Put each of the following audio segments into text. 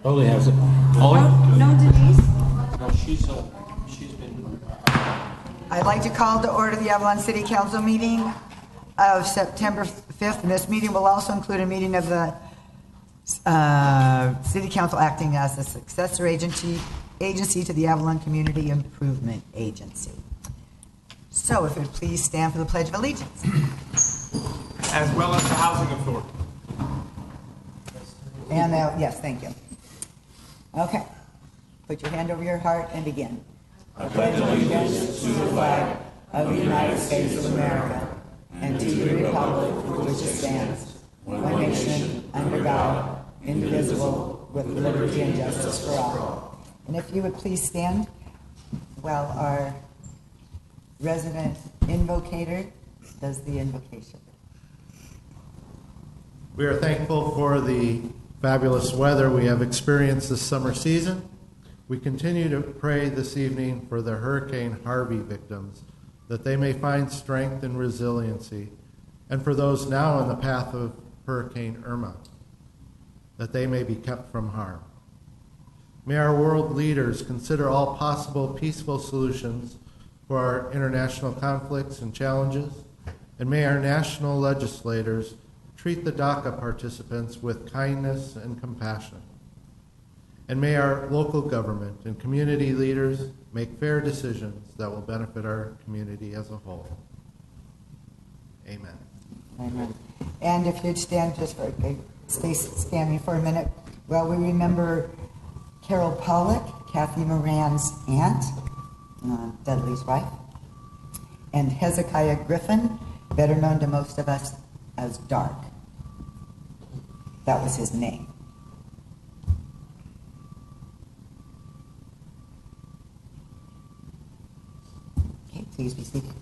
Oli has it. No, Denise? No, she's been. I'd like to call to order the Avalon City Council meeting of September 5th. And this meeting will also include a meeting of the City Council acting as a successor agency to the Avalon Community Improvement Agency. So if it would please stand for the Pledge of Allegiance. As well as the Housing Authority. And yes, thank you. Okay. Put your hand over your heart and begin. I pledge allegiance to the flag of the United States of America and to the republic for which it stands, one nation, under God, indivisible, with liberty and justice for all. And if you would please stand while our resident invocator does the invocation. We are thankful for the fabulous weather we have experienced this summer season. We continue to pray this evening for the Hurricane Harvey victims, that they may find strength and resiliency, and for those now in the path of Hurricane Irma, that they may be kept from harm. May our world leaders consider all possible peaceful solutions for our international conflicts and challenges, and may our national legislators treat the DACA participants with kindness and compassion. And may our local government and community leaders make fair decisions that will benefit our community as a whole. Amen. Amen. And if you'd stand just for, stay standing for a minute, while we remember Carol Pollock, Kathy Moran's aunt, Dudley's wife, and Hezekiah Griffin, better known to most of us as Dark. That was his name. Okay, please be seated.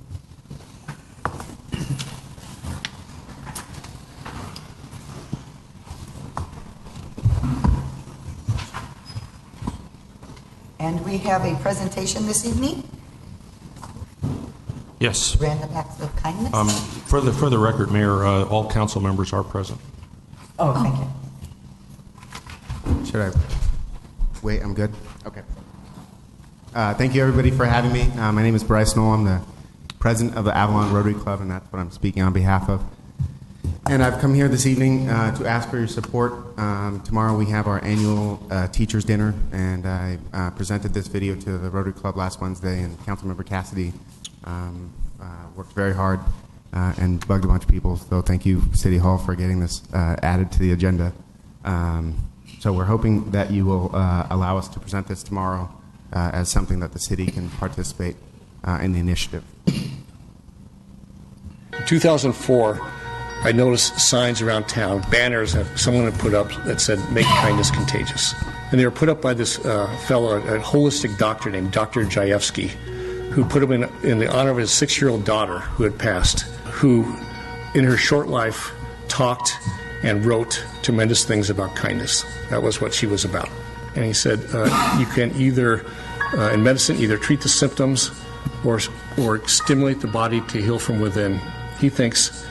And we have a presentation this evening. Yes. Random acts of kindness. For the record, Mayor, all council members are present. Oh, thank you. Should I wait? I'm good? Okay. Thank you, everybody, for having me. My name is Bryce Knoll. I'm the president of the Avalon Rotary Club, and that's what I'm speaking on behalf of. And I've come here this evening to ask for your support. Tomorrow we have our annual teachers' dinner, and I presented this video to the Rotary Club last Wednesday, and Councilmember Cassidy worked very hard and bugged a bunch of people. So thank you, City Hall, for getting this added to the agenda. So we're hoping that you will allow us to present this tomorrow as something that the city can participate in the initiative. In 2004, I noticed signs around town, banners that someone had put up that said, "Make kindness contagious." And they were put up by this fellow, a holistic doctor named Dr. Jayevsky, who put them in the honor of his 6-year-old daughter who had passed, who in her short life talked and wrote tremendous things about kindness. That was what she was about. And he said, you can either, in medicine, either treat the symptoms or stimulate the body to heal from within. He thinks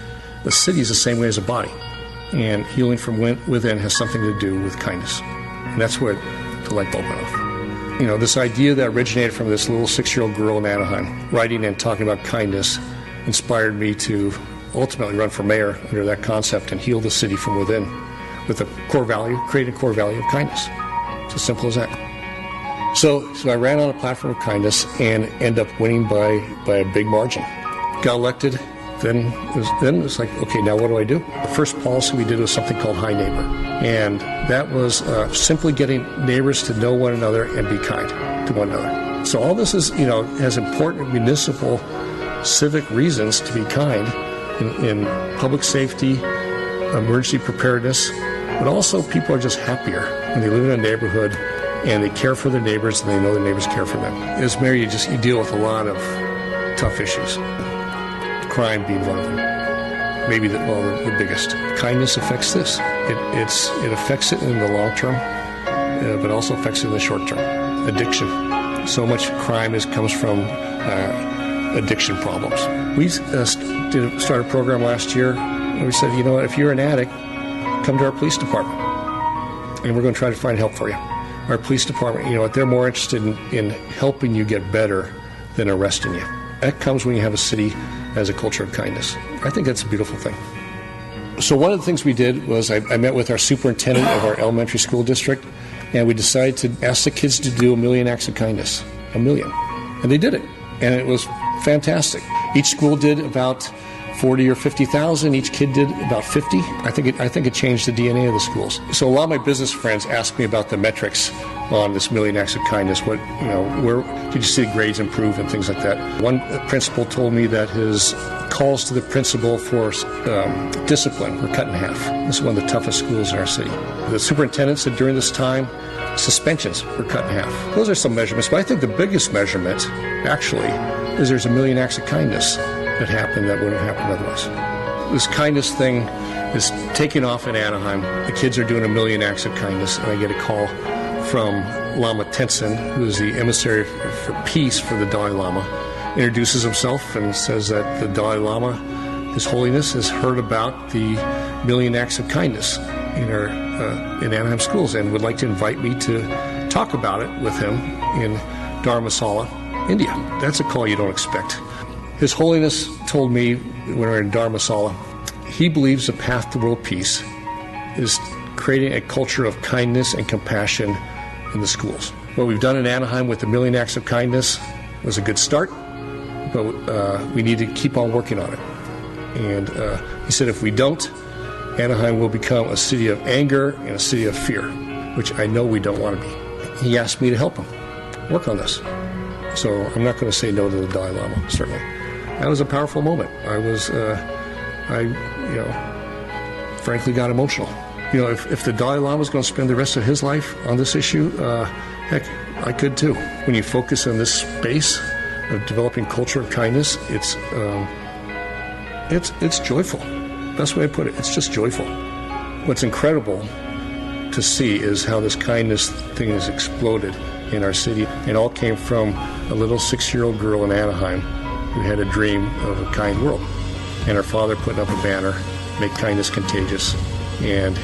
the city is the same way as a body, and healing from within has something to do with kindness. And that's where the light bulb went off. You know, this idea that originated from this little 6-year-old girl in Anaheim, writing and talking about kindness, inspired me to ultimately run for mayor under that concept and heal the city from within with a core value, create a core value of kindness. It's as simple as that. So I ran on a platform of kindness and ended up winning by a big margin. Got elected. Then it was like, okay, now what do I do? The first policy we did was something called High Neighbor. And that was simply getting neighbors to know one another and be kind to one another. So all this is, has important municipal civic reasons to be kind in public safety, emergency preparedness, but also people are just happier when they live in a neighborhood and they care for their neighbors and they know their neighbors care for them. As mayor, you deal with a lot of tough issues. Crime being one of them. Maybe the biggest. Kindness affects this. It affects it in the long term, but also affects it in the short term. Addiction. So much crime comes from addiction problems. We started a program last year where we said, if you're an addict, come to our police department. and we're going to try to find help for you. Our police department, you know what, they're more interested in helping you get better than arresting you. That comes when you have a city that has a culture of kindness. I think that's a beautiful thing. So one of the things we did was I met with our superintendent of our elementary school district, and we decided to ask the kids to do 1 million acts of kindness. 1 million. And they did it. And it was fantastic. Each school did about 40 or 50,000. Each kid did about 50. I think it changed the DNA of the schools. So a lot of my business friends asked me about the metrics on this 1 million acts of kindness. What, where did you see the grades improve and things like that? One principal told me that his calls to the principal for discipline were cut in half. This is one of the toughest schools in our city. The superintendent said during this time, suspensions were cut in half. Those are some measurements, but I think the biggest measurement, actually, is there's 1 million acts of kindness that happened that wouldn't have happened otherwise. This kindness thing is taking off in Anaheim. The kids are doing 1 million acts of kindness, and I get a call from Lama Tenzin, who is the emissary for peace for the Dalai Lama, introduces himself and says that the Dalai Lama, His Holiness, has heard about the 1 million acts of kindness in Anaheim schools and would like to invite me to talk about it with him in Dharamsala, India. That's a call you don't expect. His Holiness told me when we were in Dharamsala, he believes the path to world peace is creating a culture of kindness and compassion in the schools. What we've done in Anaheim with the 1 million acts of kindness was a good start, but we need to keep on working on it. And he said if we don't, Anaheim will become a city of anger and a city of fear, which I know we don't want to be. He asked me to help him work on this. So I'm not going to say no to the Dalai Lama, certainly. That was a powerful moment. I frankly got emotional. If the Dalai Lama was going to spend the rest of his life on this issue, heck, I could too. When you focus on this space of developing culture of kindness, it's joyful. Best way to put it, it's just joyful. What's incredible to see is how this kindness thing has exploded in our city. It all came from a little 6-year-old girl in Anaheim who had a dream of a kind world. And her father putting up a banner, make kindness contagious, and...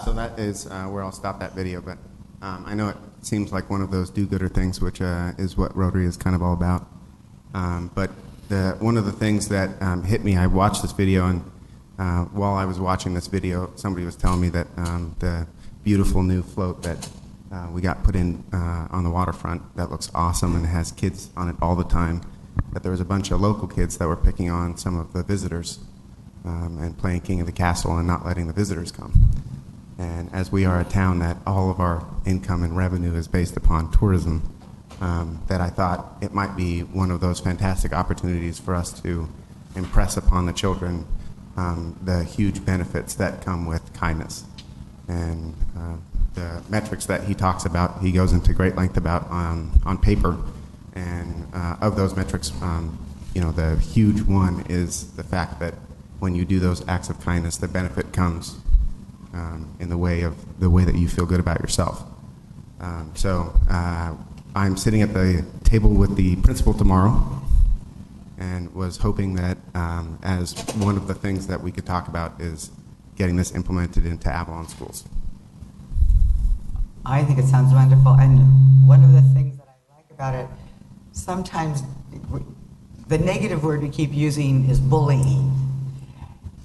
So that is where I'll stop that video, but I know it seems like one of those do-gooder things, which is what Rotary is kind of all about. But one of the things that hit me, I watched this video, and while I was watching this video, somebody was telling me that the beautiful new float that we got put in on the waterfront that looks awesome and has kids on it all the time, that there was a bunch of local kids that were picking on some of the visitors and playing King of the Castle and not letting the visitors come. And as we are a town that all of our income and revenue is based upon tourism, that I thought it might be one of those fantastic opportunities for us to impress upon the children the huge benefits that come with kindness. And the metrics that he talks about, he goes into great length about on paper. And of those metrics, the huge one is the fact that when you do those acts of kindness, the benefit comes in the way that you feel good about yourself. So I'm sitting at the table with the principal tomorrow and was hoping that as one of the things that we could talk about is getting this implemented into Avalon schools. I think it sounds wonderful. And one of the things that I like about it, sometimes the negative word we keep using is bullying.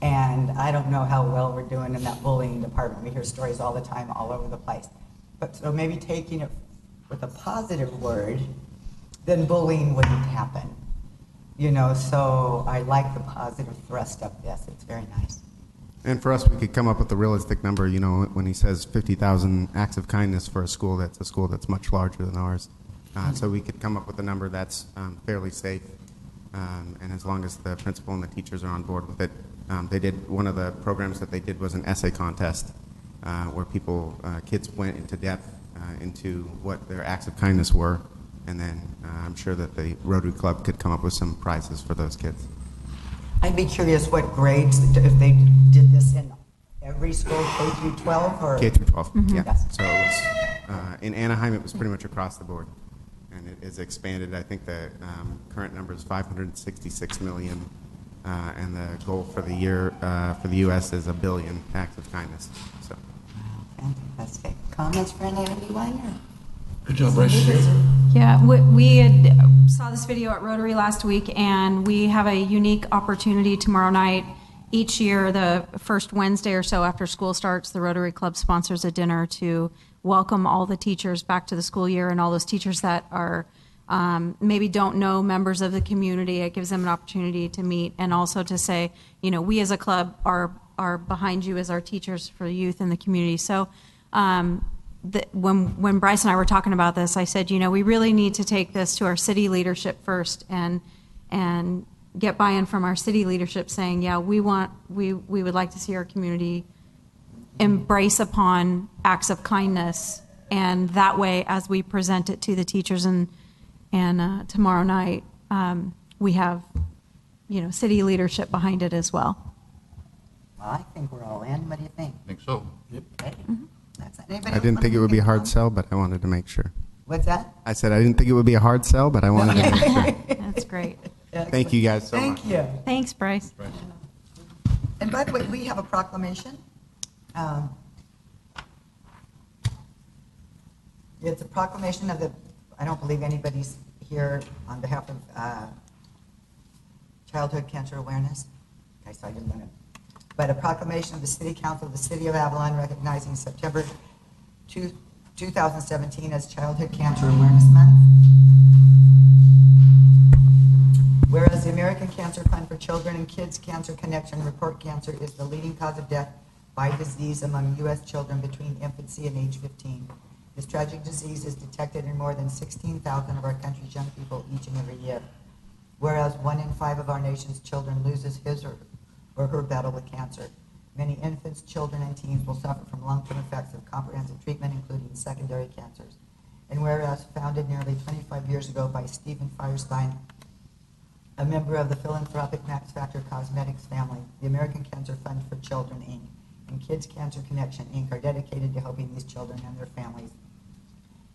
And I don't know how well we're doing in that bullying department. We hear stories all the time, all over the place. But so maybe taking it with a positive word, then bullying wouldn't happen. So I like the positive thrust of this. It's very nice. And for us, we could come up with a realistic number, when he says 50,000 acts of kindness for a school that's much larger than ours. So we could come up with a number that's fairly safe. And as long as the principal and the teachers are on board with it, one of the programs that they did was an essay contest where kids went into depth into what their acts of kindness were, and then I'm sure that the Rotary Club could come up with some prizes for those kids. I'd be curious what grades, if they did this in every school, K through 12? Or? K through 12, yeah. Yes. So it was, in Anaheim, it was pretty much across the board. And it is expanded. I think the current number is 566 million, and the goal for the year for the U.S. is 1 billion acts of kindness. So. Fantastic. Comments for anyone? Good job, Bryce. Yeah, we had saw this video at Rotary last week, and we have a unique opportunity tomorrow night. Each year, the first Wednesday or so after school starts, the Rotary Club sponsors a dinner to welcome all the teachers back to the school year, and all those teachers that are maybe don't know members of the community. It gives them an opportunity to meet, and also to say, you know, we as a club are behind you as our teachers for youth in the community. So when Bryce and I were talking about this, I said, you know, we really need to take this to our city leadership first and get buy-in from our city leadership saying, yeah, we would like to see our community embrace upon acts of kindness, and that way, as we present it to the teachers and tomorrow night, we have, you know, city leadership behind it as well. Well, I think we're all in. What do you think? I think so. Okay. That's anybody I else didn't want think to it would be a make hard comment? sell, but I wanted to make sure. What's that? I said I didn't think it would be a hard sell, but I wanted to make sure. That's great. Thank you guys so much. Thank you. Thanks, Bryce. And by the way, we have a proclamation. It's a proclamation of the, I don't believe anybody's here on behalf of childhood cancer awareness. Okay, so I didn't want to, but a proclamation of the City Council of the City of Avalon recognizing September 2017 as Childhood Cancer Awareness Month. Whereas the American Cancer Fund for Children and Kids Cancer Connection report cancer is the leading cause of death by disease among U.S. children between infancy and age 15. This tragic disease is detected in more than 16,000 of our country's young people each and every year. Whereas 1 in 5 of our nation's children loses his or her battle with cancer. Many infants, children, and teens will suffer from long-term effects of comprehensive treatment, including secondary cancers. And whereas founded nearly 25 years ago by Stephen Firestein, a member of the philanthropic Max Factor Cosmetics family, the American Cancer Fund for Children, Inc., and Kids Cancer Connection, Inc. are dedicated to helping these children and their families.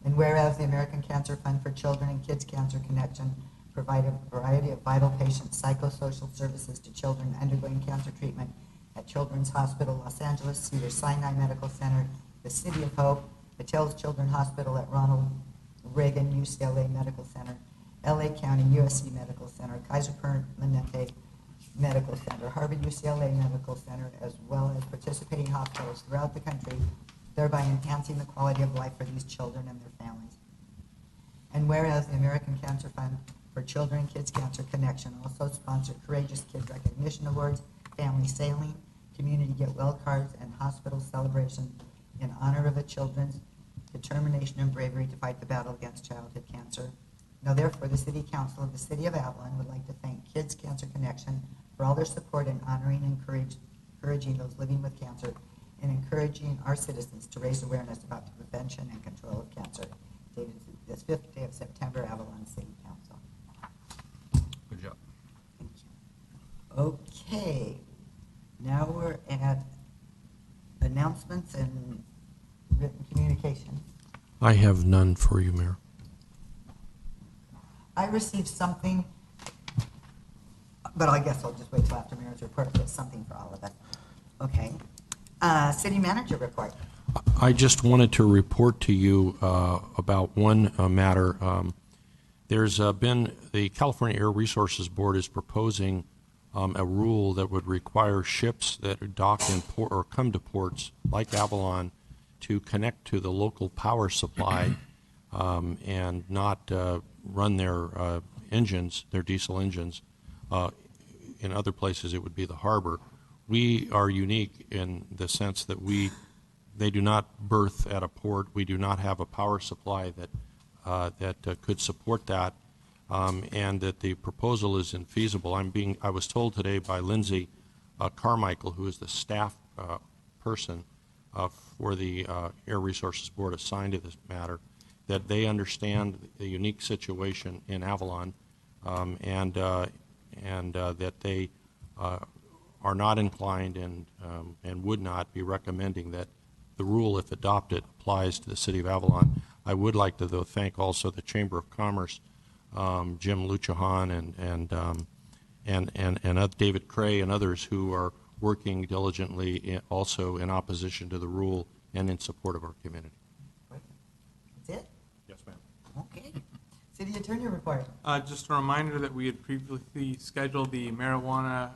And whereas the American Cancer Fund for Children and Kids Cancer Connection provide a variety of vital patient psychosocial services to children undergoing cancer treatment at Children's Hospital Los Angeles, Cedars-Sinai Medical Center, the City of Hope, Battelle's Children's Hospital at Ronald Reagan UCLA Medical Center, LA County USC Medical Center, Kaiser Permanente Medical Center, Harvard UCLA Medical Center, as well as participating hospitals throughout the country, thereby enhancing the quality of life for these children and their families. And whereas the American Cancer Fund for Children and Kids Cancer Connection also sponsored Courageous Kids Recognition Awards, Family Sailing, Community Get Well cards, and hospital celebration in honor of the children's determination and bravery to fight the battle against childhood cancer. Now therefore, the City Council of the City of Avalon would like to thank Kids Cancer Connection for all their support in honoring and encouraging those living with cancer and encouraging our citizens to raise awareness about the prevention and control of cancer. Dated this 5th day of September, Avalon City Council. Good job. Thank you. Okay, now we're at announcements and written communication. I have none for you, Mayor. I received something, but I guess I'll just wait till after Mayor's report. There's something for all of us. Okay. City manager report. I just wanted to report to you about one matter. There's been, the California Air Resources Board is proposing a rule that would require ships that dock in port or come to ports like Avalon to connect to the local power supply and not run their engines, their diesel engines. In other places, it would be the harbor. We are unique in the sense that they do not berth at a port. We do not have a power supply that could support that, and that the proposal is infeasible. I was told today by Lindsay Carmichael, who is the staff person for the Air Resources Board assigned to this matter, that they understand the unique situation in Avalon, and that they are not inclined and would not be recommending that the rule, if adopted, applies to the City of Avalon. I would like to, though, thank also the Chamber of Commerce, Jim Luchahan and David Cray and others who are working diligently also in opposition to the rule and in support of our community. That's it? Yes, ma'am. Okay. City Attorney report. Just a reminder that we had previously scheduled the marijuana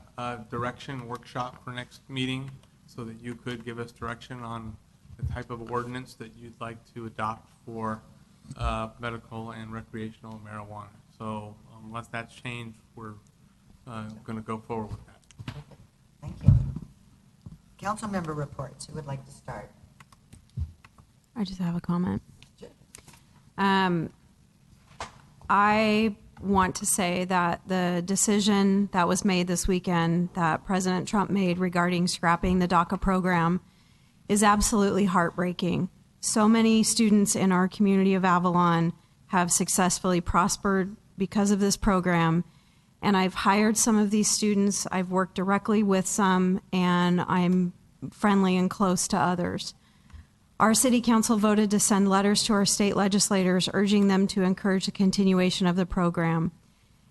direction workshop for next meeting so that you could give us direction on the type of ordinance that you'd like to adopt for medical and recreational marijuana. So unless that's changed, we're going to go forward with that. Okay. Thank you. Council member reports. Who would like to start? I just have a comment. Sure. I want to say that the decision that was made this weekend that President Trump made regarding scrapping the DACA program is absolutely heartbreaking. So many students in our community of Avalon have successfully prospered because of this program, and I've hired some of these students. I've worked directly with some, and I'm friendly and close to others. Our city council voted to send letters to our state legislators urging them to encourage the continuation of the program.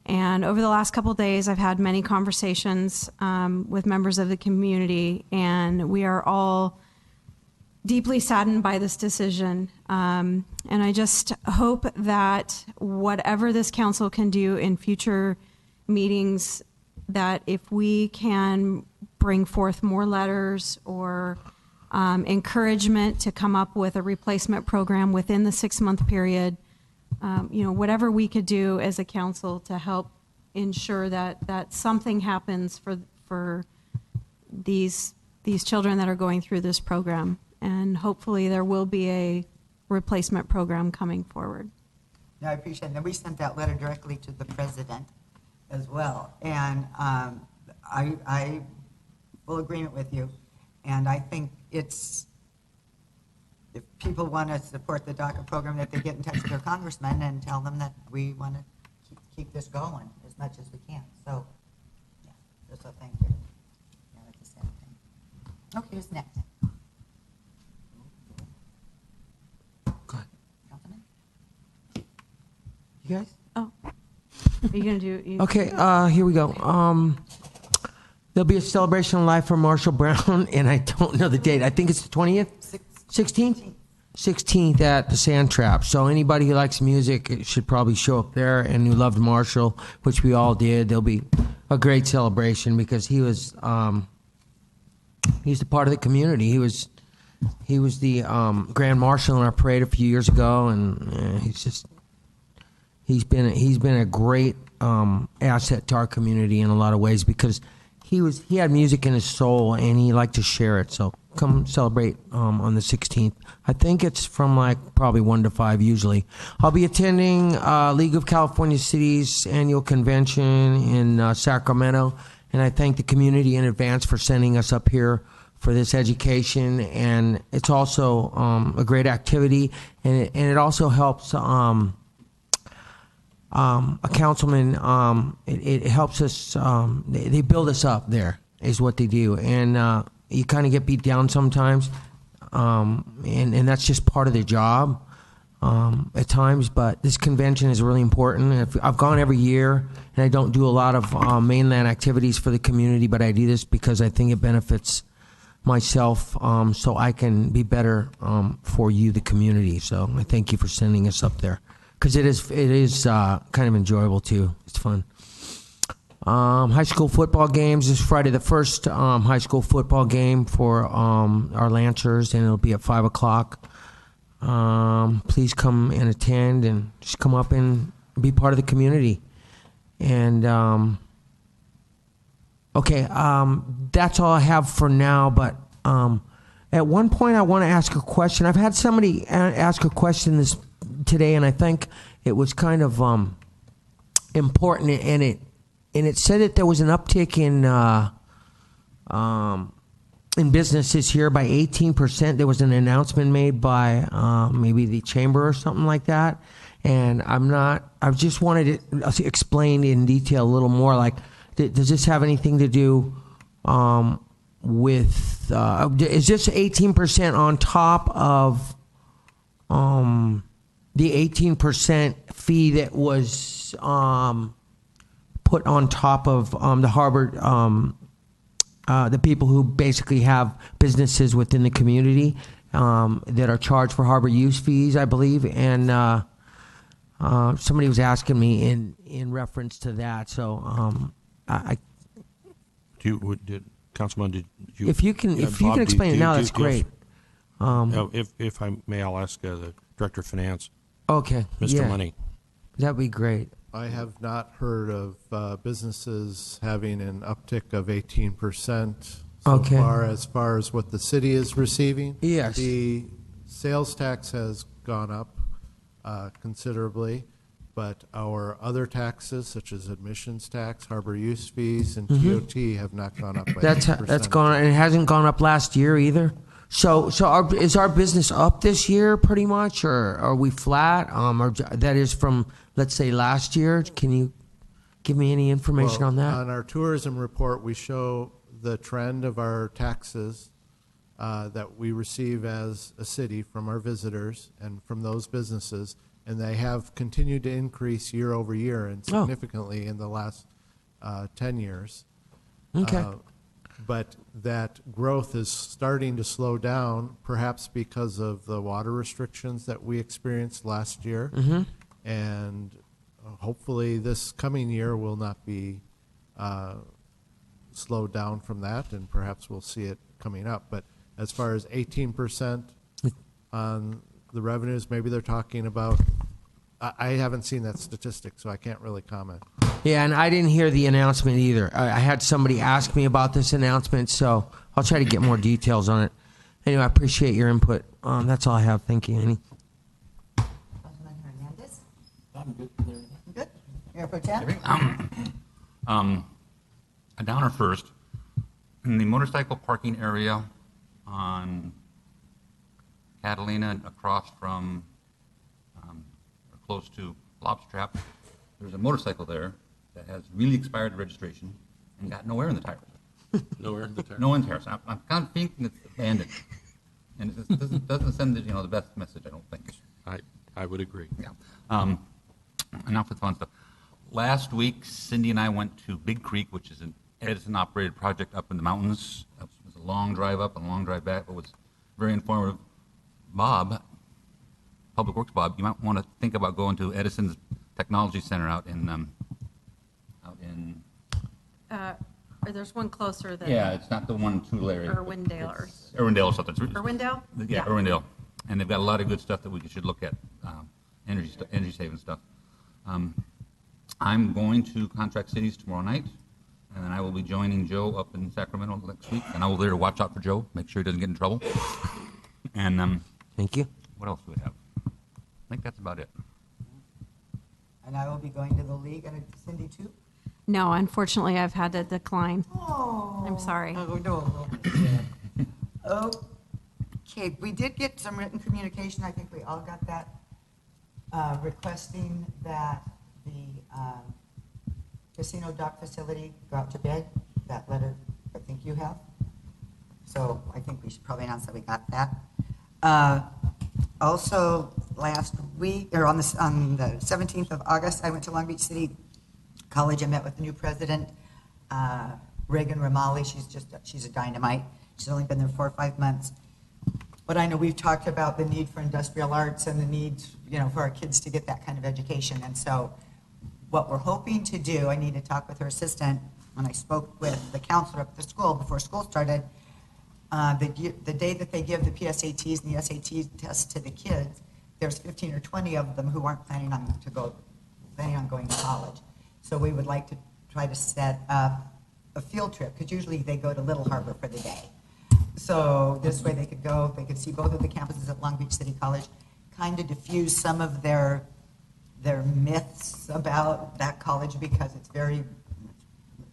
And over the last couple of days, I've had many conversations with members of the community, and we are all deeply saddened by this decision. And I just hope that whatever this council can do in future meetings, that if we can bring forth more letters or encouragement to come up with a replacement program within the 6-month period, whatever we could do as a council to help ensure that something happens for these children that are going through this program. And hopefully there will be a replacement program coming forward. No, I appreciate it. And we sent that letter directly to the president as well. And I full agreement with you. And I think if people want to support the DACA program, that they get in touch with their congressman and tell them that we want to keep this going as much as we can. So, yeah, so thank you. Yeah, that's the same thing. Okay, who's next? Go ahead. Councilman? You guys? Oh, are you going to do? Okay, here we go. There'll be a celebration of life for Marshall Brown, and I don't know the date. I think it's the 20th? 16th? 16th at the Sand Trap. So anybody who likes music should probably show up there, and who loved Marshall, which we all did. There'll be a great celebration because he was he's a part of the community. He was the Grand Marshal in our parade a few years ago, and he's been a great asset to our community in a lot of ways because he had music in his soul and he liked to share it. So come celebrate on the 16th. I think it's from probably 1 to 5 usually. I'll be attending League of California Cities annual convention in Sacramento, and I thank the community in advance for sending us up here for this education. And it's also a great activity, and it also helps a councilman, it helps us, they build us up there, is what they do. And you kind of get beat down sometimes, and that's just part of their job at times. But this convention is really important. I've gone every year, and I don't do a lot of mainland activities for the community, but I do this because I think it benefits myself, so I can be better for you, the community. So I thank you for sending us up there. Because it is kind of enjoyable too. It's fun. High school football games this Friday. The first high school football game for our Lancers, and it'll be at 5:00. Please come and attend, and just come up and be part of the community. And that's all I have for now. But at one point, I want to ask a question. I've had somebody ask a question today, and I think it was kind of important, and it said that there was an uptick in business this year by 18%. There was an announcement made by maybe the chamber or something like that, and I just wanted to explain in detail a little more. Like, does this have anything to do with? Is this 18% on top of the 18% fee that was put on top of the Harvard, the people who basically have businesses within the community? that are charged for harbor use fees, I believe, and somebody was asking me in reference to that. So Councilman, did you? if you can Bob, explain it now, that's great. If I may, I'll ask the Director of Finance, Okay, Mr. yeah, Money. that'd be great. I have not heard of businesses having an uptick of 18% so Okay. far as what the city is receiving. Yes. The sales tax has gone up considerably, but our other taxes, such as admissions tax, harbor use fees, and TOT have not gone up by That's 8%. gone, and it hasn't gone up last year either. So is our business up this year pretty much, or are we flat? Or that is from, let's say, last year. Can you give me any information Well, on that? On our tourism report, we show the trend of our taxes that we receive as a city from our visitors and from those businesses, and they have continued to increase year over year and Oh. significantly in the last 10 years. Okay. But that growth is starting to slow down, perhaps because of the water restrictions that we experienced last year. And hopefully this coming year will not be slowed down from that, and perhaps we'll see it coming up. But as far as 18% on the revenues, maybe they're talking about, I haven't seen that statistic, so I can't really comment. Yeah, and I didn't hear the announcement either. I had somebody ask me about this announcement, so I'll try to get more details on it. Anyway, I appreciate your input. That's all I have. Thank you, Annie. Councilman Hernandez? I'm good. Good. Mayor Pro Tem? A downer first. In the motorcycle parking area on Catalina across from, or close to Lobster Trap, there's a motorcycle there that has really expired registration and got no air in the tires. Nowhere in the tire. No air in the tires. I'm kind of thinking it's abandoned. And it doesn't send the best message, I don't think. I would agree. Yeah. Enough with fun stuff. Last week, Cindy and I went to Big Creek, which is an Edison-operated project up in the mountains. It was a long drive up and a long drive back, but it was very informative. Bob, Public Works Bob, you might want to think about going to Edison's Technology Center out in There's one closer than yeah, it's not the one in Tulare. Irwindale or Irwindale or something. Irwindale? Yeah, Irwindale. And they've got a lot of good stuff that we should look at, energy saving stuff. I'm going to Contract Cities tomorrow night, and then I will be joining Joe up in Sacramento next week, and I will there to watch out for Joe, make sure he doesn't get in trouble. And Thank you. what else do we have? I think that's about it. And I will be going to the league, and Cindy too? No, unfortunately, I've had to decline. Oh. I'm sorry. Oh, no. Okay, we did get some written communication, I think we all got that, requesting that the casino dock facility go out to bid. That letter, I think you have. So I think we should probably announce that we got that. Also, last week, or on the 17th of August, I went to Long Beach City College and met with the new president, Reagan Ramali. She's a dynamite. She's only been there 4 or 5 months. But I know we've talked about the need for industrial arts and the need, for our kids to get that kind of education. And so what we're hoping to do, I need to talk with her assistant, when I spoke with the counselor at the school before school started, the day that they give the PSATs and the SAT tests to the kids, there's 15 or 20 of them who aren't planning on going to college. So we would like to try to set up a field trip, because usually they go to Little Harbor for the day. So this way they could see both of the campuses at Long Beach City College, kind of diffuse some of their myths about that college, because it's very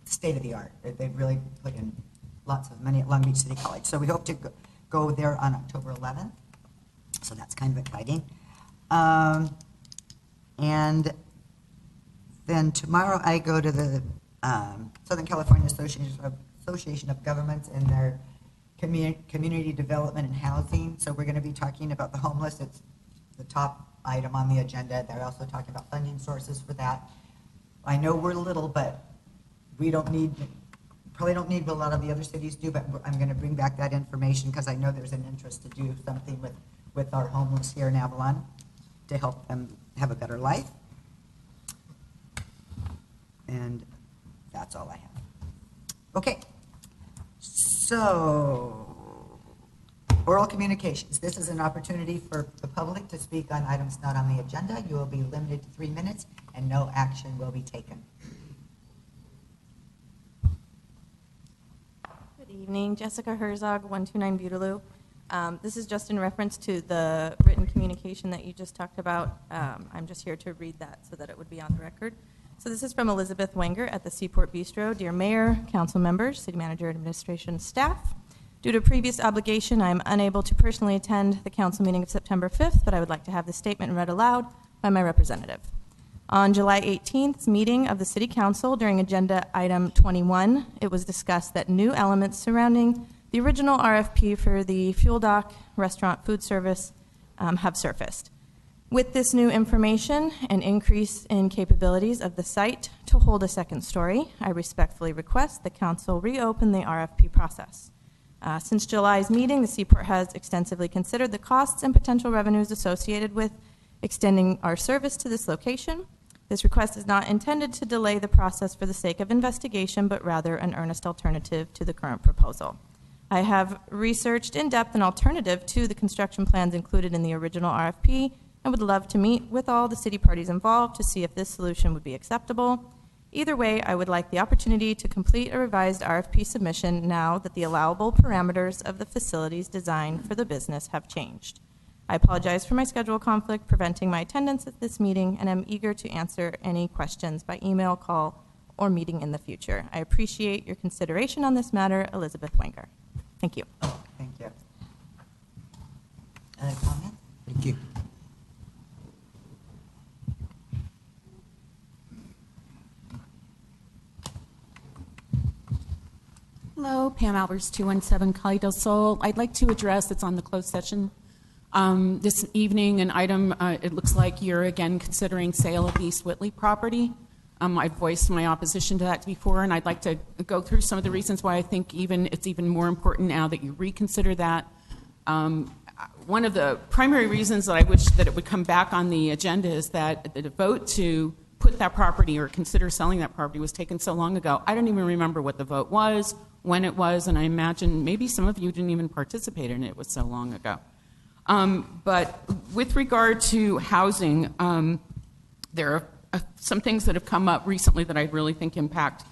state of the art. They've really put in lots of money at Long Beach City College. So we hope to go there on October 11th. So that's kind of exciting. And then tomorrow I go to the Southern California Association of Governments and their community development and housing. So we're going to be talking about the homeless. It's the top item on the agenda. They're also talking about funding sources for that. I know we're little, but we don't need probably don't need what a lot of the other cities do, but I'm going to bring back that information because I know there's an interest to do something with our homeless here in Avalon to help them have a better life. And that's all I have. Okay. So, oral communications. This is an opportunity for the public to speak on items not on the agenda. You will be limited to 3 minutes and no action will be taken. Good evening, Jessica Herzog, 129 Butaloo. This is just in reference to the written communication that you just talked about. I'm just here to read that so that it would be on the record. So this is from Elizabeth Wenger at the Seaport Bistro. Dear Mayor, council members, city manager, and administration staff, due to previous obligation, I am unable to personally attend the council meeting of September 5th, but I would like to have the statement read aloud by my representative. On July 18th meeting of the City Council, during agenda item 21, it was discussed that new elements surrounding the original RFP for the Fuel Dock restaurant food service have surfaced. With this new information and increase in capabilities of the site to hold a second story, I respectfully request the council reopen the RFP process. Since July's meeting, the Seaport has extensively considered the costs and potential revenues associated with extending our service to this location. This request is not intended to delay the process for the sake of investigation, but rather an earnest alternative to the current proposal. I have researched in depth an alternative to the construction plans included in the original RFP and would love to meet with all the city parties involved to see if this solution would be acceptable. Either way, I would like the opportunity to complete a revised RFP submission now that the allowable parameters of the facilities design for the business have changed. I apologize for my schedule conflict preventing my attendance at this meeting, and am eager to answer any questions by email, call, or meeting in the future. I appreciate your consideration on this matter. Elizabeth Wenger. Thank you. Thank you. Other comment? Thank you. Hello, Pam Albers, 217 Calle del Sol. I'd like to address, it's on the closed session this evening, an item, it looks like you're again considering sale of the East Whitley property. I've voiced my opposition to that before, and I'd like to go through some of the reasons why I think it's even more important now that you reconsider that. One of the primary reasons that I wish that it would come back on the agenda is that the vote to put that property or consider selling that property was taken so long ago. I don't even remember what the vote was, when it was, and I imagine maybe some of you didn't even participate in it. It was so long ago. But with regard to housing, there are some things that have come up recently that I really think impact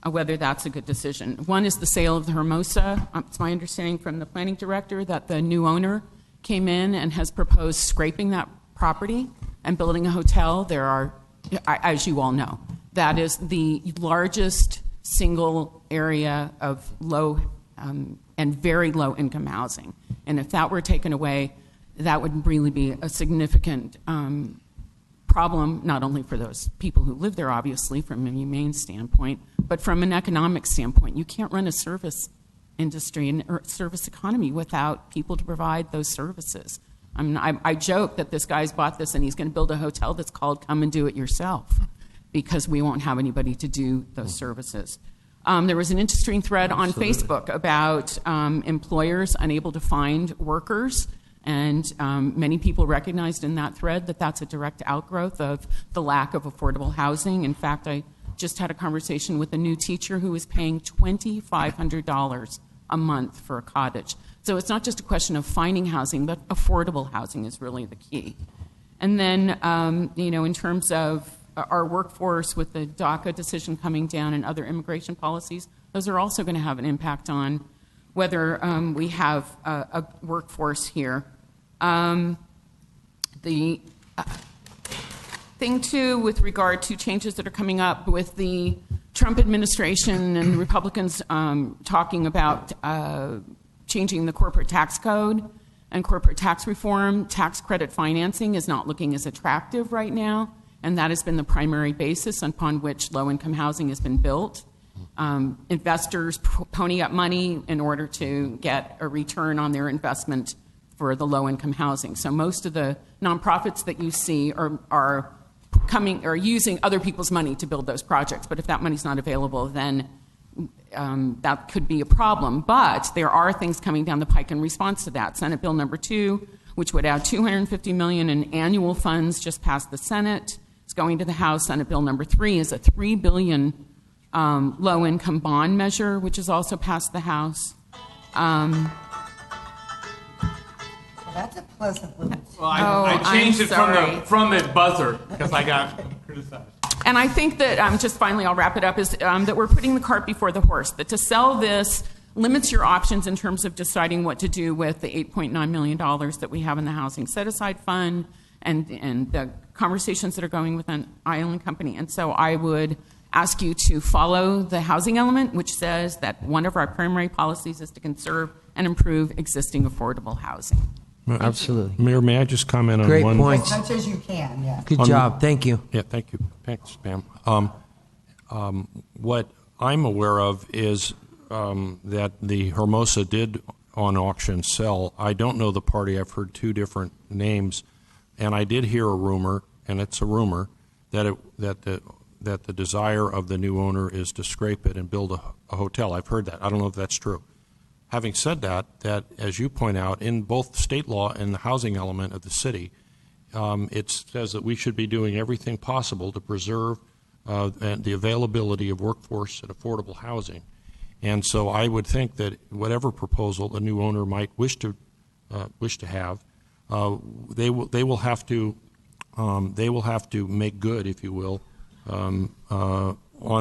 whether that's a good decision. One is the sale of the Hermosa. It's my understanding from the planning director that the new owner came in and has proposed scraping that property and building a hotel. There are, as you all know, that is the largest single area of low and very low income housing. And if that were taken away, that would really be a significant problem, not only for those people who live there, obviously, from a humane standpoint, but from an economic standpoint. You can't run a service industry or service economy without people to provide those services. I mean, I joke that this guy's bought this and he's going to build a hotel that's called Come and Do It Yourself, because we won't have anybody to do those services. There was an interesting thread on Facebook about employers unable to find workers, and many people recognized in that thread that that's a direct outgrowth of the lack of affordable housing. In fact, I just had a conversation with a new teacher who is paying $2,500 a month for a cottage. So it's not just a question of finding housing, but affordable housing is really the key. And then, in terms of our workforce with the DACA decision coming down and other immigration policies, those are also going to have an impact on whether we have a workforce here. The thing, too, with regard to changes that are coming up with the Trump administration and Republicans talking about changing the corporate tax code and corporate tax reform, tax credit financing is not looking as attractive right now, and that has been the primary basis upon which low-income housing has been built. Investors pony up money in order to get a return on their investment for the low-income housing. So most of the nonprofits that you see are using other people's money to build those projects. But if that money's not available, then that could be a problem. But there are things coming down the pike in response to that. Senate Bill number 2, which would add $250 million in annual funds, just passed the Senate. It's going to the House. Senate Bill number 3 is a $3 billion low-income bond measure, which is also passed the House. That's a pleasant little. Well, I changed I'm it sorry. from the buzzer because I got criticized. And I think that, just finally, I'll wrap it up, is that we're putting the cart before the horse. That to sell this limits your options in terms of deciding what to do with the $8.9 million that we have in the Housing Set-Aside Fund and the conversations that are going with an island company. And so I would ask you to follow the housing element, which says that one of our primary policies is to conserve and improve existing affordable housing. Absolutely. Mayor, may I just comment on Great one? point. As much as you can, yeah. Good job. Thank you. Yeah, thank you. Thanks, Pam. What I'm aware of is that the Hermosa did on auction sell. I don't know the party. I've heard two different names, and I did hear a rumor, and it's a rumor, that the desire of the new owner is to scrape it and build a hotel. I've heard that. I don't know if that's true. Having said that, as you point out, in both state law and the housing element of the city, it says that we should be doing everything possible to preserve the availability of workforce and affordable housing. And so I would think that whatever proposal the new owner might wish to have, they will have to make good, if you will, on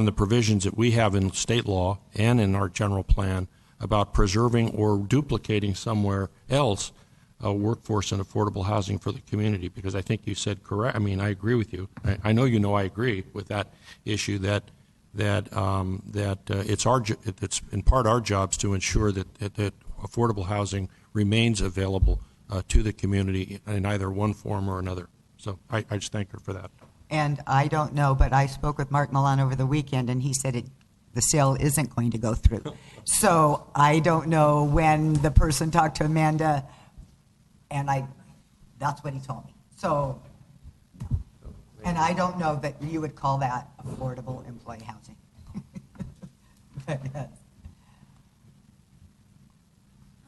the provisions that we have in state law and in our general plan about preserving or duplicating somewhere else workforce and affordable housing for the community. Because I think you said correct. I mean, I agree with you. I know you know I agree with that issue. That it's in part our jobs to ensure that affordable housing remains available to the community in either one form or another. So I just thank her for that. And I don't know, but I spoke with Mark Milan over the weekend, and he said the sale isn't going to go through. So I don't know when the person talked to Amanda, and that's what he told me. So, and I don't know that you would call that affordable employee housing. Yes.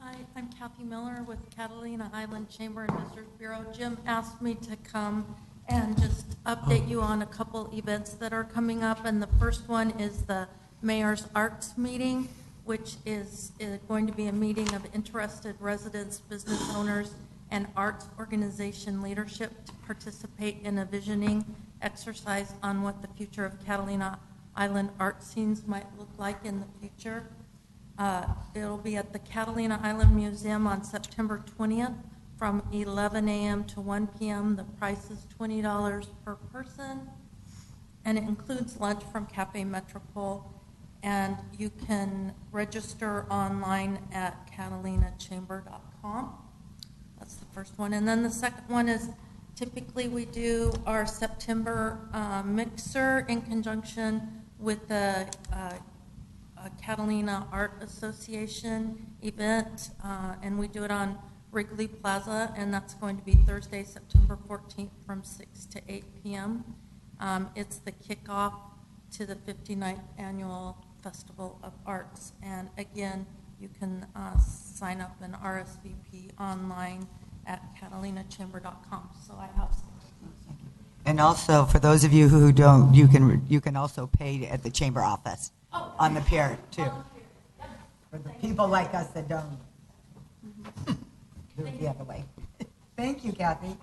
Hi, I'm Kathy Miller with Catalina Island Chamber and Visitors Bureau. Jim asked me to come and just update you on a couple events that are coming up. And the first one is the Mayor's Arts Meeting, which is going to be a meeting of interested residents, business owners, and arts organization leadership to participate in a visioning exercise on what the future of Catalina Island art scenes might look like in the future. It'll be at the Catalina Island Museum on September 20th from 11 a.m. to 1 p.m. The price is $20 per person, and it includes lunch from Cafe Metropole, and you can register online at catalinachamber.com. That's the first one. And then the second one is typically we do our September mixer in conjunction with the Catalina Art Association event, and we do it on Wrigley Plaza, and that's going to be Thursday, September 14th from 6 to 8 p.m. It's the kickoff to the 59th Annual Festival of Arts, and again, you can sign up and RSVP online at catalinachamber.com. So I have some. And also, for those of you who don't, you can also pay at the chamber office on the pier too. For the people like us that don't do it the other way. Thank you, Kathy.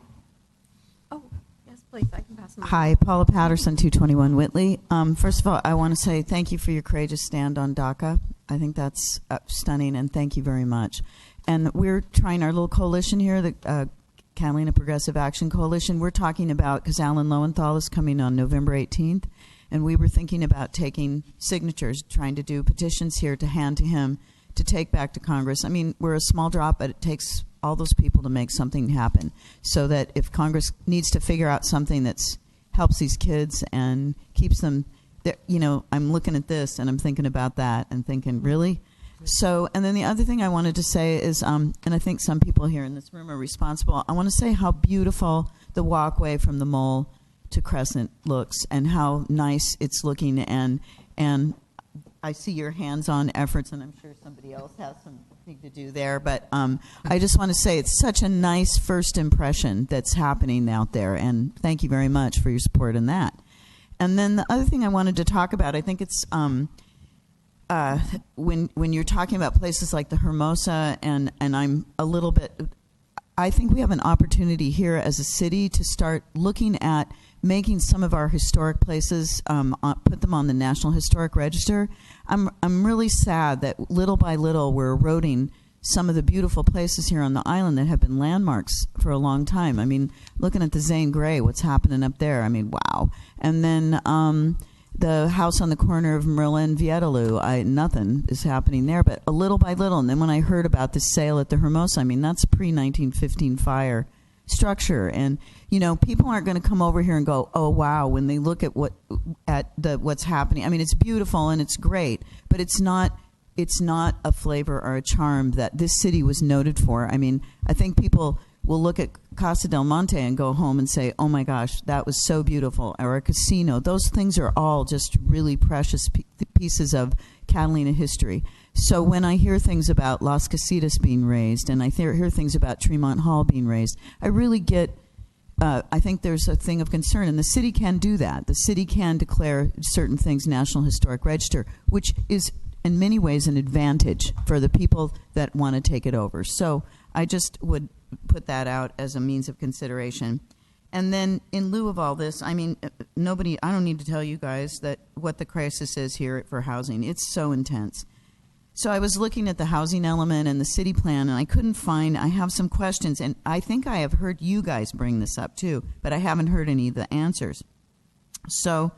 Oh, yes, please, I can pass them. Hi, Paula Patterson, 221 Whitley. First of all, I want to say thank you for your courageous stand on DACA. I think that's stunning, and thank you very much. And we're trying our little coalition here, the Catalina Progressive Action Coalition. We're talking about, because Alan Lowenthal is coming on November 18th, and we were thinking about taking signatures, trying to do petitions here to hand to him to take back to Congress. I mean, we're a small drop, but it takes all those people to make something happen, so that if Congress needs to figure out something that helps these kids and keeps them, you know, I'm looking at this and I'm thinking about that and thinking, really? So, and then the other thing I wanted to say is, and I think some people here in this room are responsible, I want to say how beautiful the walkway from the Mole to Crescent looks and how nice it's looking, and I see your hands-on efforts, and I'm sure somebody else has something to do there. But I just want to say it's such a nice first impression that's happening out there, and thank you very much for your support in that. And then the other thing I wanted to talk about, I think it's when you're talking about places like the Hermosa, and I'm a little bit, I think we have an opportunity here as a city to start looking at making some of our historic places, put them on the National Historic Register. I'm really sad that little by little we're eroding some of the beautiful places here on the island that have been landmarks for a long time. I mean, looking at the Zane Grey, what's happening up there, I mean, wow. And then the house on the corner of Marilla and Vietaloo, nothing is happening there, but a little by little. And then when I heard about this sale at the Hermosa, I mean, that's pre-1915 fire structure, and people aren't going to come over here and go, oh wow, when they look at what's happening. I mean, it's beautiful and it's great, but it's not a flavor or a charm that this city was noted for. I mean, I think people will look at Casa del Monte and go home and say, oh my gosh, that was so beautiful, or a casino. Those things are all just really precious pieces of Catalina history. So when I hear things about Las Casitas being raised, and I hear things about Tremont Hall being raised, I really get, I think there's a thing of concern, and the city can do that. The city can declare certain things National Historic Register, which is in many ways an advantage for the people that want to take it over. So I just would put that out as a means of consideration. And then in lieu of all this, I mean, I don't need to tell you guys that what the crisis is here for housing. It's so intense. So I was looking at the housing element and the city plan, and I have some questions, and I think I have heard you guys bring this up too, but I haven't heard any of the answers. So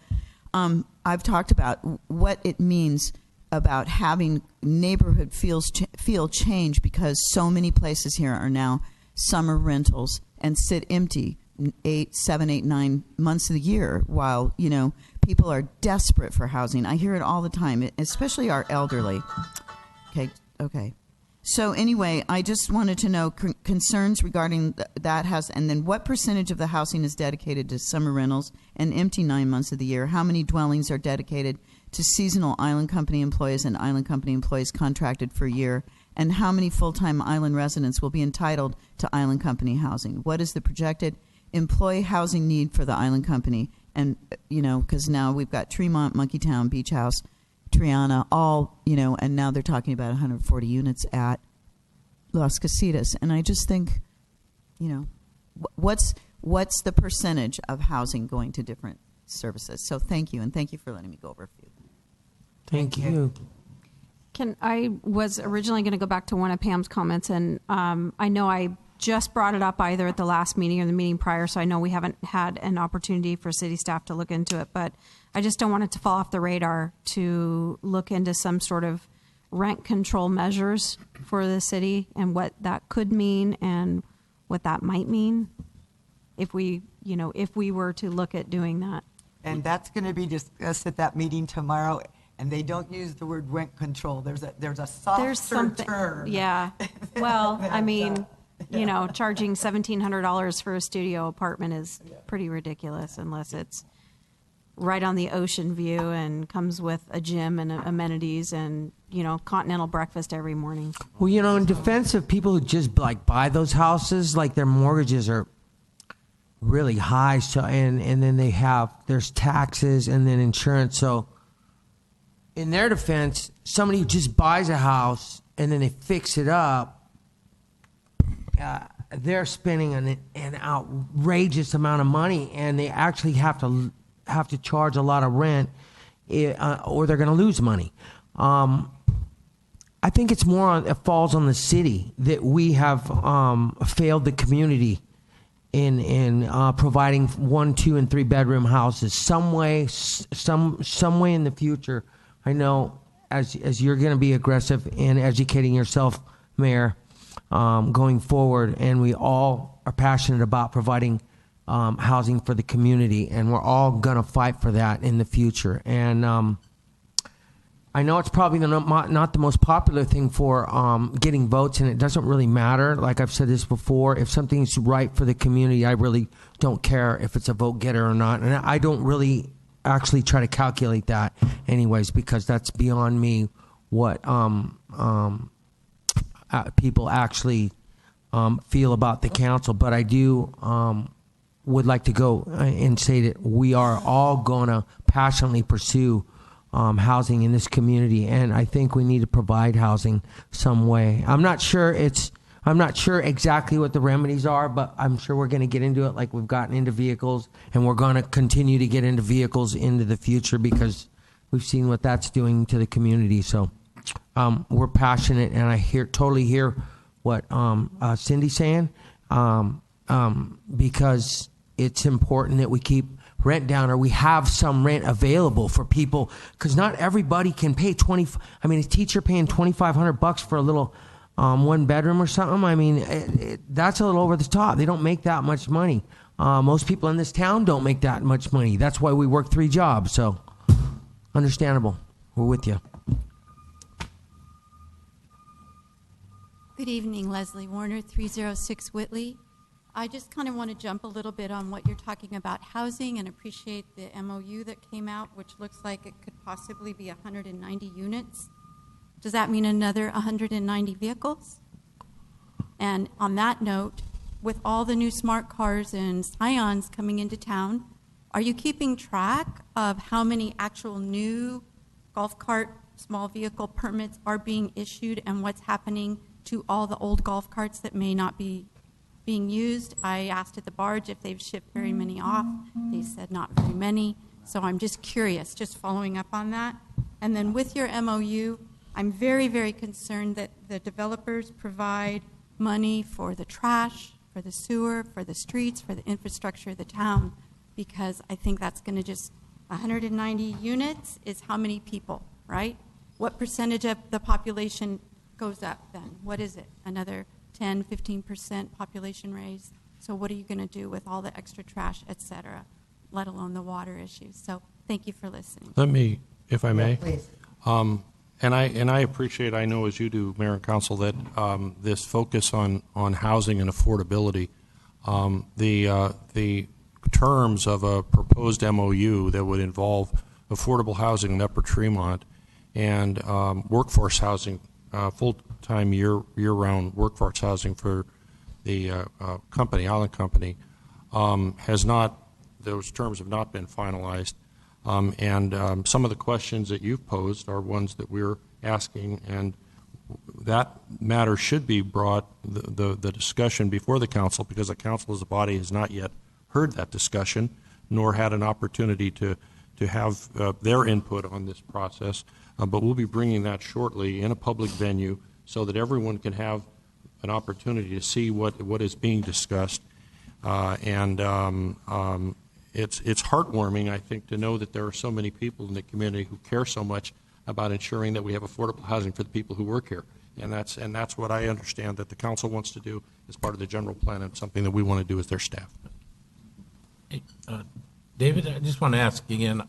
I've talked about what it means about having neighborhood feel change, because so many places here are now summer rentals and sit empty 7, 8, 9 months of the year while, people are desperate for housing. I hear it all the time, especially our elderly. Okay. So anyway, I just wanted to know concerns regarding that house, and then what percentage of the housing is dedicated to summer rentals and empty 9 months of the year? How many dwellings are dedicated to seasonal island company employees and island company employees contracted for a year? And how many full-time island residents will be entitled to island company housing? What is the projected employee housing need for the island company? And, because now we've got Tremont, Monkeytown, Beach House, Triana, all, and now they're talking about 140 units at Las Casitas. And I just think, what's the percentage of housing going to different services? So thank you, and thank you for letting me go over a few. Thank you. I was originally going to go back to one of Pam's comments, and I know I just brought it up either at the last meeting or the meeting prior, so I know we haven't had an opportunity for city staff to look into it, but I just don't want it to fall off the radar to look into some sort of rent control measures for the city and what that could mean and what that might mean if we were to look at doing that. And that's going to be discussed at that meeting tomorrow. And they don't use the word rent control. There's a softer term. Yeah. Well, I mean, charging $1,700 for a studio apartment is pretty ridiculous unless it's right on the ocean view and comes with a gym and amenities and, continental breakfast every morning. Well, in defense of people who just buy those houses, their mortgages are really high. So, and then there's taxes and then insurance. So, in their defense, somebody who just buys a house and then they fix it up, they're spending an outrageous amount of money, and they actually have to charge a lot of rent, or they're going to lose money. I think it's it falls on the city that we have failed the community in providing 1, 2, and 3 bedroom houses. Some way in the future. I know as you're going to be aggressive in educating yourself, Mayor, going forward, and we all are passionate about providing housing for the community, and we're all going to fight for that in the future. And I know it's probably not the most popular thing for getting votes, and it doesn't really matter. Like I've said this before, if something's right for the community, I really don't care if it's a vote getter or not. And I don't really actually try to calculate that anyways, because that's beyond me what people actually feel about the council. But I do would like to go and say that we are all going to passionately pursue housing in this community, and I think we need to provide housing some way. I'm not sure exactly what the remedies are, but I'm sure we're going to get into it like we've gotten into vehicles, and we're going to continue to get into vehicles into the future because we've seen what that's doing to the community. So we're passionate, and I totally hear what Cindy's saying, because it's important that we keep rent down, or we have some rent available for people, because not everybody can pay a teacher paying $2,500 for a little 1 bedroom or something. I mean, that's a little over the top. They don't make that much money. Most people in this town don't make that much money. That's why we work 3 jobs. So understandable. We're with you. Good evening, Leslie Warner, 306 Whitley. I just kind of want to jump a little bit on what you're talking about housing and appreciate the MOU that came out, which looks like it could possibly be 190 units. Does that mean another 190 vehicles? And on that note, with all the new smart cars and Scions coming into town, are you keeping track of how many actual new golf cart small vehicle permits are being issued and what's happening to all the old golf carts that may not be being used? I asked at the barge if they've shipped very many off. They said not very many. So I'm just curious, just following up on that. And then with your MOU, I'm very, very concerned that the developers provide money for the trash, for the sewer, for the streets, for the infrastructure of the town, because I think that's going to 190 units is how many people, right? What percentage of the population goes up then? What is it? Another 10, 15% population raise? So what are you going to do with all the extra trash, et cetera, let alone the water issues? So thank you for listening. Let me, if I may. Yeah, please. And I appreciate, I know as you do, Mayor and Council, that this focus on housing and affordability, the terms of a proposed MOU that would involve affordable housing in Upper Tremont and workforce housing, full-time year-round workforce housing for the Island Company, those terms have not been finalized. And some of the questions that you've posed are ones that we're asking, and that matter should be brought, the discussion before the council, because the council as a body has not yet heard that discussion, nor had an opportunity to have their input on this process. But we'll be bringing that shortly in a public venue so that everyone can have an opportunity to see what is being discussed. It's heartwarming, I think, to know that there are so many people in the community who care so much about ensuring that we have affordable housing for the people who work here. And that's what I understand that the council wants to do as part of the general plan, and something that we want to do as their staff. Hey, David, I just want to ask again,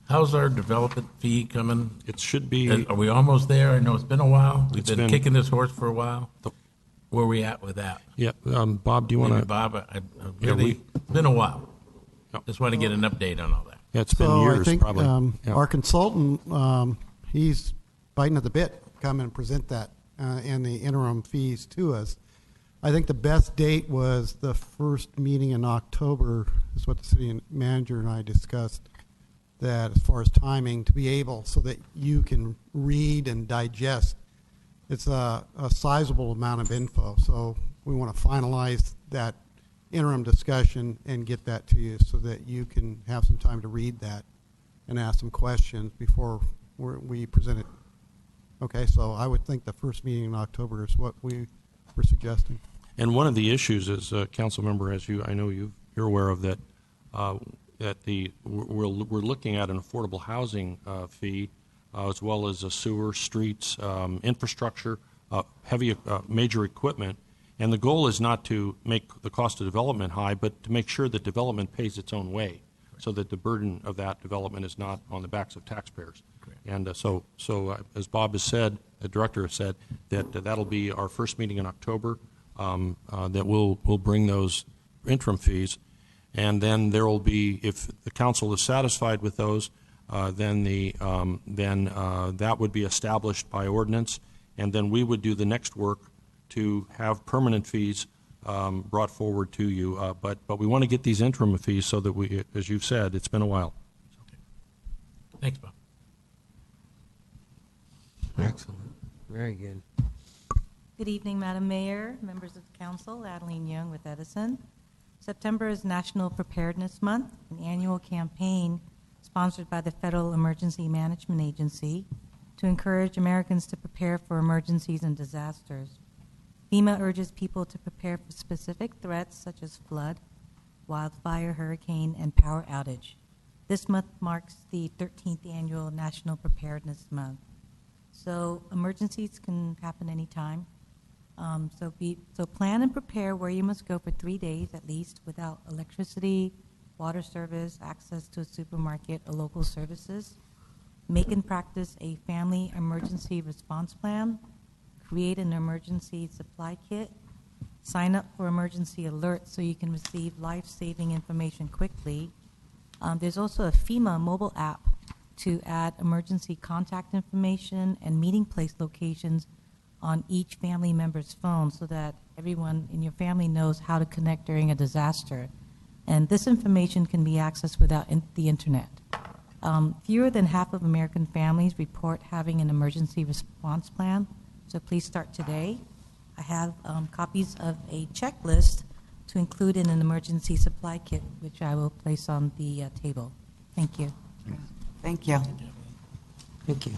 how's our development fee coming? It should be. Are we almost there? I know it's been a while. We've been kicking this horse for a while. Where are we at with that? Yeah, Bob, do you want to? Bob, it's been a while. Just want to get an update on all that. Yeah, it's been years, I think, probably. Our consultant, he's biting at the bit to come and present that and the interim fees to us. I think the best date was the first meeting in October, is what the city manager and I discussed, that as far as timing, to be able so that you can read and digest. It's a sizable amount of info, so we want to finalize that interim discussion and get that to you so that you can have some time to read that and ask some questions before we present it. Okay, so I would think the first meeting in October is what we were suggesting. And one of the issues, as a council member, I know you're aware of that, we're looking at an affordable housing fee, as well as a sewer, streets, infrastructure, heavy major equipment. And the goal is not to make the cost of development high, but to make sure that development pays its own way, so that the burden of that development is not on the backs of taxpayers. Correct. And so as Bob has said, the director has said, that'll be our first meeting in October, that we'll bring those interim fees. And then there will be, if the council is satisfied with those, then that would be established by ordinance, and then we would do the next work to have permanent fees brought forward to you. But we want to get these interim fees so that we, as you've said, it's been a while. Thanks, Bob. Excellent. Very good. Good evening, Madam Mayor, members of the council. Adeline Young with Edison. September is National Preparedness Month, an annual campaign sponsored by the Federal Emergency Management Agency to encourage Americans to prepare for emergencies and disasters. FEMA urges people to prepare for specific threats such as flood, wildfire, hurricane, and power outage. This month marks the 13th annual National Preparedness Month. So emergencies can happen anytime. So plan and prepare where you must go for 3 days at least without electricity, water service, access to a supermarket or local services. Make and practice a family emergency response plan. Create an emergency supply kit. Sign up for emergency alerts so you can receive life-saving information quickly. There's also a FEMA mobile app to add emergency contact information and meeting place locations on each family member's phone so that everyone in your family knows how to connect during a disaster. And this information can be accessed without the internet. Fewer than half of American families report having an emergency response plan, so please start today. I have copies of a checklist to include in an emergency supply kit, which I will place on the table. Thank you. Thank you. Thank you.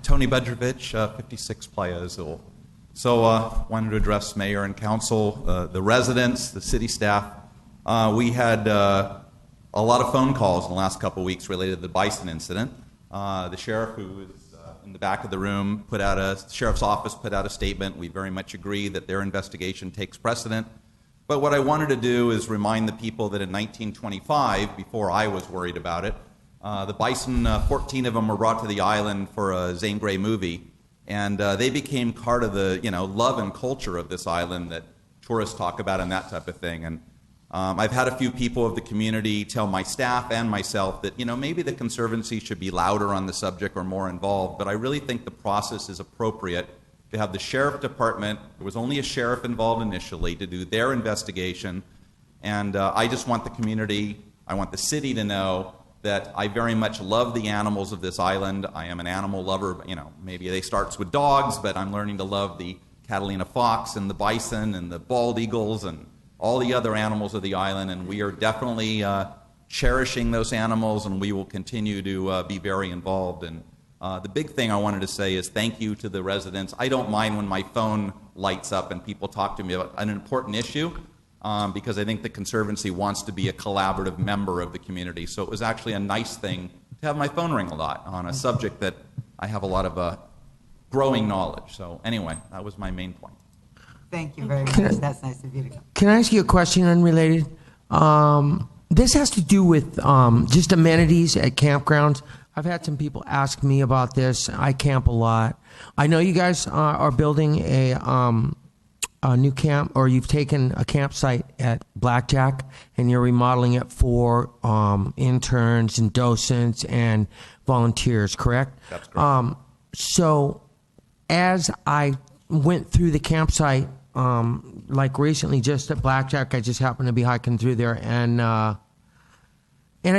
Tony Bedrovich, 56 Playa Azul. So wanted to address mayor and council, the residents, the city staff. We had a lot of phone calls in the last couple of weeks related to the bison incident. The sheriff, who is in the back of the room, sheriff's office put out a statement. We very much agree that their investigation takes precedent. But what I wanted to do is remind the people that in 1925, before I was worried about it, the bison, 14 of them were brought to the island for a Zane Grey movie, and they became part of the love and culture of this island that tourists talk about and that type of thing. And I've had a few people of the community tell my staff and myself that maybe the Conservancy should be louder on the subject or more involved, but I really think the process is appropriate to have the sheriff department, there was only a sheriff involved initially, to do their investigation, and I just want the community, I want the city to know that I very much love the animals of this island. I am an animal lover. Maybe they starts with dogs, but I'm learning to love the Catalina fox and the bison and the bald eagles and all the other animals of the island, and we are definitely cherishing those animals, and we will continue to be very involved. And the big thing I wanted to say is thank you to the residents. I don't mind when my phone lights up and people talk to me about an important issue, because I think the Conservancy wants to be a collaborative member of the community. So it was actually a nice thing to have my phone ring a lot on a subject that I have a lot of growing knowledge. So anyway, that was my main point. Thank you very much. That's nice of you to come. Can I ask you a question unrelated? This has to do with just amenities at campgrounds. I've had some people ask me about this. I camp a lot. I know you guys are building a new camp, or you've taken a campsite at Blackjack and you're remodeling it for interns and docents and volunteers, correct? That's correct. So as I went through the campsite, like recently just at Blackjack, I just happened to be hiking through there, and I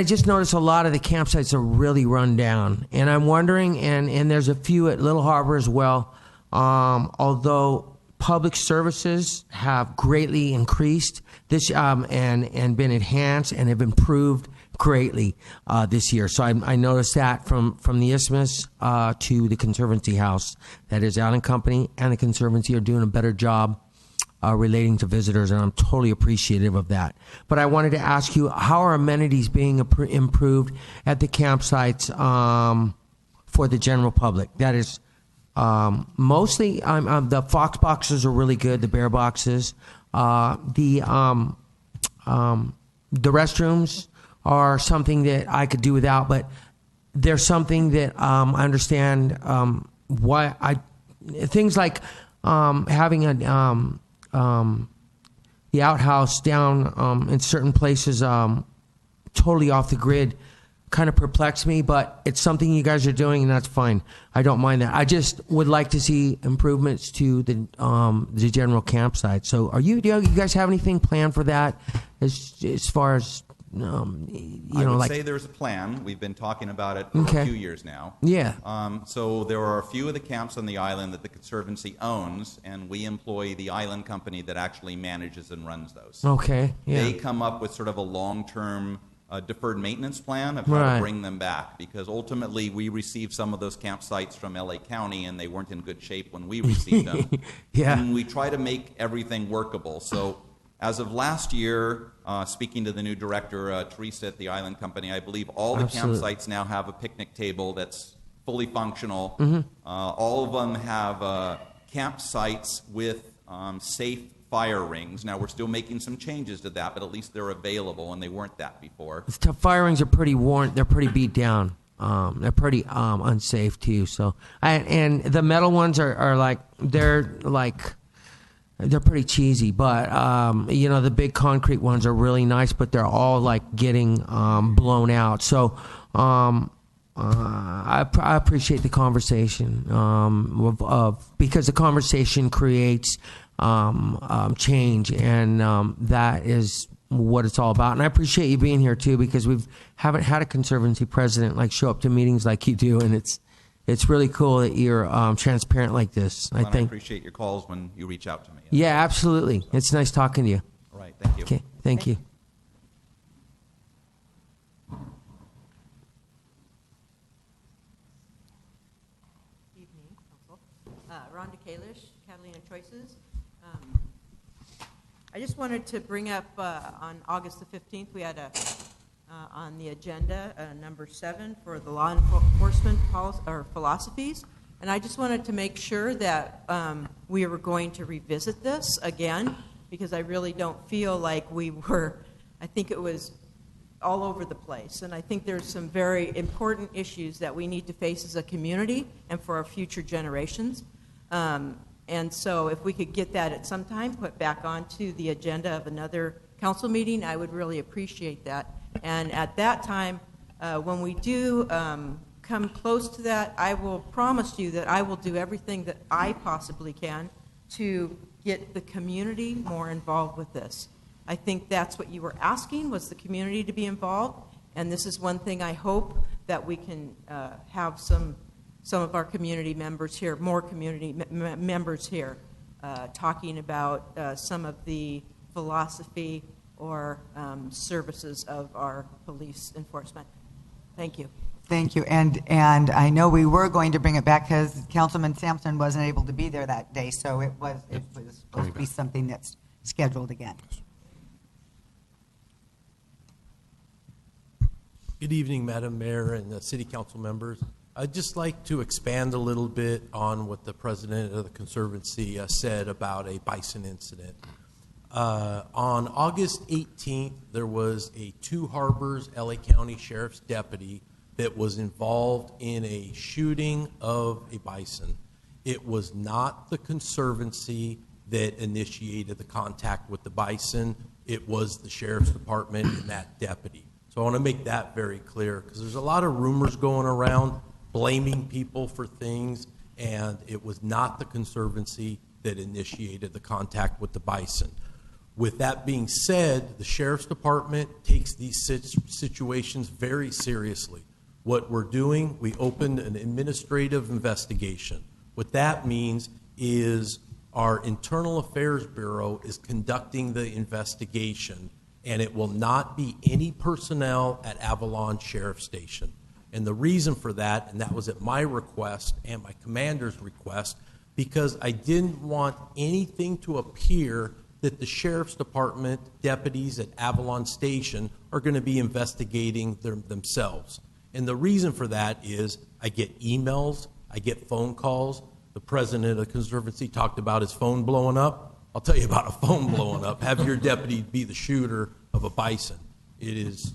just noticed a lot of the campsites are really run down. And I'm wondering, and there's a few at Little Harbor as well, although public services have greatly increased this and been enhanced and have improved greatly this year. So I noticed that from the Isthmus to the Conservancy House, that is Allen Company and the Conservancy are doing a better job relating to visitors, and I'm totally appreciative of that. But I wanted to ask you, how are amenities being improved at the campsites for the general public? That is, mostly the Fox boxes are really good, the bear boxes. The restrooms are something that I could do without, but there's something that I understand things like having the outhouse down in certain places totally off the grid kind of perplex me, but it's something you guys are doing, and that's fine. I don't mind that. I just would like to see improvements to the general campsite. So, do you guys have anything planned for that? As far as I would say there's a plan. We've been talking about it for a few years now. Yeah. So there are a few of the camps on the island that the Conservancy owns, and we employ the island company that actually manages and runs those. Okay. Yeah. They come up with sort of a long-term deferred maintenance plan of how to bring them back, because ultimately we received some of those campsites from LA County and they weren't in good shape when we received them. Yeah. And we try to make everything workable. So as of last year, speaking to the new director, Teresa at the Island Company, I believe all the campsites now have a picnic table that's fully functional. Mm-hmm. All of them have campsites with safe fire rings. Now, we're still making some changes to that, but at least they're available, and they weren't that before. The fire rings are pretty worn. They're pretty beat down. They're pretty unsafe, too. So, and the metal ones are they're pretty cheesy, but the big concrete ones are really nice, but they're all getting blown out. So I appreciate the conversation because the conversation creates change, and that is what it's all about. And I appreciate you being here too, because we haven't had a Conservancy president show up to meetings like you do, and it's really cool that you're transparent like this. I appreciate your calls when you reach out to me. Yeah, absolutely. It's nice talking to you. All right, thank you. Okay, thank you. Evening, Council. Rhonda Kalish, Catalina Choices. I just wanted to bring up on August the 15th, we had on the agenda number 7 for the law enforcement philosophies. And I just wanted to make sure that we were going to revisit this again, because I really don't feel like we were, I think it was all over the place. And I think there's some very important issues that we need to face as a community and for our future generations. And so if we could get that at some time, put back onto the agenda of another council meeting, I would really appreciate that. And at that time, when we do come close to that, I will promise you that I will do everything that I possibly can to get the community more involved with this. I think that's what you were asking, was the community to be involved. And this is one thing I hope that we can have some of our community members here, more community members here, talking about some of the philosophy or services of our police enforcement. Thank you. Thank you. And I know we were going to bring it back because Councilman Sampson wasn't able to be there that day, so it was supposed to be something that's scheduled again. Good evening, Madam Mayor and City Council members. I'd just like to expand a little bit on what the President of the Conservancy said about a bison incident. On August 18th, there was a Two Harbors LA County Sheriff's deputy that was involved in a shooting of a bison. It was not the Conservancy that initiated the contact with the bison. It was the Sheriff's Department and that deputy. So I want to make that very clear, because there's a lot of rumors going around blaming people for things, and it was not the Conservancy that initiated the contact with the bison. With that being said, the Sheriff's Department takes these situations very seriously. What we're doing, we opened an administrative investigation. What that means is our Internal Affairs Bureau is conducting the investigation, and it will not be any personnel at Avalon Sheriff Station. And the reason for that, and that was at my request and my commander's request, because I didn't want anything to appear that the Sheriff's Department deputies at Avalon Station are going to be investigating themselves. And the reason for that is I get emails, I get phone calls. The President of the Conservancy talked about his phone blowing up. I'll tell you about a phone blowing up. Have your deputy be the shooter of a bison. It's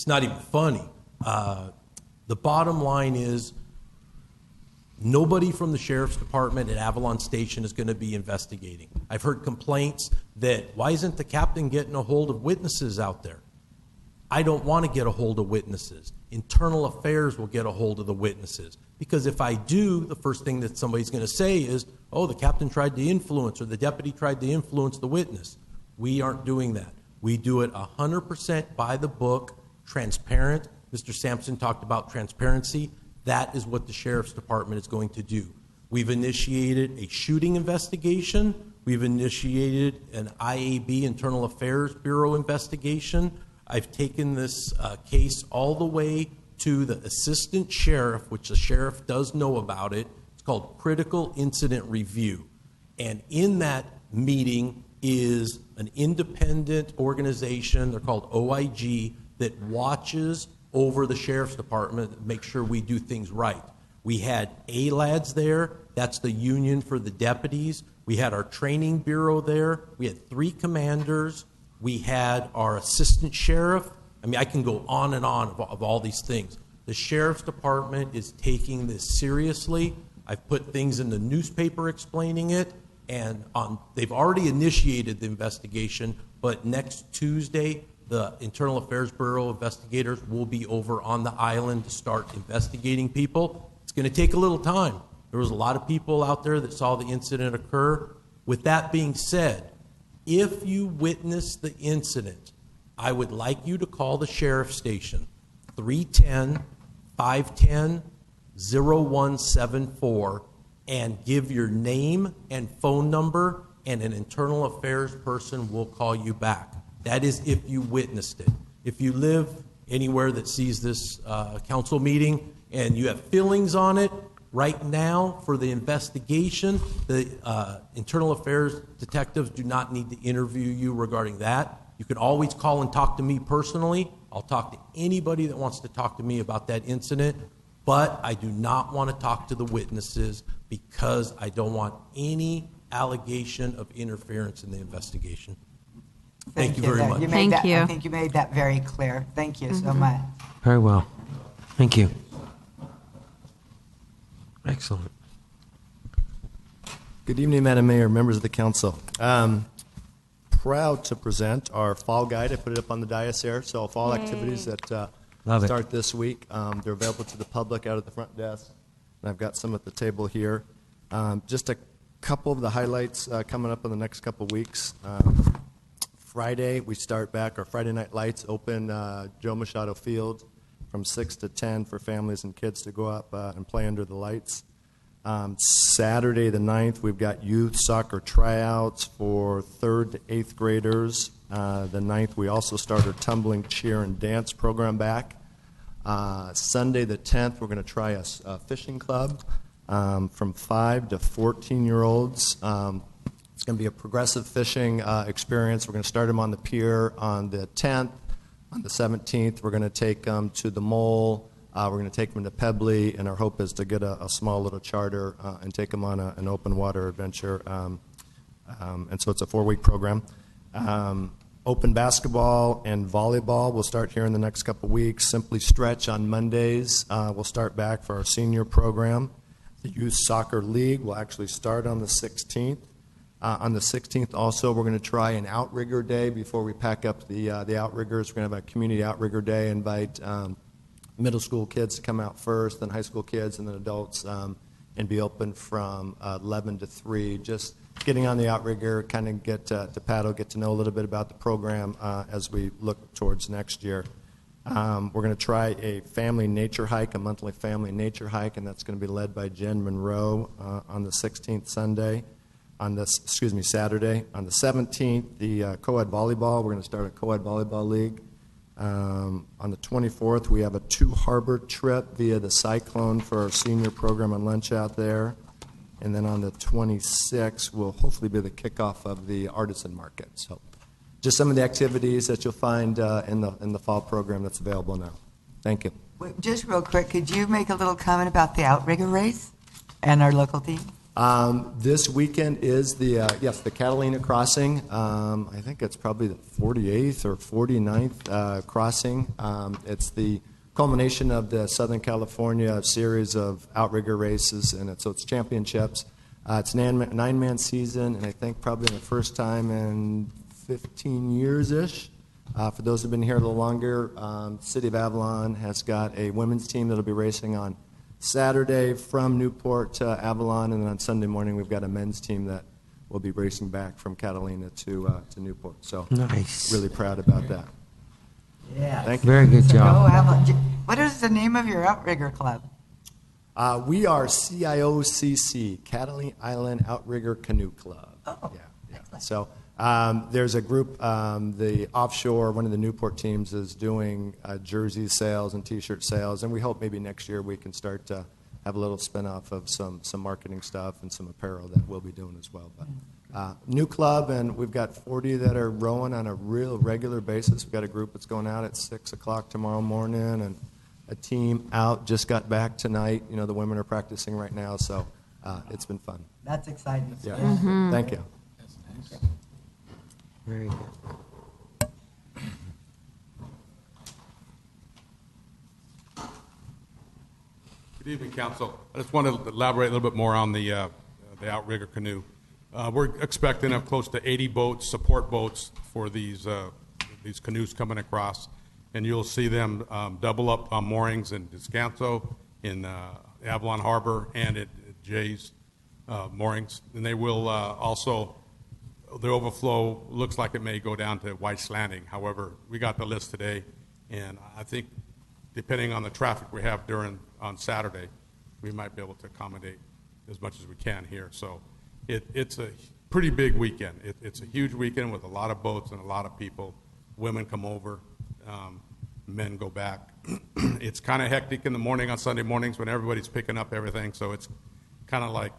not even funny. The bottom line is nobody from the Sheriff's Department at Avalon Station is going to be investigating. I've heard complaints that why isn't the captain getting a hold of witnesses out there? I don't want to get a hold of witnesses. Internal Affairs will get a hold of the witnesses. Because if I do, the first thing that somebody's going to say is, oh, the captain tried to influence or the deputy tried to influence the witness. We aren't doing that. We do it 100% by the book, transparent. Mr. Sampson talked about transparency. That is what the Sheriff's Department is going to do. We've initiated a shooting investigation. We've initiated an IAB, Internal Affairs Bureau investigation. I've taken this case all the way to the assistant sheriff, which the sheriff does know about it. It's called Critical Incident Review. And in that meeting is an independent organization, they're called OIG, that watches over the Sheriff's Department and make sure we do things right. We had ALADS there, that's the union for the deputies. We had our training bureau there. We had 3 commanders. We had our assistant sheriff. I mean, I can go on and on of all these things. The Sheriff's Department is taking this seriously. I've put things in the newspaper explaining it, and they've already initiated the investigation, but next Tuesday, the Internal Affairs Bureau investigators will be over on the island to start investigating people. It's going to take a little time. There was a lot of people out there that saw the incident occur. With that being said, if you witness the incident, I would like you to call the sheriff's station, 310-510-0174, and give your name and phone number, and an internal affairs person will call you back. That is if you witnessed it. If you live anywhere that sees this council meeting and you have feelings on it, right now for the investigation, the internal affairs detectives do not need to interview you regarding that. You can always call and talk to me personally. I'll talk to anybody that wants to talk to me about that incident, but I do not want to talk to the witnesses because I don't want any allegation of interference in the investigation. Thank you very much. Thank you. I think you made that very clear. Thank you so much. Very well. Thank you. Excellent. Good evening, Madam Mayor, members of the council. Proud to present our fall guide. I put it up on the dais here. So fall activities that start this week. They're available to the public out at the front desk. And I've got some at the table here. Just a couple of the highlights coming up in the next couple of weeks. Friday, we start back. Our Friday Night Lights open Joe Machado Field from 6 to 10 for families and kids to go up and play under the lights. Saturday the 9th, we've got youth soccer tryouts for 3rd to 8th graders. The 9th, we also start our tumbling, cheer, and dance program back. Sunday the 10th, we're going to try a fishing club from 5 to 14-year-olds. It's going to be a progressive fishing experience. We're going to start them on the pier on the 10th. On the 17th, we're going to take them to the Mole. We're going to take them to Pebbly, and our hope is to get a small little charter and take them on an open water adventure. And so it's a 4-week program. Open basketball and volleyball will start here in the next couple of weeks. Simply Stretch on Mondays. We'll start back for our senior program. The Youth Soccer League will actually start on the 16th. On the 16th also, we're going to try an outrigger day before we pack up the outriggers. We're going to have a community outrigger day, invite middle school kids to come out first, then high school kids, and then adults, and be open from 11 to 3. Just getting on the outrigger, kind of get to paddle, get to know a little bit about the program as we look towards next year. We're going to try a family nature hike, a monthly family nature hike, and that's going to be led by Jen Monroe on the 16th Sunday. Saturday. On the 17th, the co-ed volleyball. We're going to start a co-ed volleyball league. On the 24th, we have a 2-harbor trip via the Cyclone for our senior program and lunch out there. And then on the 26th will hopefully be the kickoff of the artisan market. So just some of the activities that you'll find in the fall program that's available now. Thank you. Wait, just real quick, could you make a little comment about the outrigger race and our local team? This weekend is the Catalina crossing. I think it's probably the 48th or 49th crossing. It's the culmination of the Southern California series of outrigger races, and it's championships. It's a nine-man season, and I think probably the first time in 15 years-ish. For those who've been here a little longer, City of Avalon has got a women's team that'll be racing on Saturday from Newport to Avalon, and then on Sunday morning we've got a men's team that will be racing back from Catalina to Newport. So nice. Really proud about that. Yeah. Thank you. Very good job. What is the name of your outrigger club? We are CIOCC, Catalina Island Outrigger Canoe Club. Oh, yeah. So there's a group, the offshore, one of the Newport teams is doing jersey sales and T-shirt sales, and we hope maybe next year we can start to have a little spin-off of some marketing stuff and some apparel that we'll be doing as well. But new club, and we've got 40 that are rowing on a real regular basis. We've got a group that's going out at 6 o'clock tomorrow morning, and a team out just got back tonight. You know, the women are practicing right now, so it's been fun. That's exciting. Yeah. Mm-hmm. Thank you. Very good. Good evening, Council. I just want to elaborate a little bit more on the outrigger canoe. We're expecting close to 80 boats, support boats for these canoes coming across, and you'll see them double up on moorings in Descanso, in Avalon Harbor, and at Jay's moorings. And they will also, the overflow looks like it may go down to White's Landing. However, we got the list today, and I think depending on the traffic we have on Saturday, we might be able to accommodate as much as we can here. So it's a pretty big weekend. It's a huge weekend with a lot of boats and a lot of people. Women come over, men go back. It's kind of hectic in the morning on Sunday mornings when everybody's picking up everything, so it's kind of like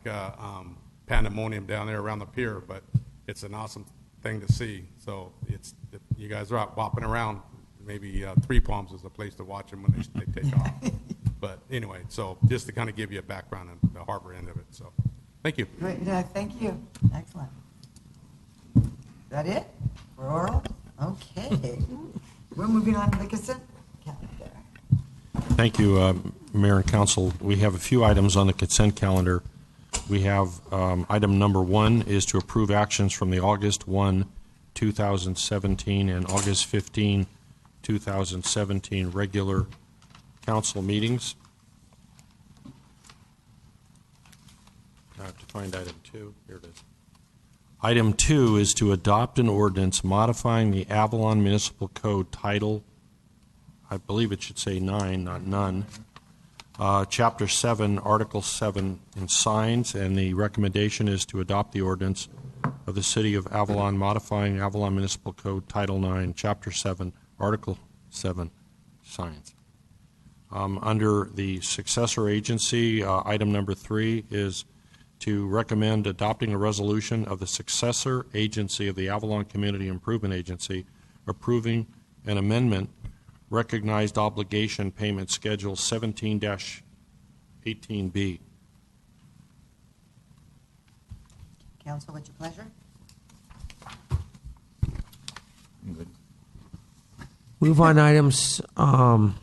pandemonium down there around the pier, but it's an awesome thing to see. So you guys are out bopping around. Maybe Three Palms is the place to watch them when they take off. But anyway, so just to kind of give you a background on the harbor end of it. So thank you. Great. Thank you. Excellent. Is that it for oral? Okay. We're moving on to the consent calendar. Thank you, Mayor and Council. We have a few items on the consent calendar. We have item number 1 is to approve actions from the August 1, 2017 and August 15, 2017 regular council meetings. I have to find item 2. Here it is. Item 2 is to adopt an ordinance modifying the Avalon Municipal Code title, I believe it should say 9, not none, Chapter 7, Article 7 in signs, and the recommendation is to adopt the ordinance of the City of Avalon modifying Avalon Municipal Code Title 9, Chapter 7, Article 7, signs. Under the successor agency, item number 3 is to recommend adopting a resolution of the successor agency of the Avalon Community Improvement Agency approving an amendment recognized obligation payment schedule 17-18B. Council, what's your pleasure? I'm good. Move on items 1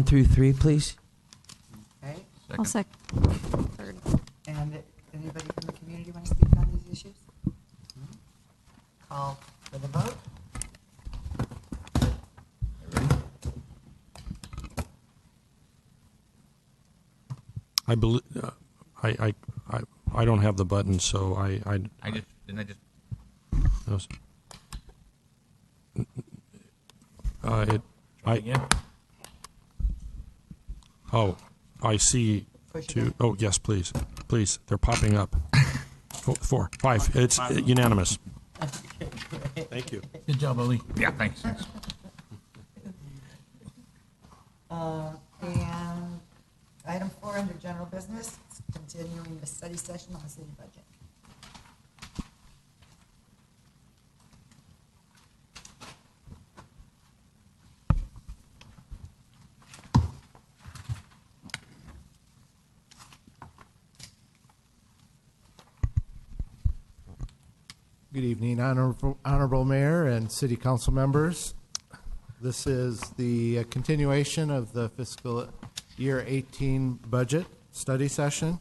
through 3, please. Okay. I'll second. Third. And anybody from the community want to speak on these issues? Call for the vote. I believe I don't have the button, so I just Oh, I see 2. Oh, yes, please. Please. They're popping up. 4, 5. It's unanimous. Thank you. Good job, Ali. Yeah, thanks. And item 4 under general business, continuing the study session on the city budget. Good evening, Honorable Mayor and City Council members. This is the continuation of the fiscal year 18 budget study session.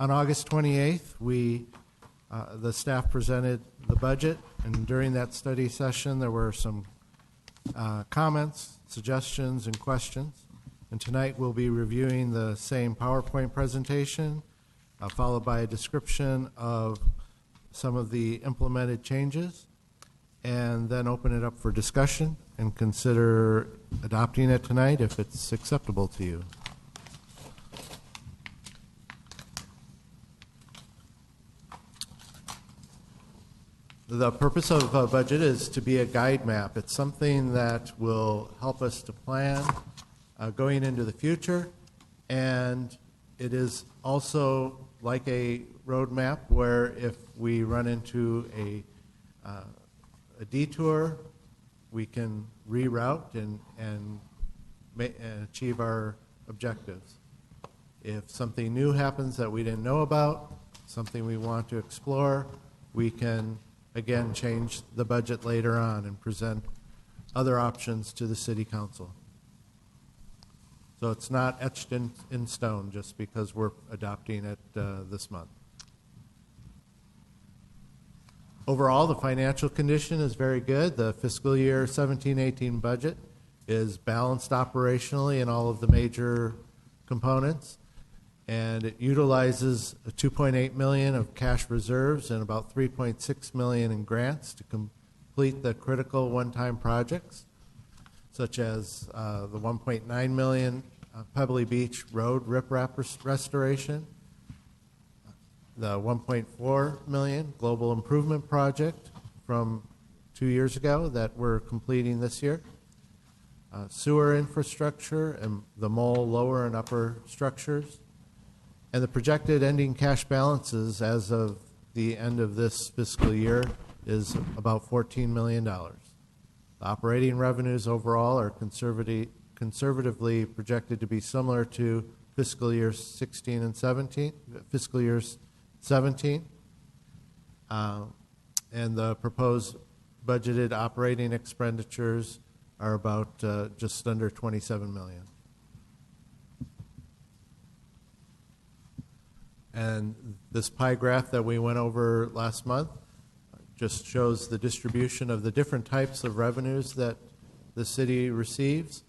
On August 28th, the staff presented the budget, and during that study session, there were some comments, suggestions, and questions. And tonight, we'll be reviewing the same PowerPoint presentation, followed by a description of some of the implemented changes, and then open it up for discussion and consider adopting it tonight if it's acceptable to you. The purpose of a budget is to be a guide map. It's something that will help us to plan going into the future, and it is also like a roadmap where if we run into a detour, we can reroute and achieve our objectives. If something new happens that we didn't know about, something we want to explore, we can again change the budget later on and present other options to the City Council. So it's not etched in stone just because we're adopting it this month. Overall, the financial condition is very good. The fiscal year 17-18 budget is balanced operationally in all of the major components, and it utilizes $2.8 million of cash reserves and about $3.6 million in grants to complete the critical one-time projects, such as the $1.9 million Pebbly Beach Road riprap restoration, the $1.4 million Global Improvement Project from 2 years ago that we're completing this year, sewer infrastructure and the mole lower and upper structures, and the projected ending cash balances as of the end of this fiscal year is about $14 million. The operating revenues overall are conservatively projected to be similar to fiscal years 16 and 17, fiscal years 17, and the proposed budgeted operating expenditures are about just under $27 million. And this pie graph that we went over last month just shows the distribution of the different types of revenues that the city receives.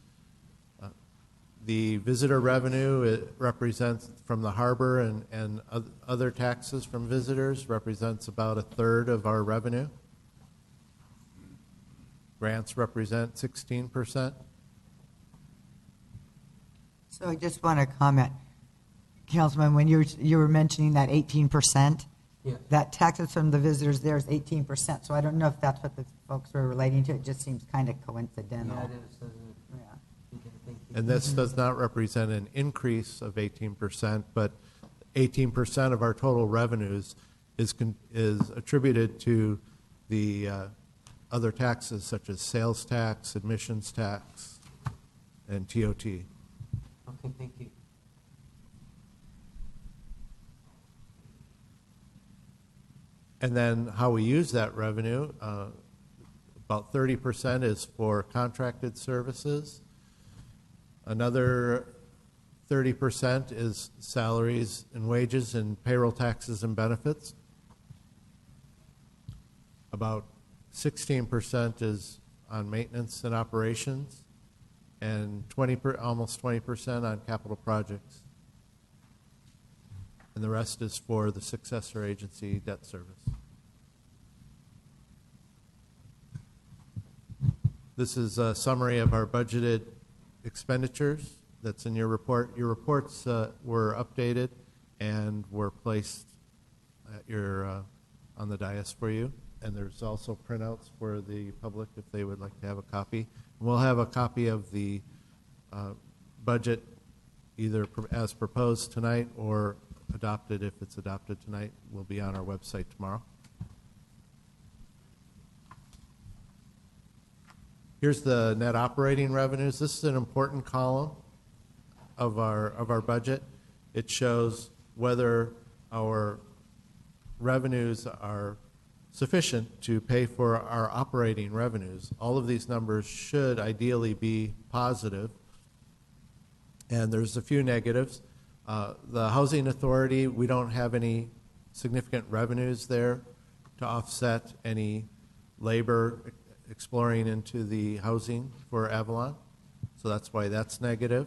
The visitor revenue, it represents from the harbor and other taxes from visitors, represents about a third of our revenue. Grants represent 16%. So I just want to comment, Councilman, when you were mentioning that 18%, that taxes from the visitors there is 18%. So I don't know if that's what the folks were relating to. It just seems kind of coincidental. Yeah, it is, doesn't it? And this does not represent an increase of 18%, but 18% of our total revenues is attributed to the other taxes such as sales tax, admissions tax, and TOT. Okay, thank you. And then how we use that revenue, about 30% is for contracted services. Another 30% is salaries and wages and payroll taxes and benefits. About 16% is on maintenance and operations, and almost 20% on capital projects. And the rest is for the successor agency debt service. This is a summary of our budgeted expenditures that's in your report. Your reports were updated and were placed at on the dais for you. And there's also printouts for the public if they would like to have a copy. We'll have a copy of the budget either as proposed tonight or adopted. If it's adopted tonight, will be on our website tomorrow. Here's the net operating revenues. This is an important column of our budget. It shows whether our revenues are sufficient to pay for our operating revenues. All of these numbers should ideally be positive, and there's a few negatives. The Housing Authority, we don't have any significant revenues there to offset any labor exploring into the housing for Avalon, so that's why that's negative.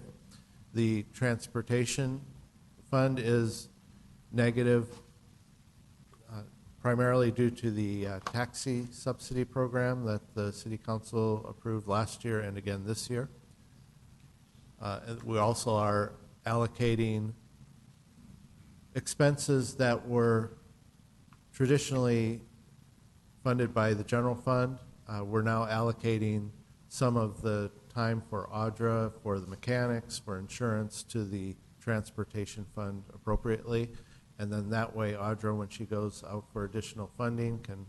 The Transportation Fund is negative primarily due to the taxi subsidy program that the City Council approved last year and again this year. We also are allocating expenses that were traditionally funded by the general fund. We're now allocating some of the time for Audra, for the mechanics, for insurance to the transportation fund appropriately. And then that way Audra, when she goes out for additional funding, can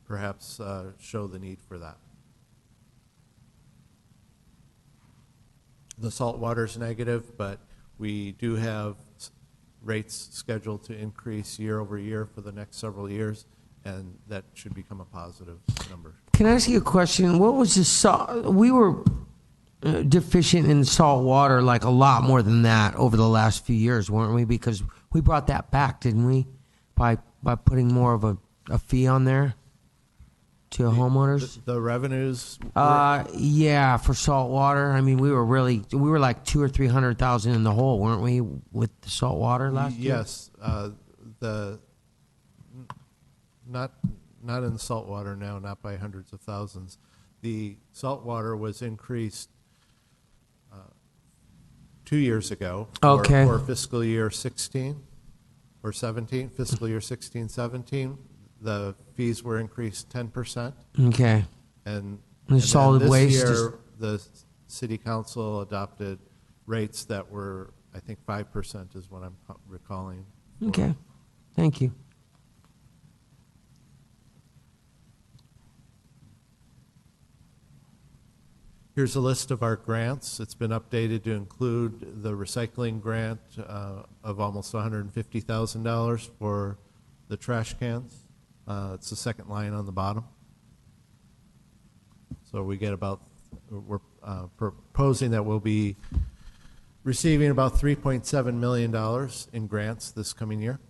perhaps show the need for that. The salt water's negative, but we do have rates scheduled to increase year over year for the next several years, and that should become a positive number. Can I ask you a question? What was the salt? We were deficient in salt water like a lot more than that over the last few years, weren't we? Because we brought that back, didn't we? By putting more of a fee on there to homeowners. The revenues. Yeah, for salt water. I mean, we were like 200,000 or 300,000 in the hole, weren't we, with the salt water last year? Yes, not in the salt water now, not by hundreds of thousands. The salt water was increased 2 years ago for fiscal year 16 or 17, fiscal year 16, 17. The fees were increased 10%. Okay. And solid this waste year, the City Council adopted rates that were, I think, 5% is what I'm recalling. Okay. Thank you. Here's a list of our grants. It's been updated to include the recycling grant of almost $150,000 for the trash cans. It's the second line on the bottom. So we get we're proposing that we'll be receiving about $3.7 million in grants this coming year.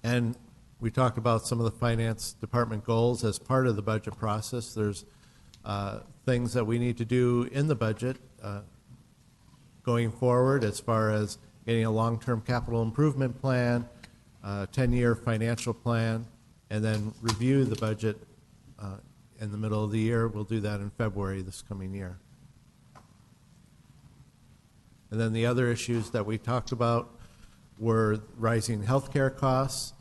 And we talked about some of the finance department goals as part of the budget process. There's things that we need to do in the budget going forward as far as getting a long-term capital improvement plan, 10-year financial plan, and then review the budget in the middle of the year. We'll do that in February this coming year. And then the other issues that we talked about were rising healthcare costs,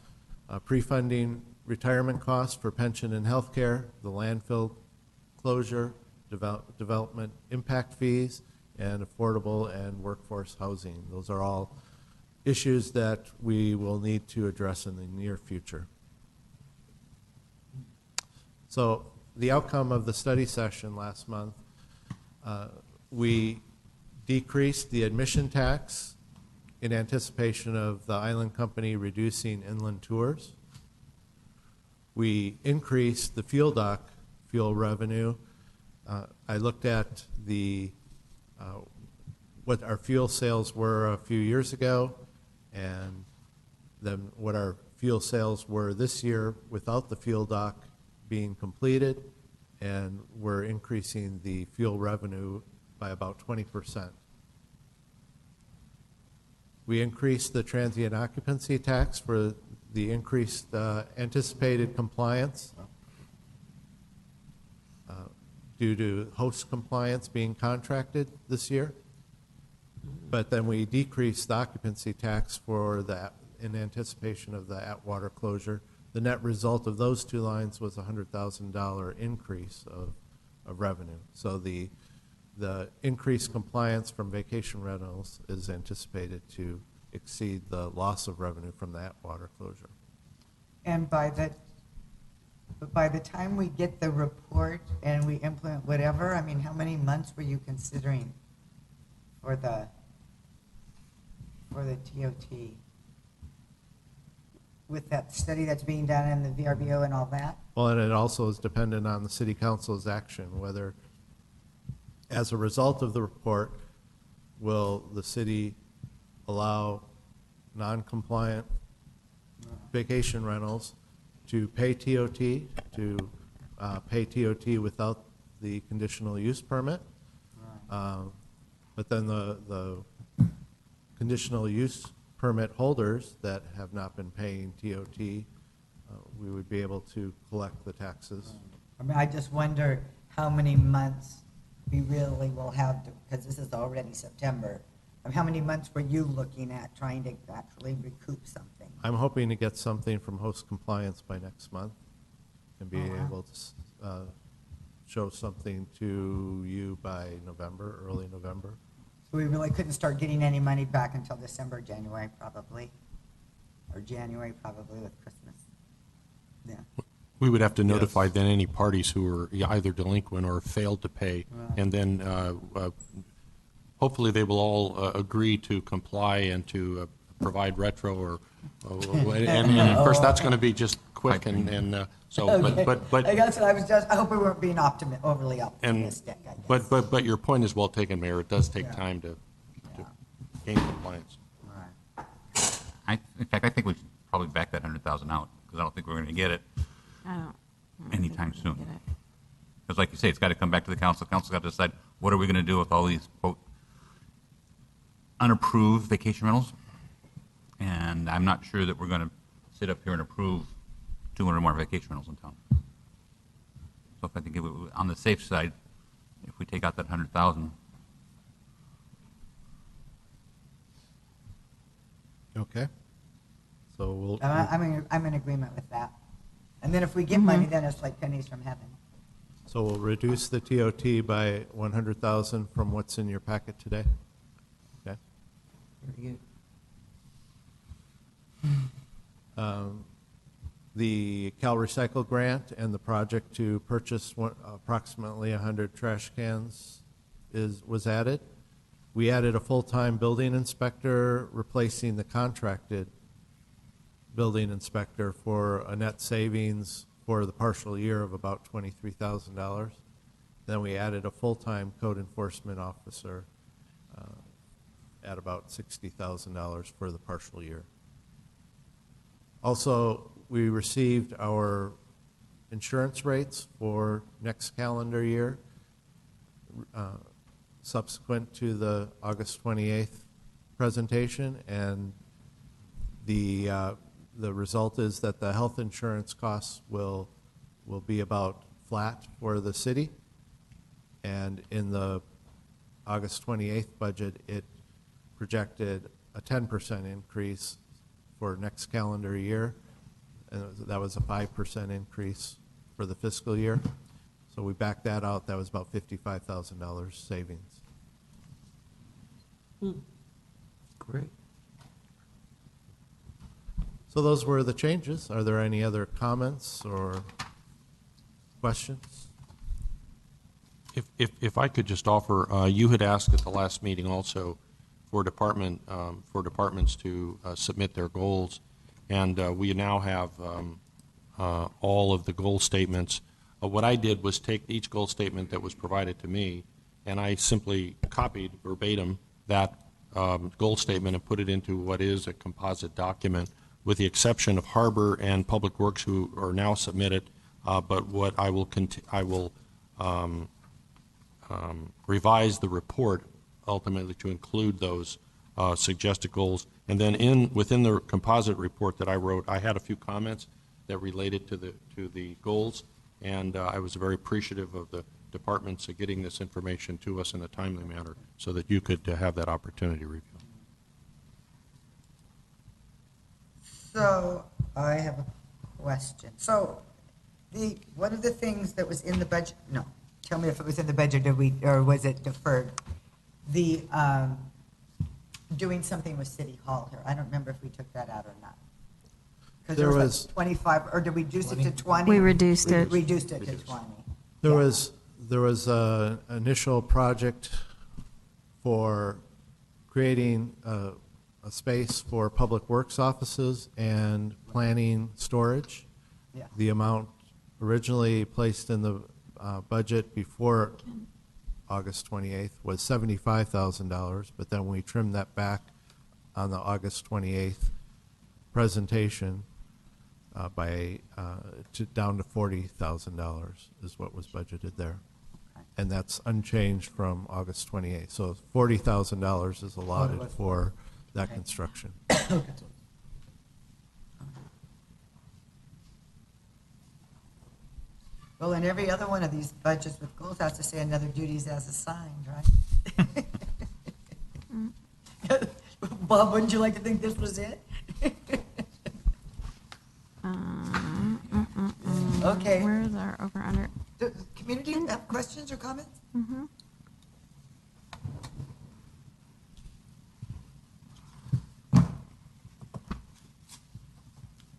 pre-funding retirement costs for pension and healthcare, the landfill closure, development impact fees, and affordable and workforce housing. Those are all issues that we will need to address in the near future. So the outcome of the study session last month, we decreased the admission tax in anticipation of the Island Company reducing inland tours. We increased the fuel dock fuel revenue. I looked at what our fuel sales were a few years ago, and then what our fuel sales were this year without the fuel dock being completed, and we're increasing the fuel revenue by about 20%. We increased the transient occupancy tax for the increased anticipated compliance due to host compliance being contracted this year. But then we decreased the occupancy tax for that in anticipation of the Atwater closure. The net result of those two lines was a $100,000 increase of revenue. So the increased compliance from vacation rentals is anticipated to exceed the loss of revenue from the Atwater closure. And by the time we get the report and we implement whatever, I mean, how many months were you considering for the TOT? with that study that's being done and the VRBO and all that? Well, and it also is dependent on the city council's action, whether, as a result of the report, will the city allow non-compliant vacation rentals to pay TOT, pay TOT without the conditional use permit. But then the conditional use permit holders that have not been paying TOT, we would be able to collect the taxes. I mean, I just wonder how many months we really will have to, because this is already September. How many months were you looking at trying to actually recoup something? I'm hoping to get something from host compliance by next month and be wow. able to show something to you by November, early November. So we really couldn't start getting any money back until December, January probably, or January probably with Christmas. Yeah. We would have to notify then any parties who are either delinquent or failed to pay, Right. and then hopefully they will all agree to comply and to provide retro, or and of course that's going to be just quick and so. Okay. But I guess I was just. I hope we weren't being overly optimistic. I guess. but your point is well taken, Mayor. It does take Yeah. time to gain compliance. In fact, I think we should probably back that 100,000 out, because I don't think we're going to get it anytime soon. Because like you say, it's got to come back to the council. Council's got to decide, what are we going to do with all these, quote, unapproved vacation rentals? And I'm not sure that we're going to sit up here and approve 200 more vacation rentals in town. So if I think on the safe side, if we take out that 100,000, Okay. So we'll. I'm in agreement with that. And then if we get money, then it's like pennies from heaven. So we'll reduce the TOT by 100,000 from what's in your packet today. Okay. Very good. The Cal Recycle grant and the project to purchase approximately 100 trash cans was added. We added a full-time building inspector, replacing the contracted building inspector for a net savings for the partial year of about $23,000. Then we added a full-time code enforcement officer at about $60,000 for the partial year. Also, we received our insurance rates for next calendar year subsequent to the August 28th presentation, and the result is that the health insurance costs will be about flat for the city, and in the August 28th budget, it projected a 10% increase for next calendar year, and that was a 5% increase for the fiscal year. So we backed that out. That was about $55,000 savings. Great. So those were the changes. Are there any other comments or questions? If I could just offer, you had asked at the last meeting also for departments to submit their goals, and we now have all of the goal statements. What I did was take each goal statement that was provided to me, and I simply copied verbatim that goal statement and put it into what is a composite document, with the exception of Harbor and Public Works, who are now submitted. But what I will revise the report ultimately to include those suggested goals. And then within the composite report that I wrote, I had a few comments that related to the goals. And I was very appreciative of the departments getting this information to us in a timely manner so that you could have that opportunity to review. So I have a question. So one of the things that was in the budget, no, tell me if it was in the budget or was it deferred? The doing something with City Hall here. I don't remember if we took that out or not. Because there was 25, or did we reduce it to 20? We reduced it. We reduced it to 20. There was an initial project for creating a a space for public works offices and planning storage. Yeah. The amount originally placed in the budget before August 28th was $75,000, but then we trimmed that back on the August 28th presentation down to $40,000 is what was budgeted there. And that's unchanged from August 28th. So $40,000 is allotted for that construction. Well, and every other one of these budgets with goals has to say another duties as assigned, right? Bob, wouldn't you like to think this was it? Okay. Where's our over under? Do community have questions or comments? Mm-hmm.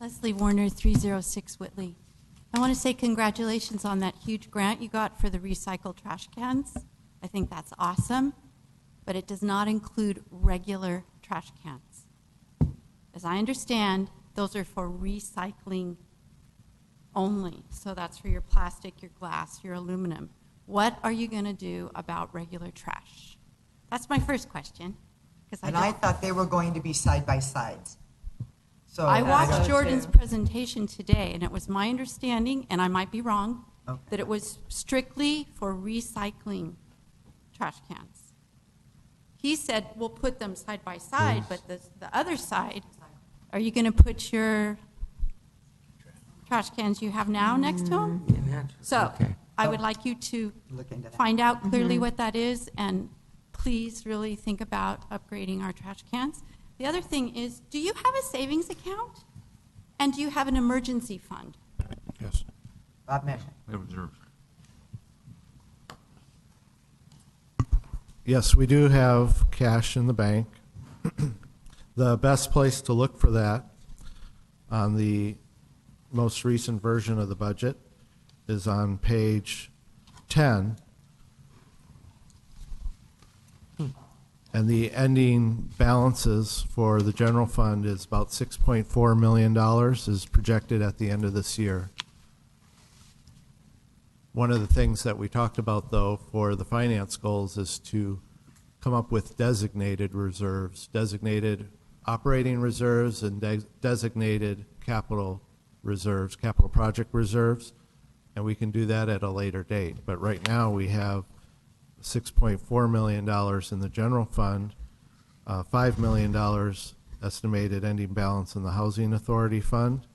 Leslie Warner, 306 Whitley. I want to say congratulations on that huge grant you got for the recycled trash cans. I think that's awesome, but it does not include regular trash cans. As I understand, those are for recycling only. So that's for your plastic, your glass, your aluminum. What are you going to do about regular trash? That's my first question. And I thought they were going to be side by sides. So I watched Jordan's presentation today, and it was my understanding, and I might be wrong, that it was strictly for recycling trash cans. He said, we'll put them side by side, but the other side, are you going to put your trash cans you have now next to them? So I would like you to find out clearly what that is, and please really think about upgrading our trash cans. The other thing is, do you have a savings account? And do you have an emergency fund? Yes. Bob Measure. We have reserves. Yes, we do have cash in the bank. The best place to look for that on the most recent version of the budget is on page 10. And the ending balances for the general fund is about $6.4 million is projected at the end of this year. One of the things that we talked about, though, for the finance goals is to come up with designated reserves, designated operating reserves and designated capital reserves, capital project reserves, and we can do that at a later date. But right now we have $6.4 million in the general fund, $5 million estimated ending balance in the Housing Authority Fund,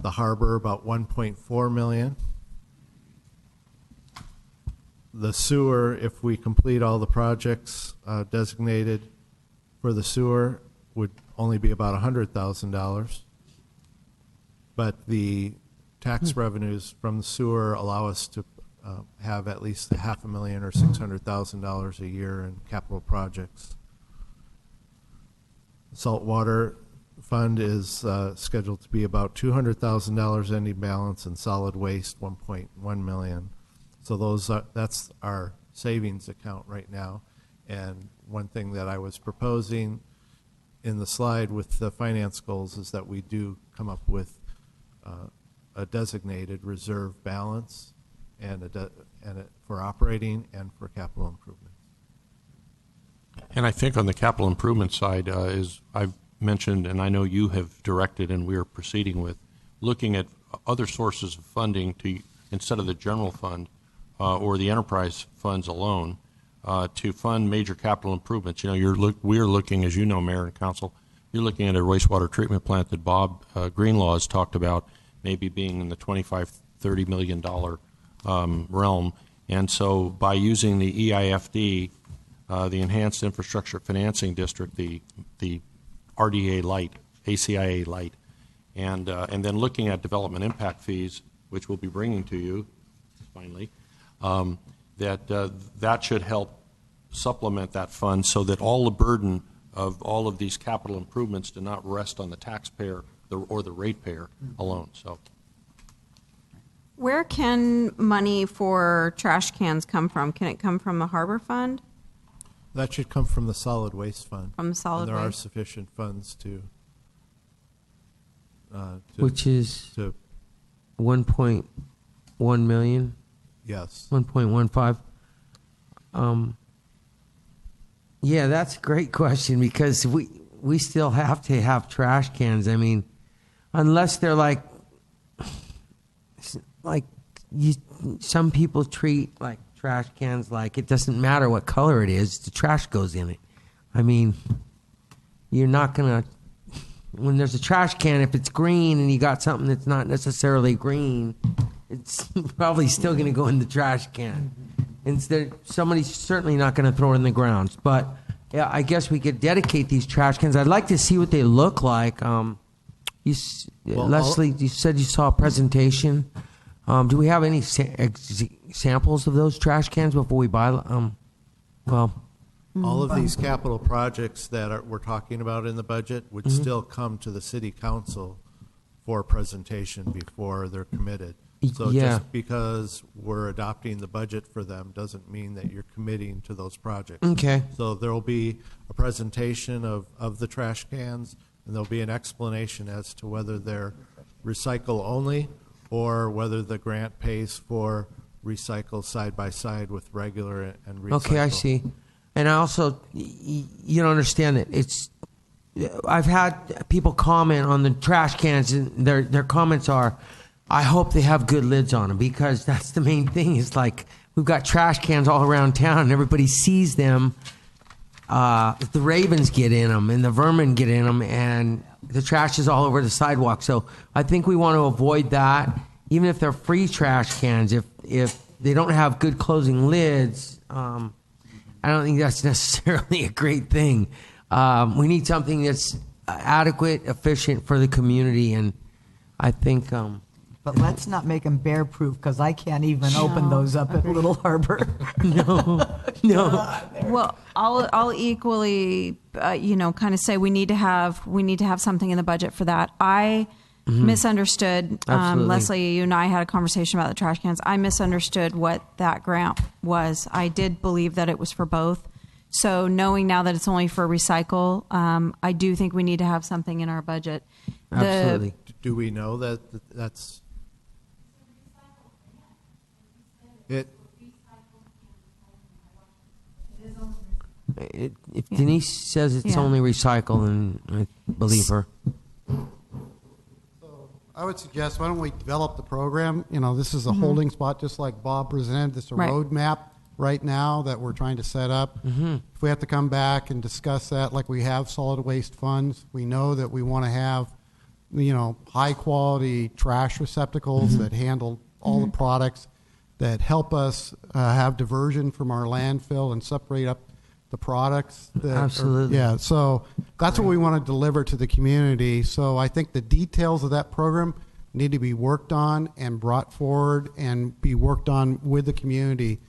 the harbor about $1.4 million. The sewer, if we complete all the projects designated for the sewer, would only be about $100,000. But the tax revenues from the sewer allow us to have at least $500,000 or $600,000 a year in capital projects. Saltwater fund is scheduled to be about $200,000 ending balance, and solid waste $1.1 million. So that's our savings account right now. And one thing that I was proposing in the slide with the finance goals is that we do come up with a designated reserve balance and for operating and for capital improvement. And I think on the capital improvement side, as I've mentioned, and I know you have directed and we are proceeding with, looking at other sources of funding to, instead of the general fund or the enterprise funds alone, to fund major capital improvements. You know, we are looking, as you know, Mayor and Council, you're looking at a wastewater treatment plant that Bob Greenlaw has talked about maybe being in the $25-30 million realm. And so by using the EIFD, the Enhanced Infrastructure Financing District, the RDA Light, ACIA Light, and then looking at development impact fees, which we'll be bringing to you finally, that should help supplement that fund so that all the burden of all of these capital improvements do not rest on the taxpayer or the ratepayer alone. So, where can money for trash cans come from? Can it come from the harbor fund? That should come from the solid waste fund. From solid and there waste. are sufficient funds to Which is to 1.1 million? Yes. 1.15. Yeah, that's a great question because we still have to have trash cans. I mean, unless they're like some people treat like trash cans like it doesn't matter what color it is, the trash goes in it. I mean, you're not gonna, when there's a trash can, if it's green and you got something that's not necessarily green, it's probably still gonna go in the trash can. Instead, somebody's certainly not gonna throw it in the grounds. But yeah, I guess we could dedicate these trash cans. I'd like to see what they look like. Leslie, you said you saw a presentation. Do we have any samples of those trash cans before we buy? All of these capital projects that we're talking about in the budget would still come to the city council for presentation before they're committed. So just because we're adopting the budget for them doesn't mean that you're committing to those projects. Okay. So there will be a presentation of the trash cans, and there'll be an explanation as to whether they're recycle only or whether the grant pays for recycle side by side with regular and recycle. Okay, I see. And I also, you don't understand that it's. I've had people comment on the trash cans, and their comments are, "I hope they have good lids on them," because that's the main thing. Is like we've got trash cans all around town, and everybody sees them. The ravens get in them, and the vermin get in them, and the trash is all over the sidewalk. So I think we want to avoid that, even if they're free trash cans. If they don't have good closing lids. I don't think that's necessarily a great thing. We need something that's adequate, efficient for the community, and I think. But let's not make them bear-proof because I can't even open those up at Little Harbor. No. Well, I'll equally, kind of say we need to have something in the budget for that. I misunderstood. Leslie, you and I had a conversation about the trash cans. I misunderstood what that grant was. I did believe that it was for both. So knowing now that it's only for recycle, I do think we need to have something in our budget. Absolutely. Do we know that that's it? If Denise says it's only recycle, then I believe her. I would suggest, why don't we develop the program? This is a holding spot, just like Bob presented. This is a roadmap right now that we're trying to set up. If we have to come back and discuss that, like we have solid waste funds, we know that we want to have, high quality trash receptacles that handle all the products that help us have diversion from our landfill and separate up the products. Absolutely. So that's what we want to deliver to the community. So I think the details of that program need to be worked on and brought forward and be worked on with the community's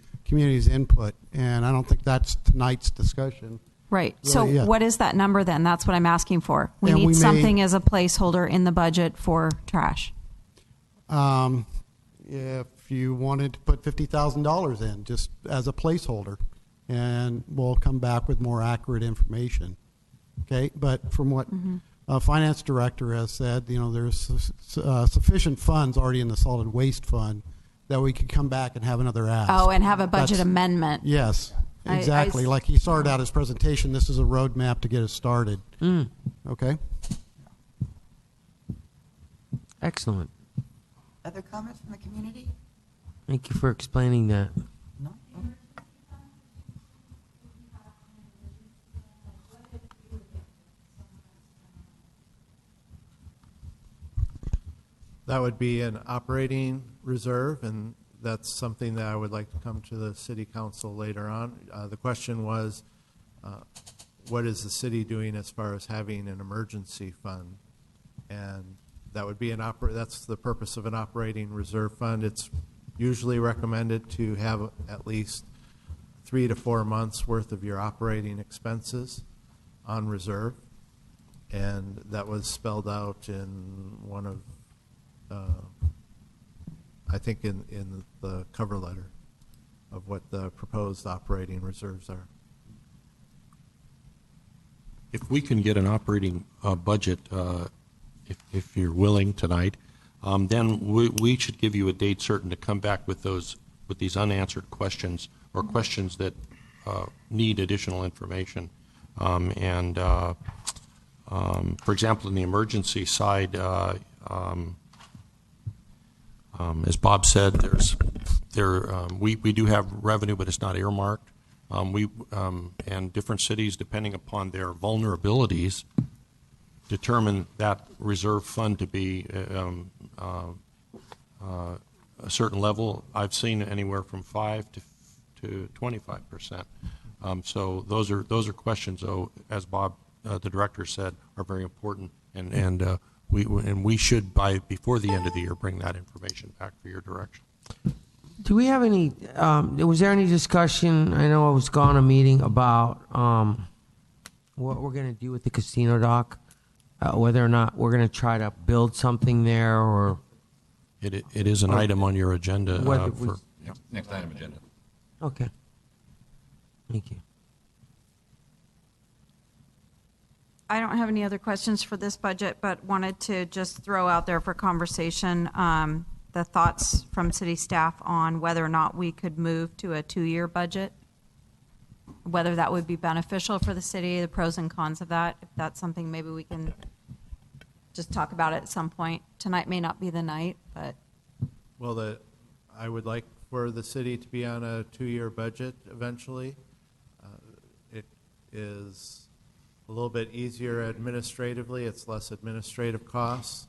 input. And I don't think that's tonight's discussion. Right. Really, So what is that number then? That's what I'm asking for. We need something as a placeholder in the budget for trash. If you wanted to put $50,000 in, just as a placeholder, and we'll come back with more accurate information. Okay, but from what finance director has said, there's sufficient funds already in the solid waste fund that we could come back and have another ask. Oh, and have a budget amendment. Yes, exactly. Like he started out his presentation, this is a roadmap to get us started. Okay. Excellent. Other comments from the community? Thank you for explaining that. No? That would be an operating reserve, and that's something that I would like to come to the city council later on. The question was, what is the city doing as far as having an emergency fund? And that would be that's the purpose of an operating reserve fund. It's usually recommended to have at least 3 to 4 months worth of your operating expenses on reserve. And that was spelled out in one of I think in the cover letter of what the proposed operating reserves are. if we can get an operating budget, if you're willing tonight, then we should give you a date certain to come back with these unanswered questions or questions that need additional information. For example, in the emergency side, as Bob said, we do have revenue, but it's not earmarked. And different cities, depending upon their vulnerabilities, determine that reserve fund to be a certain level. I've seen anywhere from 5 to 25%. So those are questions, though, as Bob, the director, said, are very important, and we should before the end of the year bring that information back for your direction. Do we have any, was there any discussion, I know I was gone a meeting, about what we're going to do with the casino dock, whether or not we're going to try to build something there, or... It is an item on your agenda. Next item agenda. Okay. Thank you. I don't have any other questions for this budget, but wanted to just throw out there for conversation the thoughts from city staff on whether or not we could move to a 2-year budget, whether that would be beneficial for the city, the pros and cons of that. If that's something maybe we can just talk about it at some point. Tonight may not be the night, but. Well, I would like for the city to be on a 2-year budget eventually. It is a little bit easier administratively. It's less administrative costs.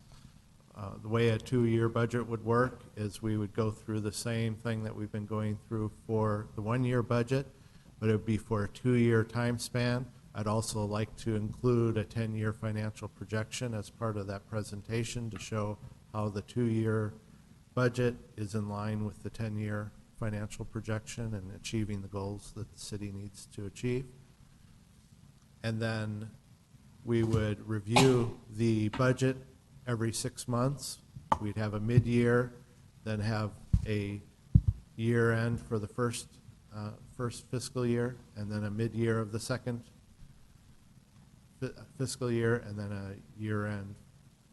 The way a 2-year budget would work is we would go through the same thing that we've been going through for the 1-year budget, but it would be for a 2-year time span. I'd also like to include a 10-year financial projection as part of that presentation to show how the 2-year budget is in line with the 10-year financial projection and achieving the goals that the city needs to achieve. And then we would review the budget every 6 months. We'd have a mid-year, then have a year-end for the first fiscal year, and then a mid-year of the second fiscal year, and then a year-end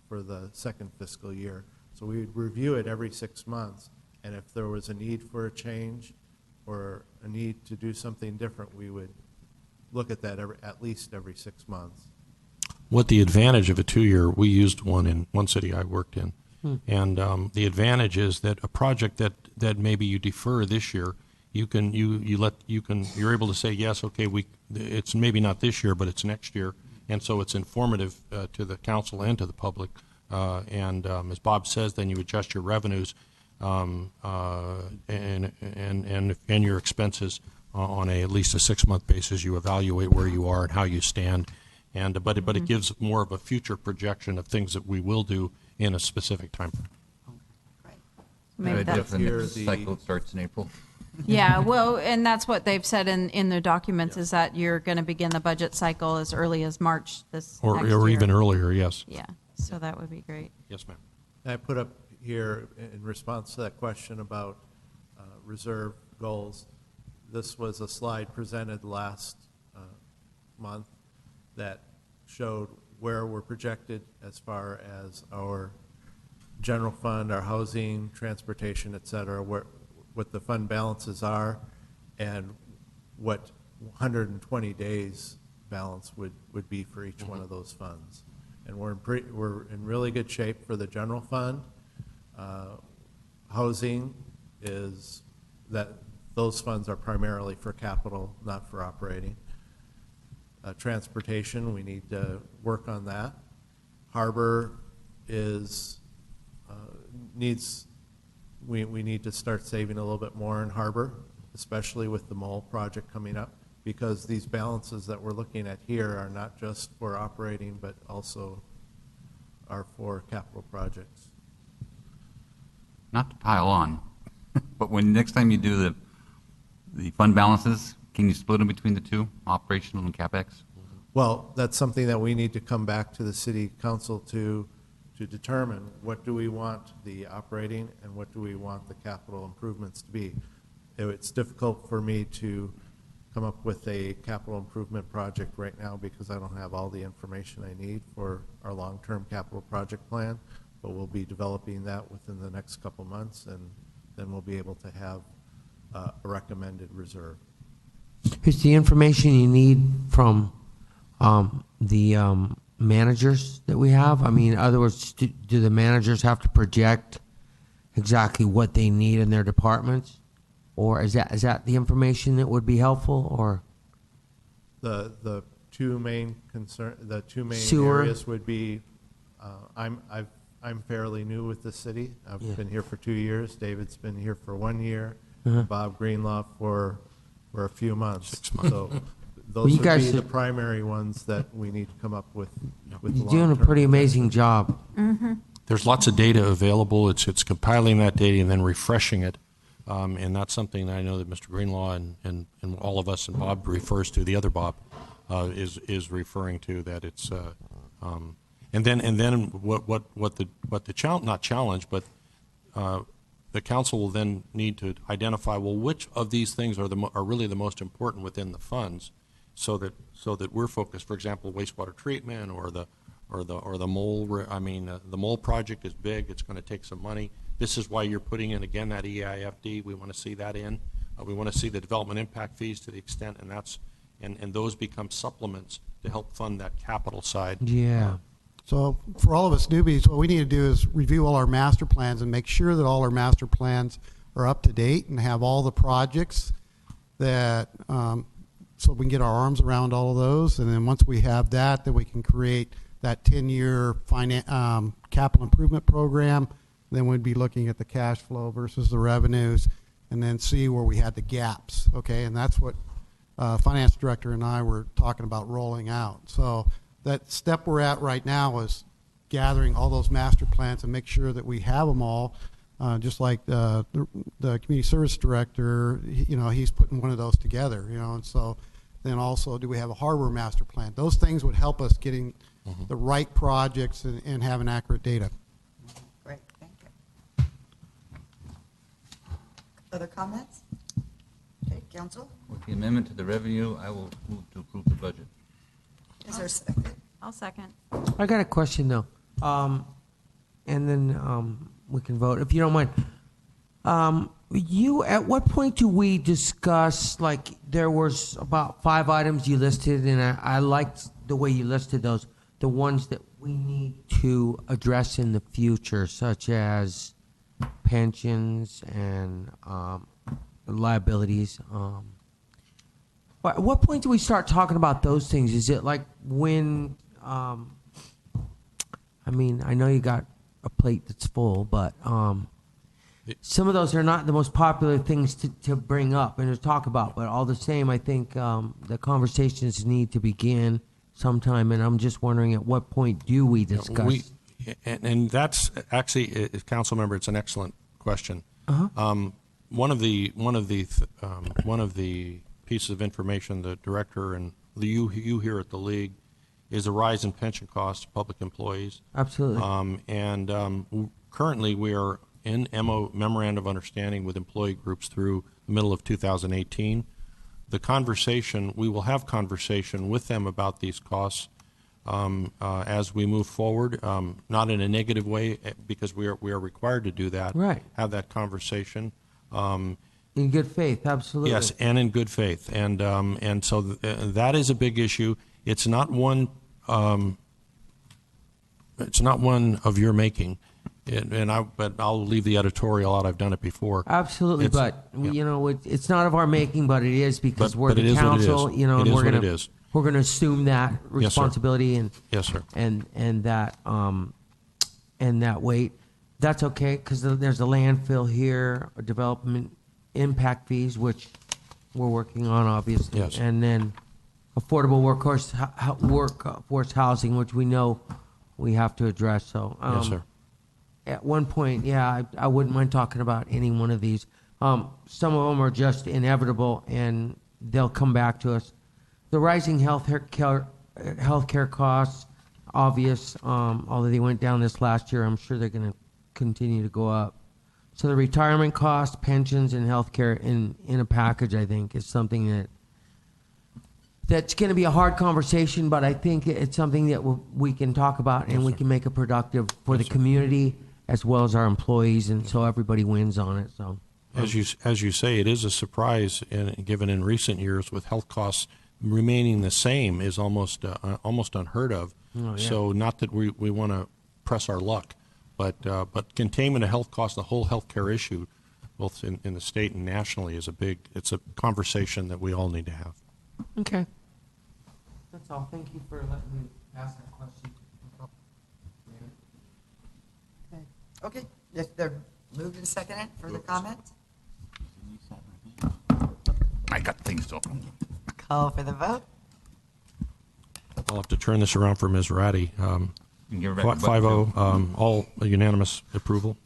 for the second fiscal year. So we would review it every 6 months, and if there was a need for a change or a need to do something different, we would look at that at least every 6 months. What the advantage of a 2-year, we used one in one city I worked in, and the advantage is that a project that maybe you defer this year, you're able to say yes, okay, it's maybe not this year, but it's next year, and so it's informative to the council and to the public. And as Bob says, then you adjust your revenues and your expenses on at least a 6-month basis. You evaluate where you are and how you stand. But it gives more of a future projection of things that we will do in a specific time frame. Maybe that's the cycle starts in April. Yeah, well, and that's what they've said in their documents is that you're going to begin the budget cycle as early as March next year. Or even earlier, yes. Yeah, so that would be great. Yes, ma'am. I put up here in response to that question about reserve goals. This was a slide presented last month that showed where we're projected as far as our general fund, our housing, transportation, et cetera, what the fund balances are, and what 120 days balance would be for each one of those funds. And we're in really good shape for the general fund. Housing is that those funds are primarily for capital, not for operating. Transportation, we need to work on that. Harbor we need to start saving a little bit more in Harbor, especially with the mall project coming up, because these balances that we're looking at here are not just for operating, but also are for capital projects. Not to pile on, but when next time you do the fund balances, can you split them between the two, operational and CapEx? Well, that's something that we need to come back to the city council to determine what do we want the operating and what do we want the capital improvements to be. It's difficult for me to come up with a capital improvement project right now because I don't have all the information I need for our long-term capital project plan, but we'll be developing that within the next couple months, and then we'll be able to have a recommended reserve. Is the information you need from the managers that we have? I mean, in other words, do the managers have to project exactly what they need in their departments? Or is that the information that would be helpful, or? The two main Sewer. areas would be, I'm fairly new with the city. I've been here for 2 years. David's been here for 1 year. Bob Greenlaw for a few months. 6 months. So those Well, you would guys- be the primary ones that we need to come up with. You're doing a pretty amazing job. There's lots of data available. It's compiling that data and then refreshing it. And that's something that I know that Mr. Greenlaw and all of us, and Bob refers to, the other Bob, is referring to, that it's, and then what the challenge, not challenge, but the council will then need to identify, well, which of these things are really the most important within the funds, so that we're focused. For example, wastewater treatment or the mole. The mole project is big. It's going to take some money. This is why you're putting in again that EIFD. We want to see that in. We want to see the development impact fees to the extent, and those become supplements to help fund that capital side. Yeah. So for all of us newbies, what we need to do is review all our master plans and make sure that all our master plans are up to date and have all the projects that, so we can get our arms around all of those. And then once we have that, then we can create that 10-year capital improvement program. Then we'd be looking at the cash flow versus the revenues, and then see where we had the gaps. Okay, and that's what finance director and I were talking about rolling out. So that step we're at right now is gathering all those master plans and make sure that we have them all. Just like the community service director, he's putting one of those together. And so then also, do we have a harbor master plan? Those things would help us getting the right projects and having accurate data. Great, thank you. Other comments? Okay, council? With the amendment to the revenue, I will move to approve the budget. Is there a second? I'll second. I got a question though, and then we can vote if you don't mind. At what point do we discuss, like, there was about 5 items you listed, and I liked the way you listed those, the ones that we need to address in the future, such as pensions and liabilities. At what point do we start talking about those things? Is it like when, I know you got a plate that's full, but some of those are not the most popular things to bring up and to talk about. But all the same, I think the conversations need to begin sometime, and I'm just wondering at what point do we discuss? And that's actually, council member, it's an excellent question. One of the pieces of information the director and you here at the league is a rise in pension costs to public employees. Absolutely. Currently we are in memorandum of understanding with employee groups through the middle of 2018. We will have conversation with them about these costs as we move forward, not in a negative way, because we are required to do that. Right. Have that conversation. In good faith, absolutely. Yes, and in good faith, and so that is a big issue. It's not one. It's not one of your making, but I'll leave the editorial out. I've done it before. Absolutely, it's not of our making, but it is because we're but the it is what it council. is. And It is we're what gonna it is. we're gonna assume that responsibility and yes, sir. and that weight. That's okay because there's a landfill here, a development impact fees, which we're working on, obviously, Yes. and then affordable workforce housing, which we know we have to address. So, Yes, sir. At one point, I wouldn't mind talking about any one of these. Some of them are just inevitable, and they'll come back to us. The rising healthcare costs, obvious. Although they went down this last year, I'm sure they're going to continue to go up. So the retirement costs, pensions, and healthcare in a package, I think, is something that that's going to be a hard conversation, but I think it's something that we can talk about and we can make it productive for the community as well as our employees, and so everybody wins on it. So, as you say, it is a surprise, given in recent years with health costs remaining the same is almost unheard of. Oh, yeah. So, not that we want to press our luck, but containment of health costs, the whole healthcare issue, both in the state and nationally, it's a conversation that we all need to have. Okay. That's all. Thank you for letting me ask that question. Okay, if they're moved and seconded, further comments? I got things to. Call for the vote. I'll have to turn this around for Ms. Ratty. can give her back the 5-0, all unanimous approval.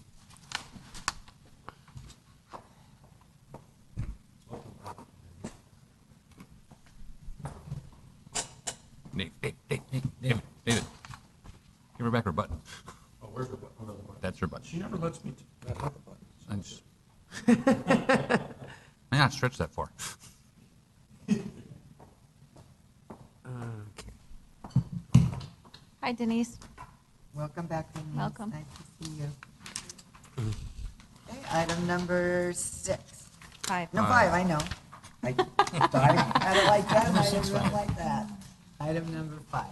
David, give her back her button. Oh, where's her button? That's her button. She never lets me have the button. I just, I not stretch that far. Hi, Denise. Welcome back, Denise. Welcome. Nice to see you. Okay, item number 6. 5. No, 5, I know. I don't like that, and I don't like that. Item number 5.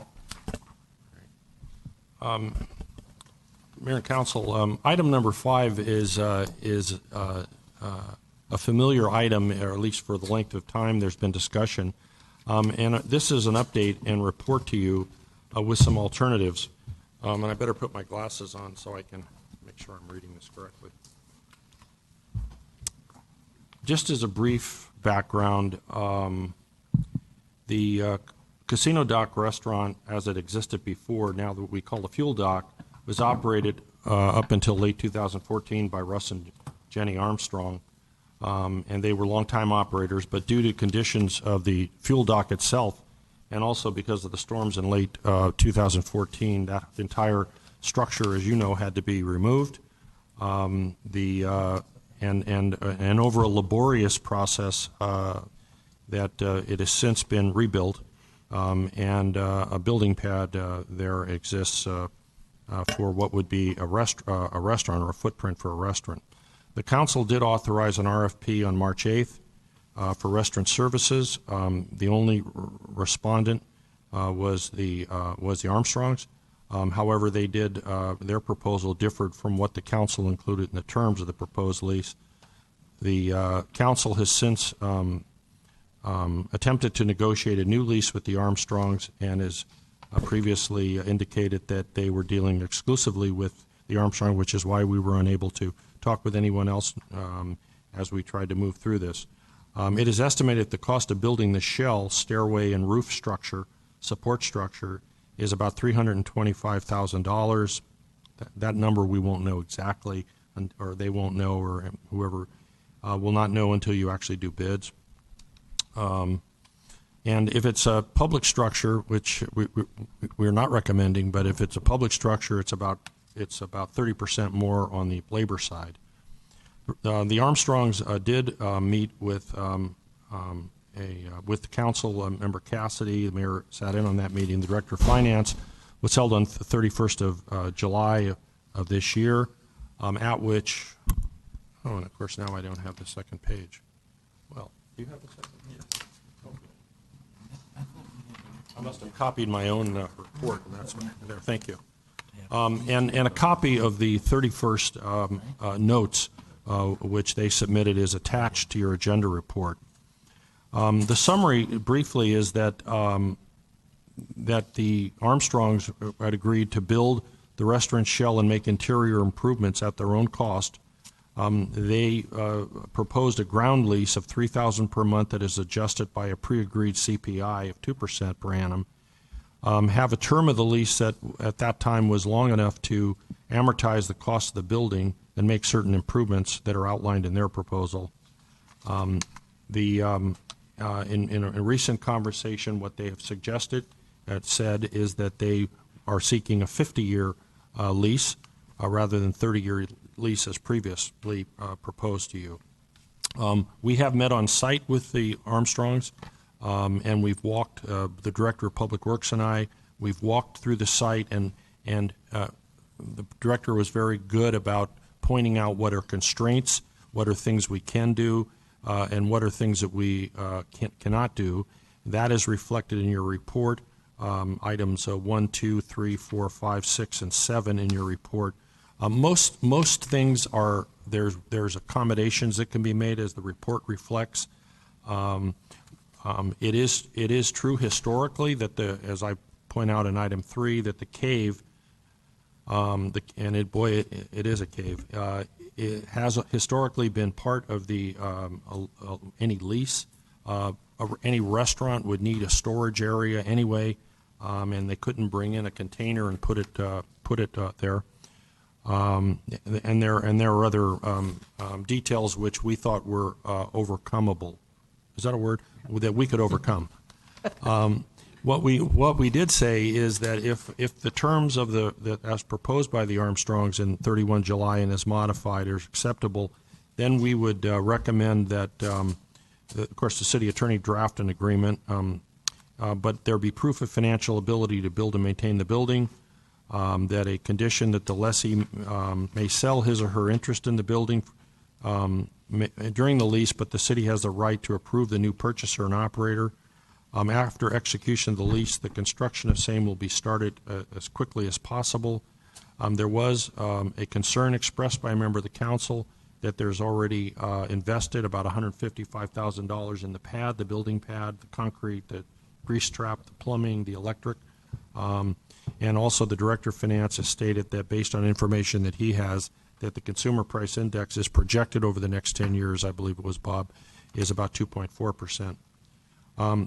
Mayor and Council, item number 5 is a familiar item, or at least for the length of time there's been discussion. And this is an update and report to you with some alternatives. And I better put my glasses on so I can make sure I'm reading this correctly. Just as a brief background, the Casino Dock restaurant, as it existed before, now that we call the Fuel Dock, was operated up until late 2014 by Russ and Jenny Armstrong, and they were longtime operators, but due to conditions of the Fuel Dock itself, and also because of the storms in late 2014, that entire structure, as you know, had to be removed. And over a laborious process, that it has since been rebuilt, and a building pad there exists for what would be a restaurant or a footprint for a restaurant. The council did authorize an RFP on March 8th for restaurant services. The only respondent was the Armstrongs. However, they did their proposal differed from what the council included in the terms of the proposed lease. The council has since attempted to negotiate a new lease with the Armstrongs and has previously indicated that they were dealing exclusively with the Armstrong, which is why we were unable to talk with anyone else as we tried to move through this. It is estimated the cost of building the shell, stairway, and roof structure, support structure, is about $325,000. That number we won't know exactly, or they won't know, or whoever will not know until you actually do bids. And if it's a public structure, which we're not recommending, but if it's a public structure, it's about 30% more on the labor side. The Armstrongs did meet with with Council Member Cassidy. The mayor sat in on that meeting. The Director of Finance was held on the 31st of July of this year, at which, oh, and of course now I don't have the second page. Well, do you have the second page? I must have copied my own report, and that's there. Thank you. And a copy of the 31st notes, which they submitted, is attached to your agenda report. The summary, briefly, is that that the Armstrongs had agreed to build the restaurant shell and make interior improvements at their own cost. They proposed a ground lease of $3,000 per month that is adjusted by a pre-agreed CPI of 2% per annum. Have a term of the lease that at that time was long enough to amortize the cost of the building and make certain improvements that are outlined in their proposal. In a recent conversation, what they have suggested, said, is that they are seeking a 50-year lease rather than 30-year lease as previously proposed to you. We have met on site with the Armstrongs. and we've walked, the Director of Public Works and I, we've walked through the site, and the Director was very good about pointing out what are constraints, what are things we can do, and what are things that we cannot do. That is reflected in your report, items 1, 2, 3, 4, 5, 6, and 7 in your report. Most things are, there's accommodations that can be made as the report reflects. It is true historically that as I point out in item 3, that the cave, it is a cave. It has historically been part of the any lease. Any restaurant would need a storage area anyway, and they couldn't bring in a container and put it there. And there are other details which we thought were overcomable. Is that a word? That we could overcome. What we did say is that if the terms of as proposed by the Armstrongs in 31 July and as modified are acceptable, then we would recommend that, of course, the city attorney draft an agreement, but there be proof of financial ability to build and maintain the building, that a condition that the lessee may sell his or her interest in the building during the lease, but the city has the right to approve the new purchaser and operator. After execution of the lease, the construction of same will be started as quickly as possible. There was a concern expressed by a member of the council that there's already invested about $155,000 in the pad, the building pad, the concrete, the grease trap, the plumbing, the electric. And also the Director of Finance has stated that based on information that he has, that the consumer price index is projected over the next 10 years, I believe it was Bob, is about 2.4%.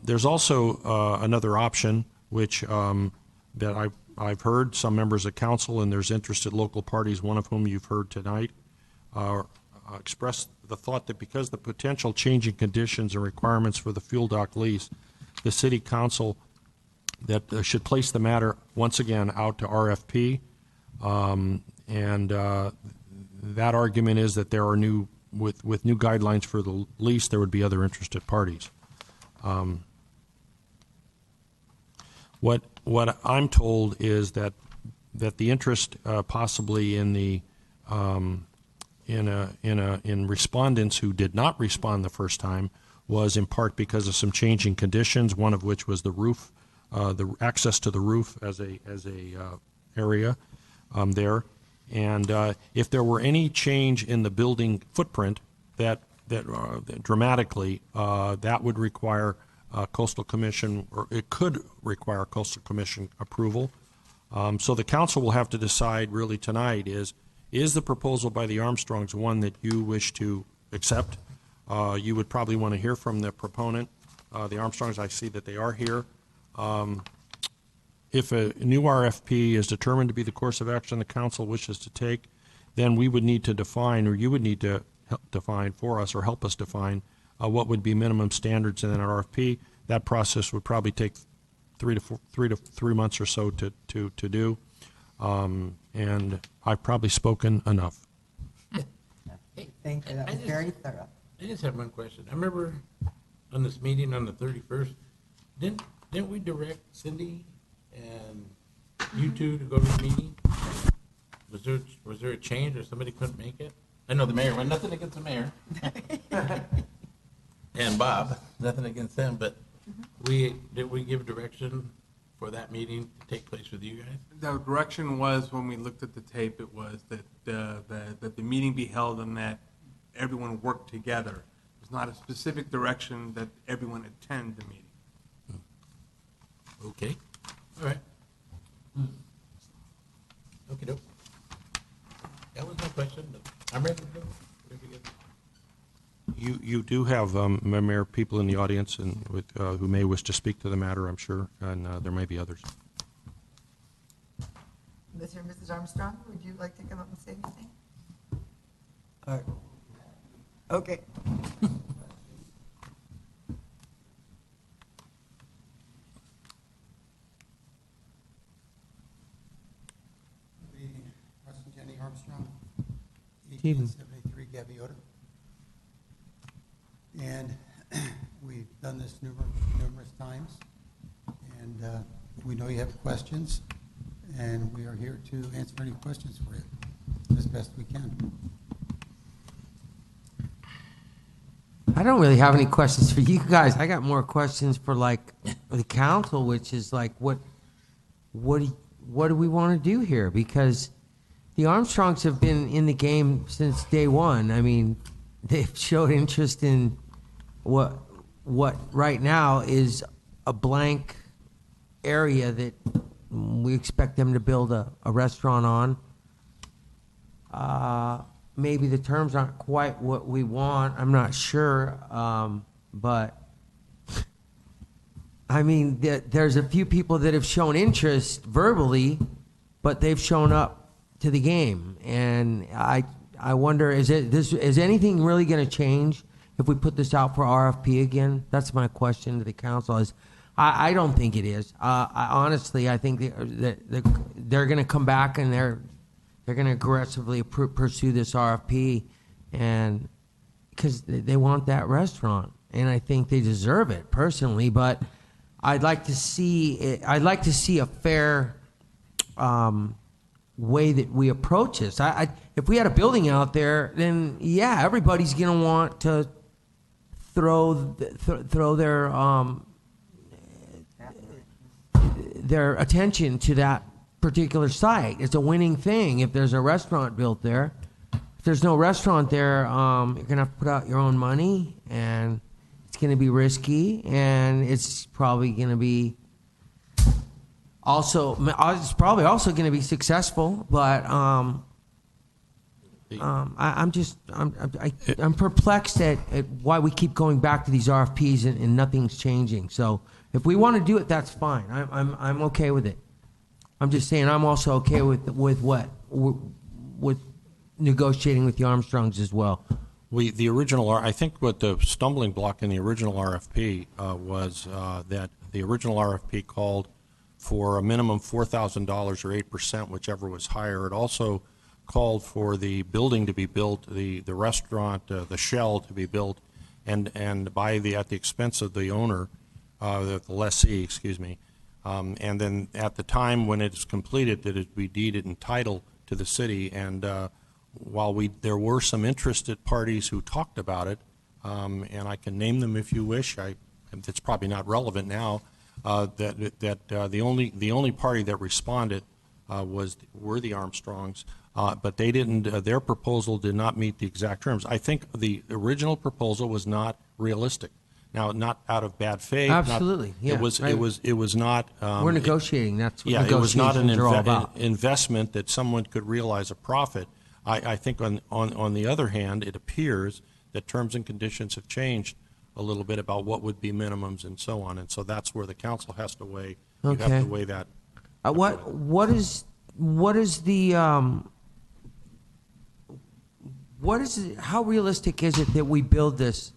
There's also another option, which that I've heard some members of council, and there's interested local parties, one of whom you've heard tonight, express the thought that because the potential changing conditions and requirements for the fuel dock lease, the city council that should place the matter once again out to RFP, and that argument is that there are with new guidelines for the lease, there would be other interested parties. What I'm told is that the interest possibly in the in respondents who did not respond the first time was in part because of some changing conditions. One of which was the roof, the access to the roof as a area there, and if there were any change in the building footprint that dramatically, that would require Coastal Commission, or it could require Coastal Commission approval. So the council will have to decide really tonight is the proposal by the Armstrongs one that you wish to accept? You would probably want to hear from the proponent. The Armstrongs, I see that they are here. If a new RFP is determined to be the course of action the council wishes to take, then we would need to define, or you would need to define for us or help us define what would be minimum standards in an RFP. That process would probably take 3 months or so to do. And I've probably spoken enough. Thank you. That was very thorough. I just have one question. I remember on this meeting on the 31st, didn't we direct Cindy and you two to go to the meeting? Was there a change or somebody couldn't make it? I know the mayor went, nothing against the mayor. And Bob, nothing against them, but did we give direction for that meeting to take place with you guys? The direction was, when we looked at the tape, it was that the meeting be held and that everyone work together. It was not a specific direction that everyone attend the meeting. Okay. All right. Okay, doke. That was my question, but I'm ready to go. You do have, Mayor, people in the audience and who may wish to speak to the matter, I'm sure, and there may be others. Mr. and Mrs. Armstrong, would you like to come up and say anything? Okay. Good evening, Preston Kenny Armstrong, Evening. 1873 Gaviota. And we done this numerous times, and we know you have questions, and we are here to answer any questions for you as best we can. I don't really have any questions for you guys. I got more questions for like the council, which is like, what do we want to do here? Because the Armstrongs have been in the game since day one. I mean, they've showed interest in what right now is a blank area that we expect them to build a restaurant on. Maybe the terms aren't quite what we want. I'm not sure. But, I mean, there's a few people that have shown interest verbally, but they've shown up to the game. And I wonder, is anything really going to change if we put this out for RFP again? That's my question to the council. I don't think it is. Honestly, I think that they're going to come back and they're going to aggressively pursue this RFP, and because they want that restaurant, and I think they deserve it personally. But I'd like to see a fair way that we approach this. If we had a building out there, then yeah, everybody's going to want to throw their attention to that particular site. It's a winning thing if there's a restaurant built there. If there's no restaurant there, you're going to have to put out your own money, and it's going to be risky, and it's probably going to be it's probably also going to be successful, but I'm perplexed at why we keep going back to these RFPs and nothing's changing. So if we want to do it, that's fine. I'm okay with it. I'm just saying I'm also okay with negotiating with the Armstrongs as well. The original, I think what the stumbling block in the original RFP was that the original RFP called for a minimum $4,000 or 8%, whichever was higher. It also called for the building to be built, the restaurant, the shell to be built, and at the expense of the owner, the lessee, excuse me. And then at the time when it's completed, that it be deeded and titled to the city. And while there were some interested parties who talked about it, and I can name them if you wish, it's probably not relevant now, the only party that responded were the Armstrongs, but they didn't. Their proposal did not meet the exact terms. I think the original proposal was not realistic. Now, not out of bad faith. Absolutely, yeah. It was not. We're negotiating. That's what it was not an are all about. investment that someone could realize a profit. I think on the other hand, it appears that terms and conditions have changed a little bit about what would be minimums and so on, and so that's where the council has to weigh. Okay. You have to weigh that. What is how realistic is it that we build this?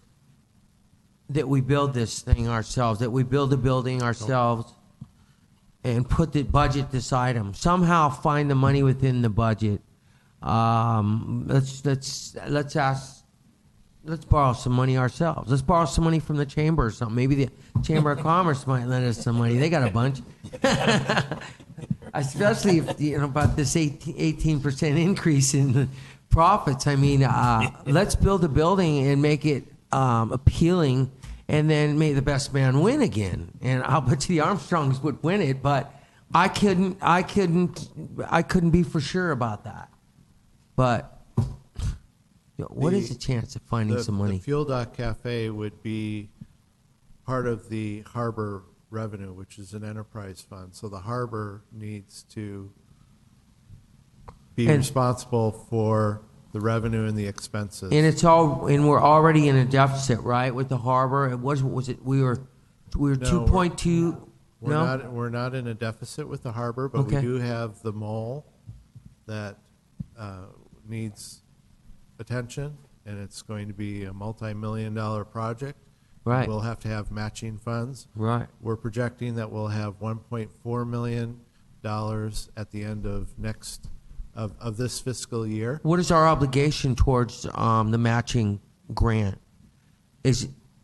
That we build this thing ourselves, that we build a building ourselves and put the budget beside them. Somehow find the money within the budget. Let's borrow some money ourselves. Let's borrow some money from the chamber or something. Maybe the Chamber of Commerce might lend us some money. They got a bunch. Especially if, about this 18% increase in the profits. I mean, let's build a building and make it appealing, and then may the best man win again. And I'll bet you the Armstrongs would win it, but I couldn't be for sure about that. But what is the chance of finding some money? The Fuel Dock Cafe would be part of the harbor revenue, which is an enterprise fund. So the harbor needs to be responsible for the revenue and the expenses. And we're already in a deficit, right, with the harbor. It was it we were 2.2. We're not in a deficit with the harbor, but we do have the mall that needs attention, and it's going to be a multi-million-dollar project. Right. We'll have to have matching funds. Right. We're projecting that we'll have $1.4 million at the end of this fiscal year. What is our obligation towards the matching grant?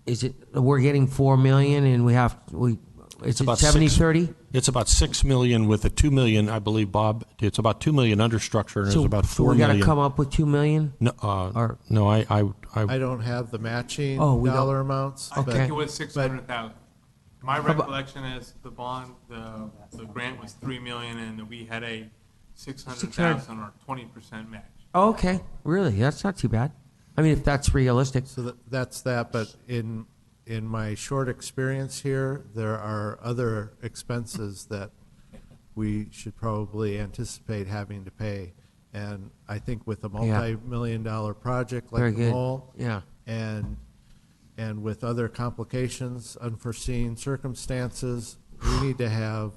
is it, we're getting 4 million and is it 70-30? It's about 6 million with a 2 million, I believe, Bob. It's about 2 million under structure, and there's about 4 so we got million. to come up with 2 million? No, no, I don't have the matching we don't. dollar amounts. I but- think it was 600,000. My recollection is the bond, the grant was 3 million, and we had a 600,000 or 20% match. Oh, okay, really? That's not too bad. I mean, if that's realistic. So that's that, but in my short experience here, there are other expenses that we should probably anticipate having to pay. And I think with a multi-million-dollar project Very like the good. mall, Yeah. and with other complications, unforeseen circumstances, we need to have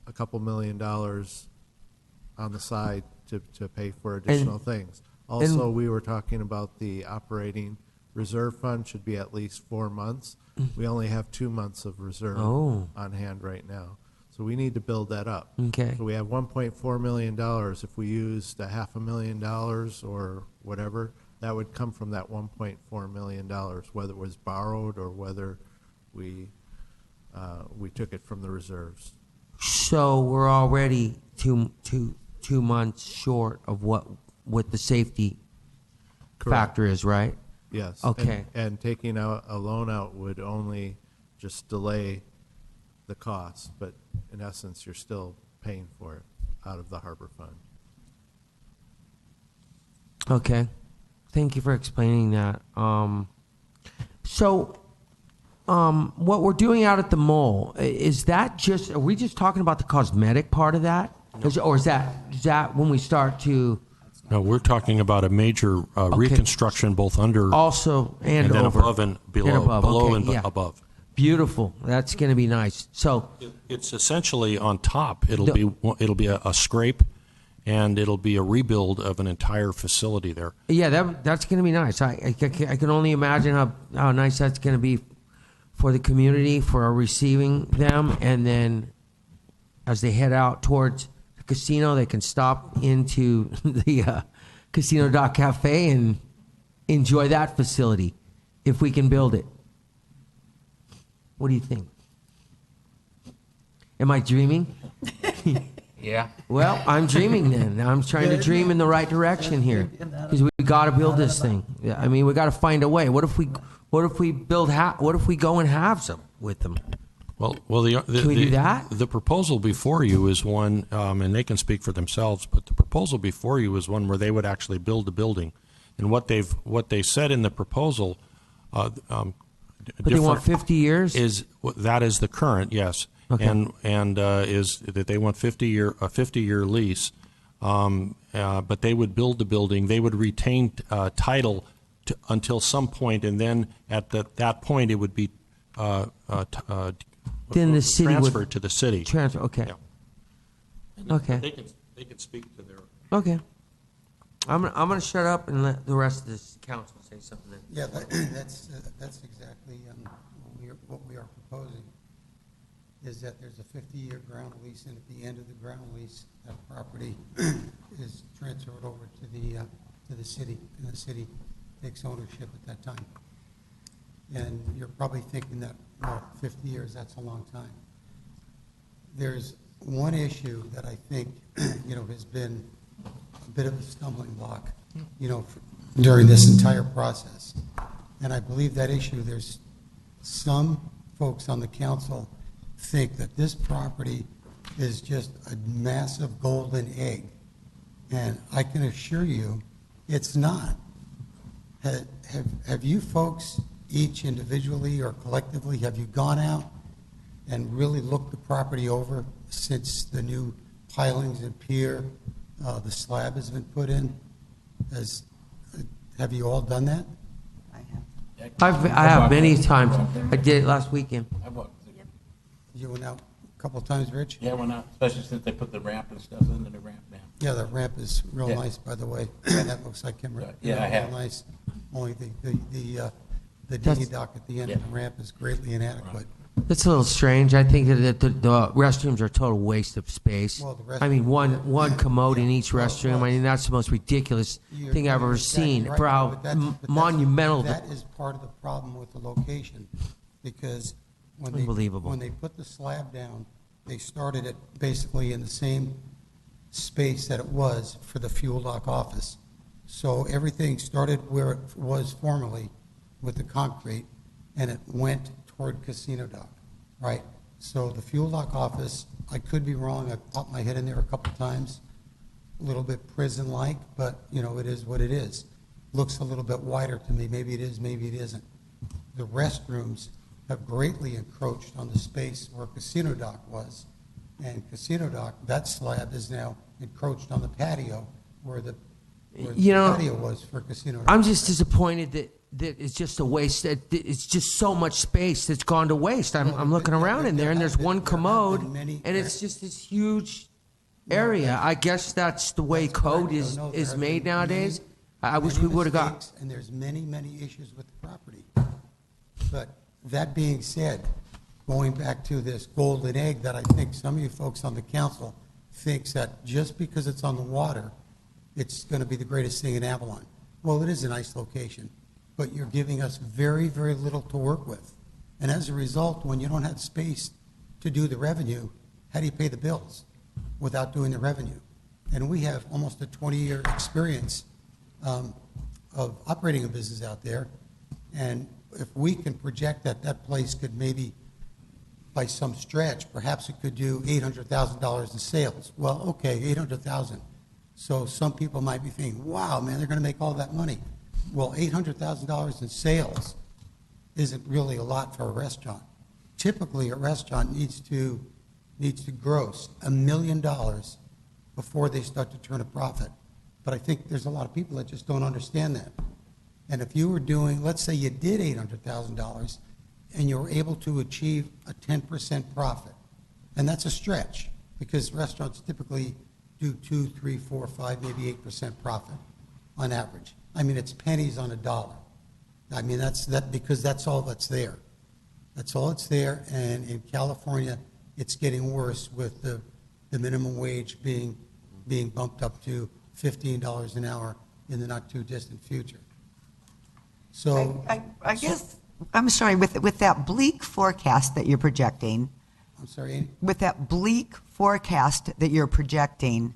a couple $1 million on the side to pay for additional things. Also, we were talking about the operating reserve fund should be at least 4 months. We only have 2 months of reserve on hand right now. So we need to build that up. Okay. So we have $1.4 million. If we used $500,000 or whatever, that would come from that $1.4 million, whether it was borrowed or whether we took it from the reserves. So we're already two months short of what the safety factor is, right? Yes. Okay. And taking out a loan out would only just delay the cost, but in essence, you're still paying for it out of the harbor fund. Okay. Thank you for explaining that. What we're doing out at the mall, is that just, are we just talking about the cosmetic part of that? Or is that when we start to... No, we're talking about a major reconstruction both under... Also and then over. above and below. And above. Below Okay, and yeah. above. Beautiful. That's going to be nice. So It's essentially on top. It'll be a scrape, and it'll be a rebuild of an entire facility there. yeah, that's going to be nice. I can only imagine how nice that's going to be for the community, for receiving them, and then as they head out towards the casino, they can stop into the Casino Dock Cafe and enjoy that facility if we can build it. What do you think? Am I dreaming? Yeah. Well, I'm dreaming then. I'm trying to dream in the right direction here because we got to build this thing. Yeah, I mean, we got to find a way. What if we build? What if we go and have some with them? Well, Can we do that? The proposal before you is one, and they can speak for themselves. But the proposal before you is one where they would actually build the building, and what they said in the proposal. But they want 50 years. That is the current, yes, Okay. and is that they want a 50-year lease, but they would build the building. They would retain title until some point, and then at that point it would be then the city transferred would to the city. Transfer. Okay. Yeah. Okay. They can speak to their. Okay. I'm going to shut up and let the rest of this council say something. Then. Yeah, that's exactly what we are proposing, is that there's a 50-year ground lease, and at the end of the ground lease, that property is transferred over to the city, and the city takes ownership at that time. And you're probably thinking that, well, 50 years, that's a long time. There's one issue that I think, has been a bit of a stumbling block, during this entire process. And I believe that issue, there's some folks on the council think that this property is just a massive golden egg. And I can assure you, it's not. Have you folks, each individually or collectively, have you gone out and really looked the property over since the new pilings and pier, the slab has been put in? Have you all done that? I have many times. I did it last weekend. You went out a couple of times, Rich? Yeah, I went out, especially since they put the ramp and stuff into the ramp now. Yeah, the ramp is real Yeah. nice, by the way. That looks like Yeah, I have. real nice. Only the That's- dinghy dock at the end of the ramp is greatly inadequate. That's a little strange. I think that the restrooms are a total waste of space. Well, the I mean, restroom- one commode in each restroom. I mean, that's the most ridiculous thing I've ever exactly seen right, for how but that's- monumental. That is part of the problem with the location, because Unbelievable. when they put the slab down, they started it basically in the same space that it was for the fuel dock office. So everything started where it was formerly with the concrete, and it went toward Casino Dock, right? So the fuel dock office, I could be wrong, I popped my head in there a couple times, a little bit prison-like, but, you know, it is what it is. Looks a little bit wider to me, maybe it is, maybe it isn't. The restrooms have greatly encroached on the space where Casino Dock was. And Casino Dock, that slab is now encroached on the patio where the patio was for Casino Dock. I'm just disappointed that it's just a waste. That it's just so much space that's gone to waste. I'm looking around in there, and there's one commode, and it's just this huge area. I guess that's the way code is made nowadays. I wish we would have got. And there's many, many issues with the property. But that being said, going back to this golden egg that I think some of you folks on the council thinks that just because it's on the water, it's going to be the greatest thing in Avalon. Well, it is a nice location, but you're giving us very, very little to work with. And as a result, when you don't have space to do the revenue, how do you pay the bills without doing the revenue? And we have almost a 20-year experience of operating a business out there. And if we can project that that place could maybe, by some stretch, perhaps it could do $800,000 in sales. Well, okay, $800,000. So some people might be thinking, wow, man, they're going to make all that money. Well, $800,000 in sales isn't really a lot for a restaurant. Typically, a restaurant needs to gross $1 million before they start to turn a profit. But I think there's a lot of people that just don't understand that. And if you were doing, let's say you did $800,000 and you were able to achieve a 10% profit, and that's a stretch because restaurants typically do 2, 3, 4, 5, maybe 8% profit on average. I mean, it's pennies on a dollar. I mean, that's because that's all that's there. That's all that's there, and in California, it's getting worse with the minimum wage being bumped up to $15 an hour in the not too distant future. So I guess, I'm sorry, with that bleak forecast that you're projecting. I'm sorry, Amy? With that bleak forecast that you're projecting,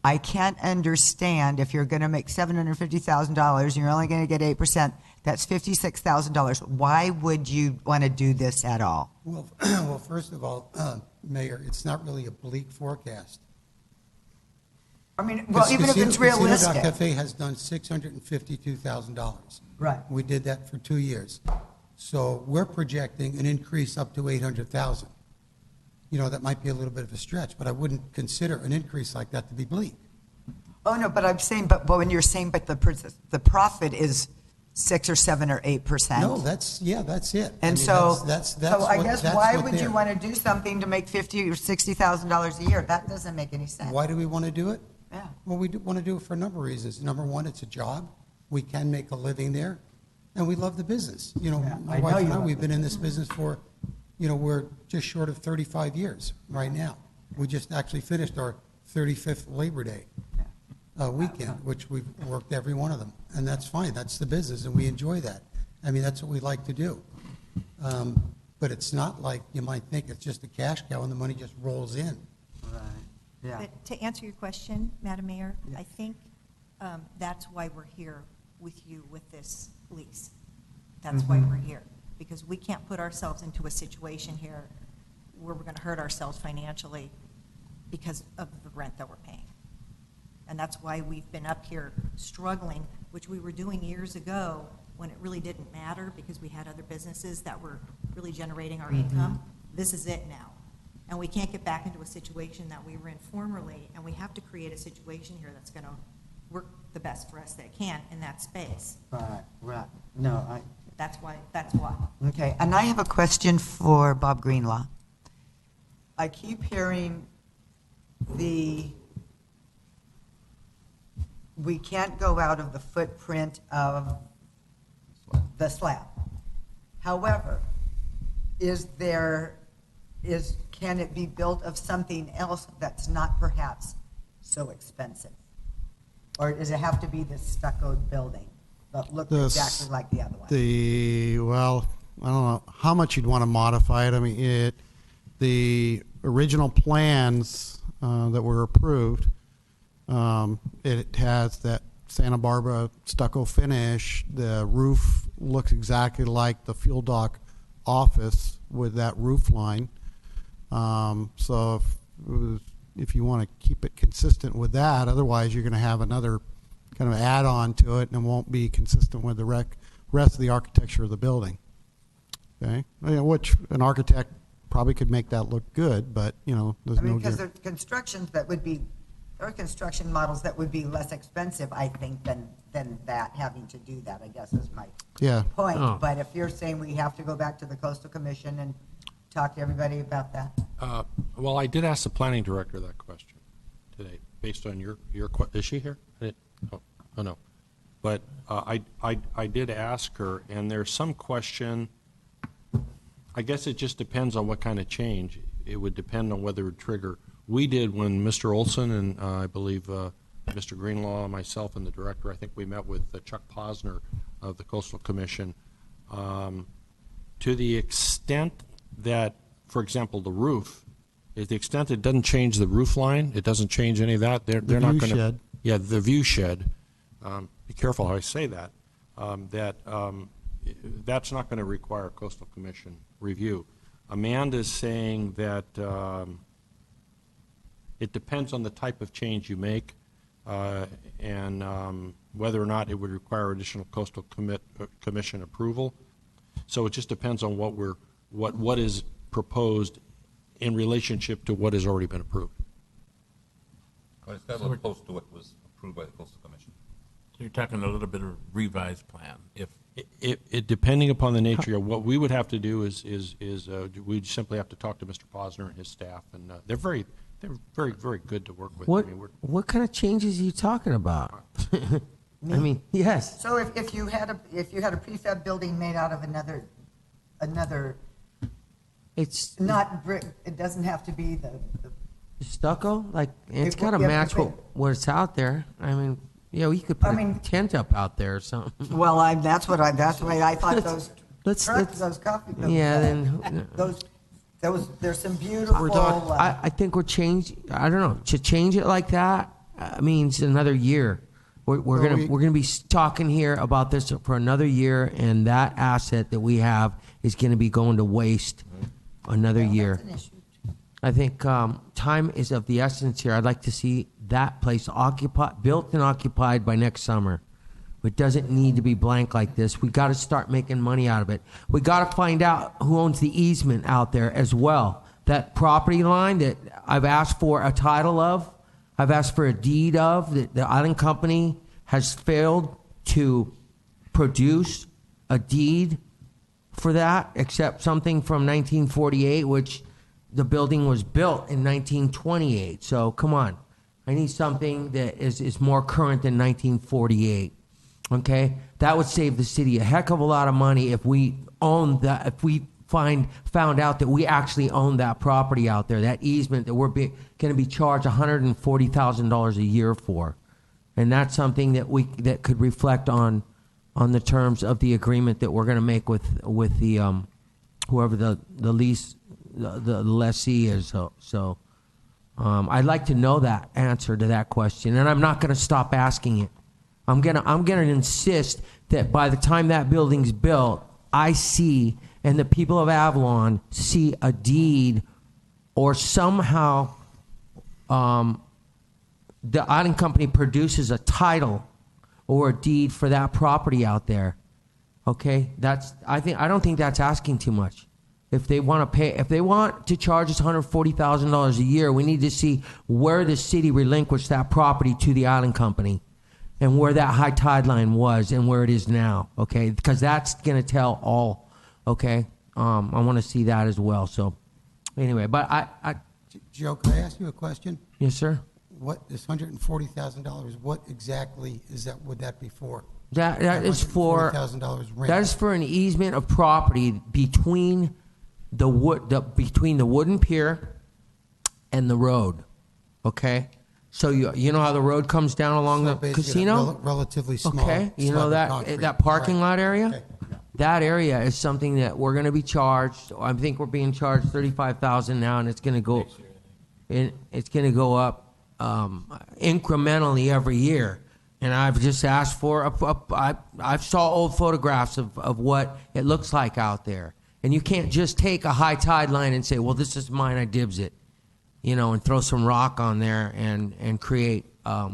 I can't understand if you're going to make $750,000 and you're only going to get 8%, that's $56,000. Why would you want to do this at all? Well, first of all, Mayor, it's not really a bleak forecast. I mean, well, even if it's realistic. Casino Dock Cafe has done $652,000. Right. We did that for 2 years. So we're projecting an increase up to $800,000. You know, that might be a little bit of a stretch, but I wouldn't consider an increase like that to be bleak. Oh, no, but I'm saying, but when you're saying, but the profit is 6 or 7 or 8%. No, that's it. And so I guess why would you want to do something to make $50,000 or $60,000 a year? That doesn't make any sense. Why do we want to do it? Yeah. Well, we want to do it for a number of reasons. Number one, it's a job. We can make a living there, and we love the business. You know, my wife and I, we've been in this business for, you know, we're just short of 35 years right now. We just actually finished our 35th Labor Day weekend, which we've worked every one of them, and that's fine. That's the business, and we enjoy that. I mean, that's what we like to do. But it's not like you might think it's just a cash cow and the money just rolls in. Right. Yeah. But to answer your question, Madam Mayor, I think that's why we're here with you with this lease. That's why we're here, because we can't put ourselves into a situation here where we're going to hurt ourselves financially because of the rent that we're paying. And that's why we've been up here struggling, which we were doing years ago when it really didn't matter because we had other businesses that were really generating our income. This is it now. And we can't get back into a situation that we were in formerly, and we have to create a situation here that's going to work the best for us that it can in that space. Right. No, That's why. Okay, and I have a question for Bob Greenlaw. I keep hearing we can't go out of the footprint of the slab. However, can it be built of something else that's not perhaps so expensive? Or does it have to be this stuccoed building that looks exactly like the other one? Well, I don't know how much you'd want to modify it. I mean, the original plans that were approved, it has that Santa Barbara stucco finish. The roof looks exactly like the fuel dock office with that roof line. So if you want to keep it consistent with that, otherwise you're going to have another kind of add-on to it and it won't be consistent with the rest of the architecture of the building. Okay, which an architect probably could make that look good, but there's no. Because there are constructions that would be, there are construction models that would be less expensive, I think, than that, having to do that, I guess is my point. Oh. But if you're saying we have to go back to the Coastal Commission and talk to everybody about that? Well, I did ask the planning director that question today, based on your is she here? Oh no. But I did ask her, and there's some question. I guess it just depends on what kind of change. It would depend on whether it would trigger. We did when Mr. Olson and I believe Mr. Greenlaw, myself, and the director, I think we met with Chuck Posner of the Coastal Commission. To the extent that, for example, the roof, to the extent it doesn't change the roof line, it doesn't change any of that, they're not going to. Yeah, the view shed. Be careful how I say that. That's not going to require a Coastal Commission review. Amanda's saying that it depends on the type of change you make and whether or not it would require additional Coastal Commission approval. So it just depends on what is proposed in relationship to what has already been approved. Well, it's got to look close to what was approved by the Coastal Commission. So you're talking a little bit of revised plan. If It depending upon the nature of what we would have to do is we'd simply have to talk to Mr. Posner and his staff, and they're very good to work with. What kind of changes are you talking about? I mean, yes. So if you had a prefab building made out of another, it's not brick. It doesn't have to be the stucco. Like it's got to match what's out there. I mean, you could put a tent up out there or something. Well, that's why I thought those coffee. There's some beautiful. I think we're changing. I don't know, to change it like that means another year. We're gonna be talking here about this for another year, and that asset that we have is going to be going to waste another year. That's an issue. I think time is of the essence here. I'd like to see that place built and occupied by next summer. It doesn't need to be blank like this. We got to start making money out of it. We got to find out who owns the easement out there as well. That property line that I've asked for a title of, I've asked for a deed of, that the island company has failed to produce a deed for that, except something from 1948, which the building was built in 1928. So come on. I need something that is more current than 1948. Okay? That would save the city a heck of a lot of money if we owned that, if we found out that we actually own that property out there, that easement that we're going to be charged $140,000 a year for. And that's something that could reflect on the terms of the agreement that we're going to make with the whoever the lessee is. So I'd like to know that answer to that question, and I'm not going to stop asking it. I'm gonna insist that by the time that building's built, I see, and the people of Avalon see a deed, or somehow the island company produces a title or a deed for that property out there. Okay, I don't think that's asking too much. If they want to charge us $140,000 a year, we need to see where the city relinquished that property to the island company, and where that high tide line was and where it is now. Okay, because that's going to tell all. Okay, I want to see that as well. So, anyway, but Joe, can I ask you a question? Yes, sir. What this $140,000? What exactly is that? Would that be for? That is for $140,000 rent. That is for an easement of property between between the wooden pier and the road. Okay, so you know how the road comes down along So the basically, casino? relatively small Okay, you slab know of that concrete. parking lot area. Okay. That area is something that we're going to be charged. I think we're being charged $35,000 now, and it's going to go. It's going to go up incrementally every year. And I've just asked for I saw old photographs of what it looks like out there, and you can't just take a high tide line and say, "Well, this is mine. I dibs it," and throw some rock on there and create I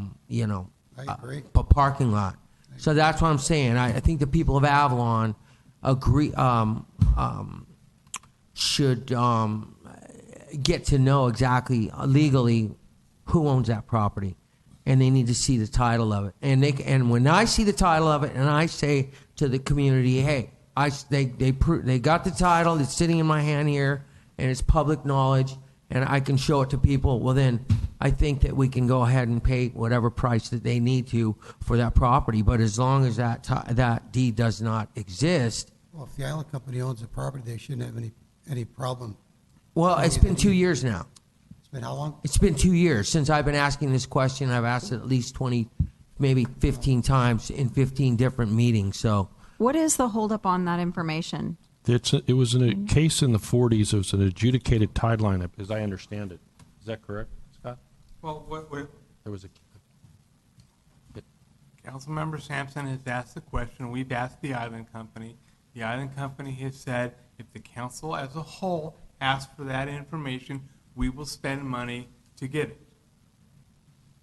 agree. a parking lot. So that's what I'm saying. I think the people of Avalon agree should get to know exactly legally who owns that property, and they need to see the title of it. And when I see the title of it, and I say to the community, "Hey, they got the title. It's sitting in my hand here, and it's public knowledge, and I can show it to people." Well, then I think that we can go ahead and pay whatever price that they need to for that property. But as long as that deed does not exist. Well, if the island company owns the property, they shouldn't have any problem. Well, it's been 2 years now. It's been how long? It's been 2 years since I've been asking this question. I've asked it at least 20, maybe 15 times in 15 different meetings. So, What is the holdup on that information? It was in a case in the 40s. It was an adjudicated tide line, as I understand it. Is that correct, Scott? Well, There was a. Councilmember Sampson has asked the question. We've asked the island company. The island company has said if the council as a whole asks for that information, we will spend money to get it.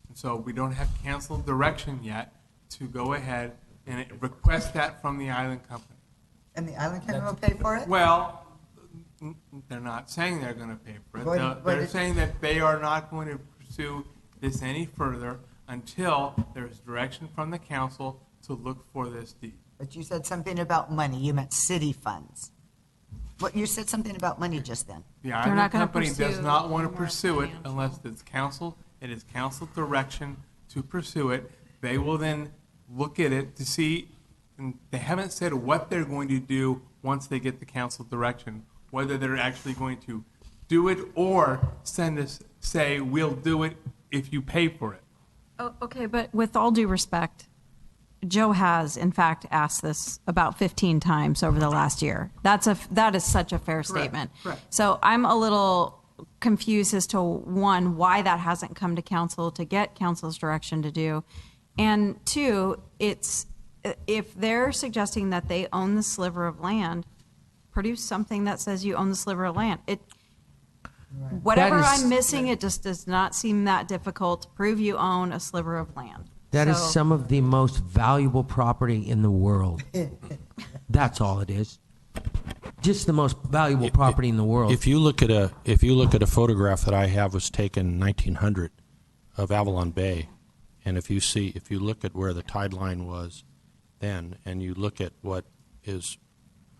And so we don't have council direction yet to go ahead and request that from the island company. And the island company will pay for it? Well, they're not saying they're going to pay for it. They're saying that they are not going to pursue this any further until there's direction from the council to look for this deed. But you said something about money. You meant city funds. What, you said something about money just then. The island company does not want to pursue it unless it's council, it is council direction to pursue it. They will then look at it to see, and they haven't said what they're going to do once they get the council direction, whether they're actually going to do it or send us, say, we'll do it if you pay for it. Oh, okay, but with all due respect, Joe has, in fact, asked this about 15 times over the last year. That is such a fair statement. Correct. So I'm a little confused as to, one, why that hasn't come to council to get council's direction to do. And two, it's if they're suggesting that they own the sliver of land, produce something that says you own the sliver of land. Whatever I'm missing, it just does not seem that difficult to prove you own a sliver of land. That is some of the most valuable property in the world. That's all it is. Just the most valuable property in the world. If you look at a photograph that I have was taken in 1900 of Avalon Bay, and if you look at where the tide line was then, and you look at what is,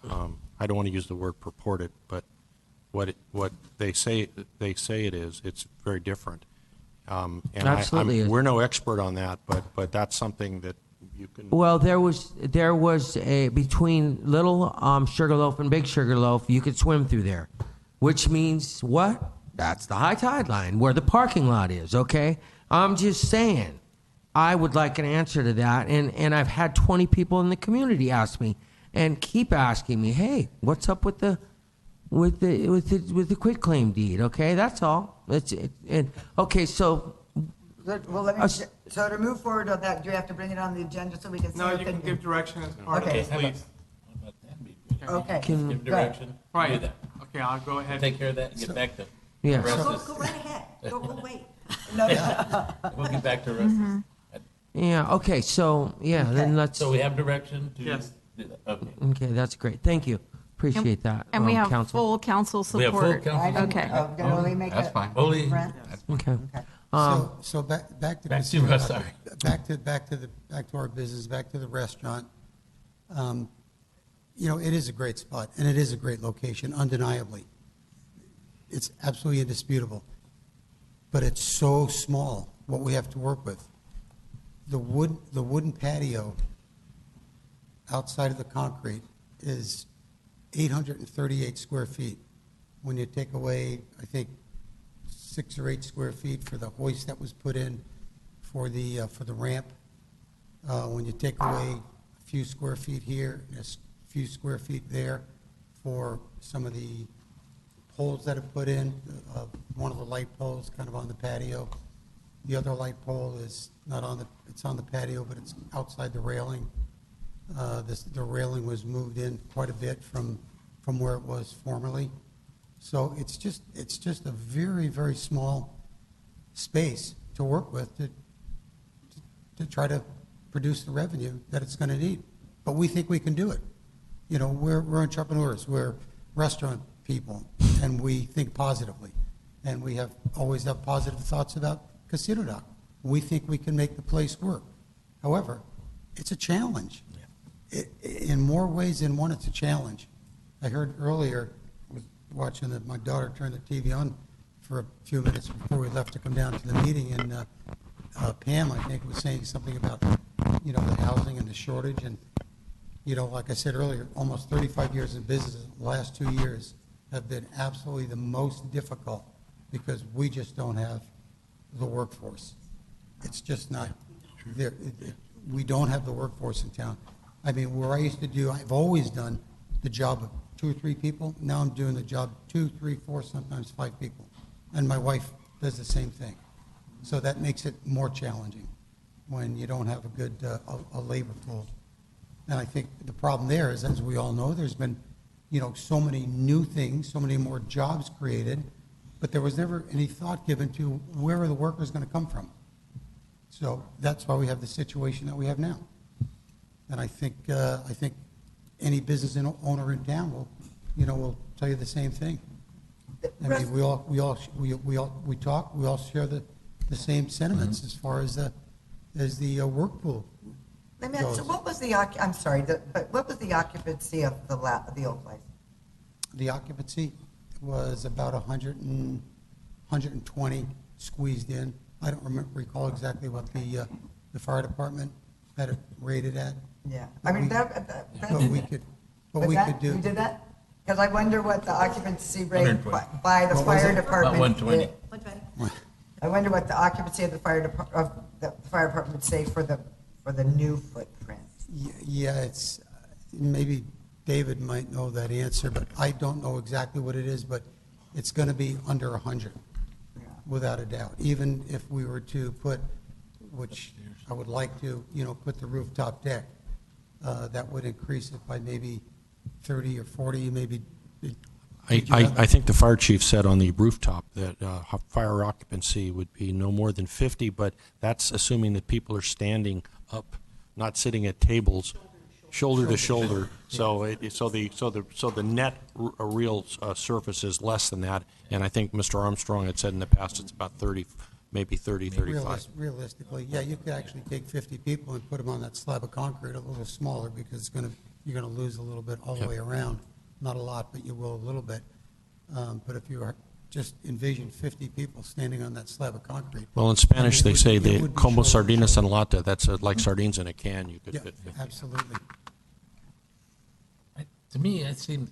I don't want to use the word purported, but what they say it is, it's very different. And Absolutely is. we're no expert on that, but that's something that you can. Well, there was a between Little Sugarloaf and Big Sugarloaf, you could swim through there, which means what? That's the high tide line where the parking lot is. Okay, I'm just saying. I would like an answer to that, and I've had 20 people in the community ask me and keep asking me, hey, what's up with the quitclaim deed? Okay, that's all. Okay, so. Well, so to move forward on that, do you have to bring it on the agenda so we can see? No, you can give direction as part of this lease. Okay. Give direction. Right. Do that. Okay, I'll go ahead. Take care of that and get back to. Yeah. the rest Go of this. right ahead. We'll wait. We'll get back to the rest of this. Yeah. Okay. So then let's. So we have direction to. Yes. Do that. Okay. Okay, that's great. Thank you. Appreciate that. And we have council. full council We have full support. council Okay. support. Can only make That's it. fine. Only. Brent? Okay. So back to Back to casino, Russ, sorry. back to our business, back to the restaurant. It is a great spot and it is a great location, undeniably. It's absolutely indisputable. But it's so small, what we have to work with. The wooden patio outside of the concrete is 838 square feet. when you take away, I think, 6 or 8 square feet for the hoist that was put in for the ramp, when you take away a few square feet here, and a few square feet there for some of the poles that are put in, one of the light poles kind of on the patio. The other light pole is not on it's on the patio, but it's outside the railing. The railing was moved in quite a bit from where it was formerly. So it's just a very, very small space to work with to try to produce the revenue that it's going to need. But we think we can do it. You know, we're entrepreneurs, we're restaurant people, and we think positively. And we always have positive thoughts about Casino Dock. We think we can make the place work. However, it's a challenge. In more ways than one, it's a challenge. I heard earlier, I was watching my daughter turn the TV on for a few minutes before we left to come down to the meeting, and Pam, I think, was saying something about, you know, the housing and the shortage. And, you know, like I said earlier, almost 35 years in business, the last 2 years have been absolutely the most difficult because we just don't have the workforce. It's just not there. We don't have the workforce in town. I mean, where I used to do, I've always done the job of 2 or 3 people. Now I'm doing the job 2, 3, 4, sometimes 5 people. And my wife does the same thing. So that makes it more challenging when you don't have a good a labor pool. And I think the problem there is, as we all know, there's been, you know, so many new things, so many more jobs created, but there was never any thought given to where are the workers going to come from. So that's why we have the situation that we have now. And I think any business owner in town will tell you the same thing. I mean, we talk, we all share the same sentiments as far as the work pool. Let me ask, so what was the I'm sorry, but what was the occupancy of the old place? The occupancy was about 120 squeezed in. I don't recall exactly what the fire department had it rated at. Yeah, I mean we could do. We did that because I wonder what the occupancy rate by the fire department. About 120. I wonder what the occupancy of the fire department would say for the new footprint. Yeah, it's maybe David might know that answer, but I don't know exactly what it is. But it's going to be under 100, without a doubt. Even if we were to put, which I would like to, put the rooftop deck, that would increase it by maybe 30 or 40, maybe. I think the fire chief said on the rooftop that fire occupancy would be no more than 50, but that's assuming that people are standing up, not sitting at tables, shoulder to shoulder. So the net real surface is less than that. And I think Mr. Armstrong had said in the past it's about 30, maybe 30, 35. Realistically, yeah, you could actually take 50 people and put them on that slab of concrete a little smaller because you're going to lose a little bit all the way around. Not a lot, but you will a little bit. But if you are just envision 50 people standing on that slab of concrete. Well, in Spanish they say the como sardinas en lata. That's like sardines in a can. You could fit 50. Absolutely. To me, it seems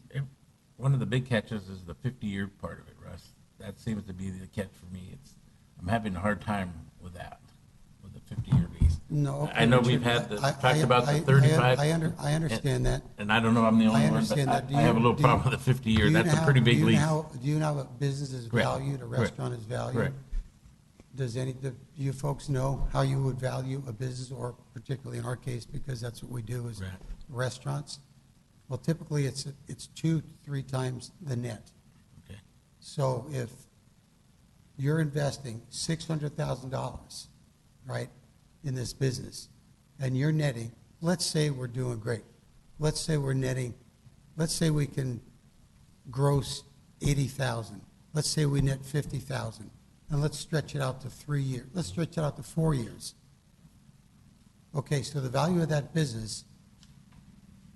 one of the big catches is the 50-year part of it, Russ. That seems to be the catch for me. I'm having a hard time with that, with the 50-year lease. No, okay, I know we've had talked about the 35. I understand that. And I don't know if I'm the only one, but I have a little problem with the 50-year. That's a pretty big lease. Do you know what business is valued, a restaurant is valued? Correct. Do you folks know how you would value a business, or particularly in our case, because that's what we do is restaurants? Well, typically it's 2 to 3 times the net. Okay. So if you're investing $600,000, right, in this business, and you're netting, let's say we're doing great. Let's say we're netting, let's say we can gross 80,000. Let's say we net 50,000. And let's stretch it out to 3 years. Let's stretch it out to 4 years. Okay, so the value of that business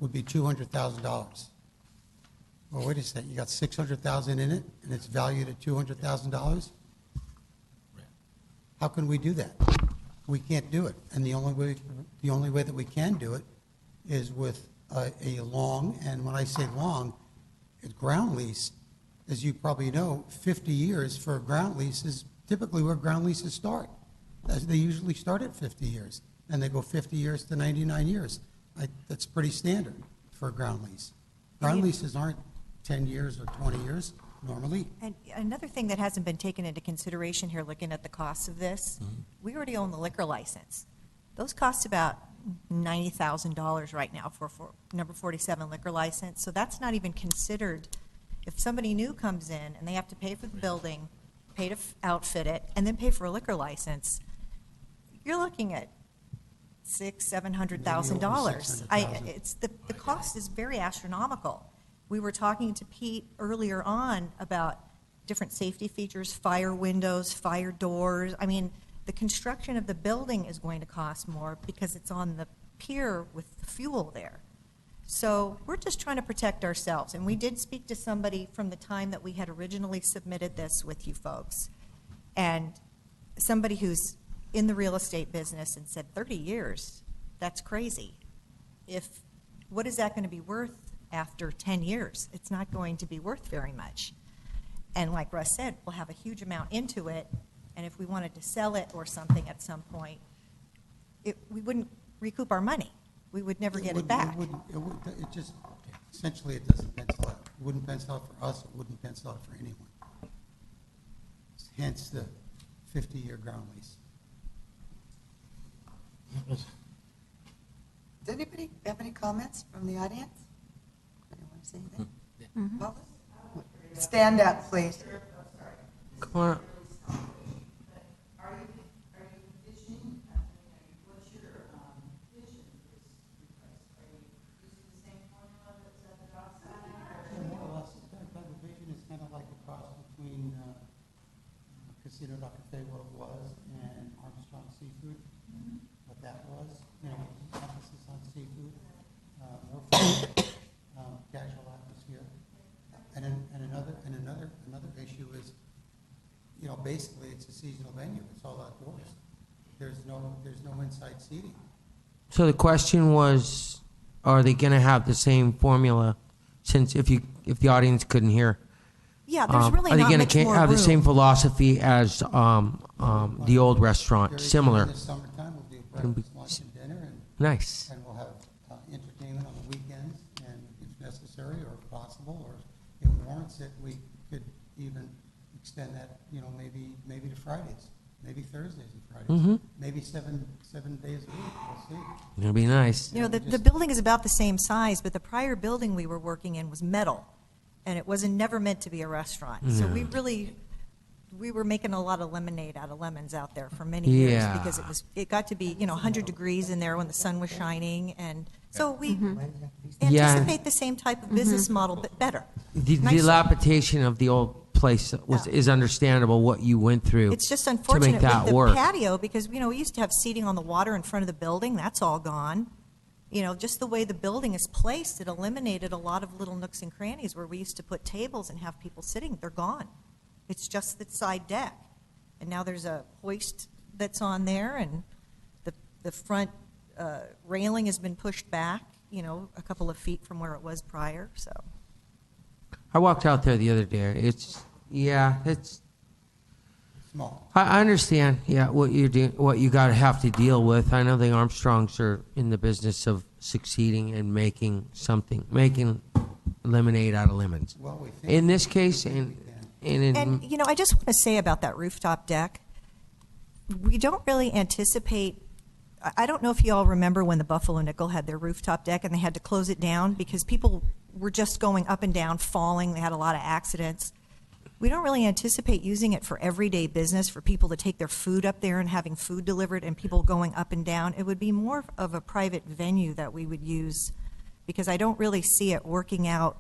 would be $200,000. Well, wait a second. You got $600,000 in it, and it's valued at $200,000? How can we do that? We can't do it. And the only way that we can do it is with a long, and when I say long, it's ground lease as you probably know, 50 years for a ground lease is typically where ground leases start. They usually start at 50 years, and they go 50 years to 99 years. That's pretty standard for a ground lease. Ground leases aren't 10 years or 20 years normally. And another thing that hasn't been taken into consideration here, looking at the costs of this, we already own the liquor license. Those cost about $90,000 right now for number 47 liquor license. So that's not even considered. If somebody new comes in and they have to pay for the building, pay to outfit it, and then pay for a liquor license, you're looking at $700,000. It's the cost is very astronomical. We were talking to Pete earlier on about different safety features, fire windows, fire doors. I mean, the construction of the building is going to cost more because it's on the pier with the fuel there. So we're just trying to protect ourselves. And we did speak to somebody from the time that we had originally submitted this with you folks. And somebody who's in the real estate business and said 30 years, that's crazy. What is that going to be worth after 10 years? It's not going to be worth very much. And like Russ said, we'll have a huge amount into it, and if we wanted to sell it or something at some point, we wouldn't recoup our money. We would never get it back. It just, essentially, it doesn't pencil out. It wouldn't pencil out for us, it wouldn't pencil out for anyone. Hence the 50-year ground lease. Does anybody have any comments from the audience? Anyone want to say anything? Paula? Stand up, please. Come on. Casino La Cafe, what it was, and Armstrong Seafood, what that was, emphasis on seafood, more food, casual atmosphere. And another issue is, basically it's a seasonal venue. It's all outdoors. There's no inside seating. So the question was, are they going to have the same formula? Since if the audience couldn't hear. Yeah, there's really are they not going much to more have the room. same philosophy as the old restaurant? Similar. In the summertime, we'll do breakfast, lunch, and dinner. Nice. And we'll have entertainment on the weekends, and if necessary or if possible, or if it warrants it, we could even extend that, maybe to Fridays, maybe Thursdays and Fridays, maybe seven days a week. We'll see. It'll be nice. The building is about the same size, but the prior building we were working in was metal, and it was never meant to be a restaurant. So we were making a lot of lemonade out of lemons out there for many years because it got to be 100 degrees in there when the sun was shining, and so we anticipate the same type of business model, but better. The Nicer. dilapidation of the old place is understandable. What you went through. It's just to unfortunate make that with the work. patio because we used to have seating on the water in front of the building. That's all gone. Just the way the building is placed, it eliminated a lot of little nooks and crannies where we used to put tables and have people sitting. They're gone. It's just the side deck. And now there's a hoist that's on there, and the front railing has been pushed back, a couple of feet from where it was prior. So I walked out there the other day. It's small. I understand. Yeah, what you're doing, what you got to have to deal with. I know the Armstrongs are in the business of succeeding and making lemonade out of lemons. Well, we think in this case, I just want to say about that rooftop deck, we don't really anticipate. I don't know if you all remember when the Buffalo Nickel had their rooftop deck and they had to close it down because people were just going up and down, falling. They had a lot of accidents. We don't really anticipate using it for everyday business, for people to take their food up there and having food delivered and people going up and down. It would be more of a private venue that we would use because I don't really see it working out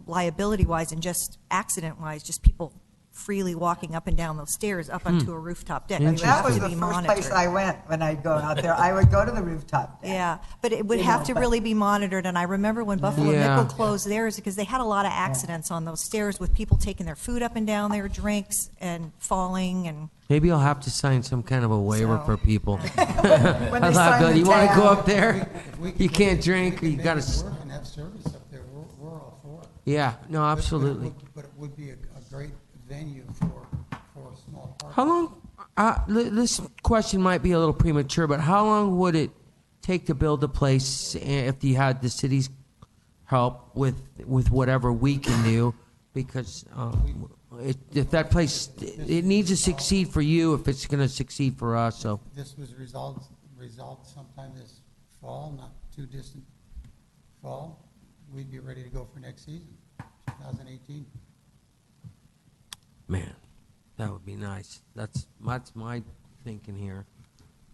liability-wise and just accident-wise, just people freely walking up and down those stairs up onto a rooftop deck. That was the first place I went when I'd go out there. I would go to the rooftop deck. Yeah, but it would have to really be monitored. And I remember when Buffalo Nickel closed theirs because they had a lot of accidents on those stairs with people taking their food up and down their drinks and falling. And maybe I'll have to sign some kind of a waiver for people. When they sign the you want to tab. go up there? You can't drink. You got to. And have service up there. We're all for it. Yeah, no, absolutely. But it would be a great venue for a small party. How long, this question might be a little premature, but how long would it take to build a place if you had the city's help with whatever we can do? Because if that place, it needs to succeed for you if it's going to succeed for us. So This was resolved sometime this fall, not too distant fall. We'd be ready to go for next season, 2018. man, that would be nice. That's my thinking here,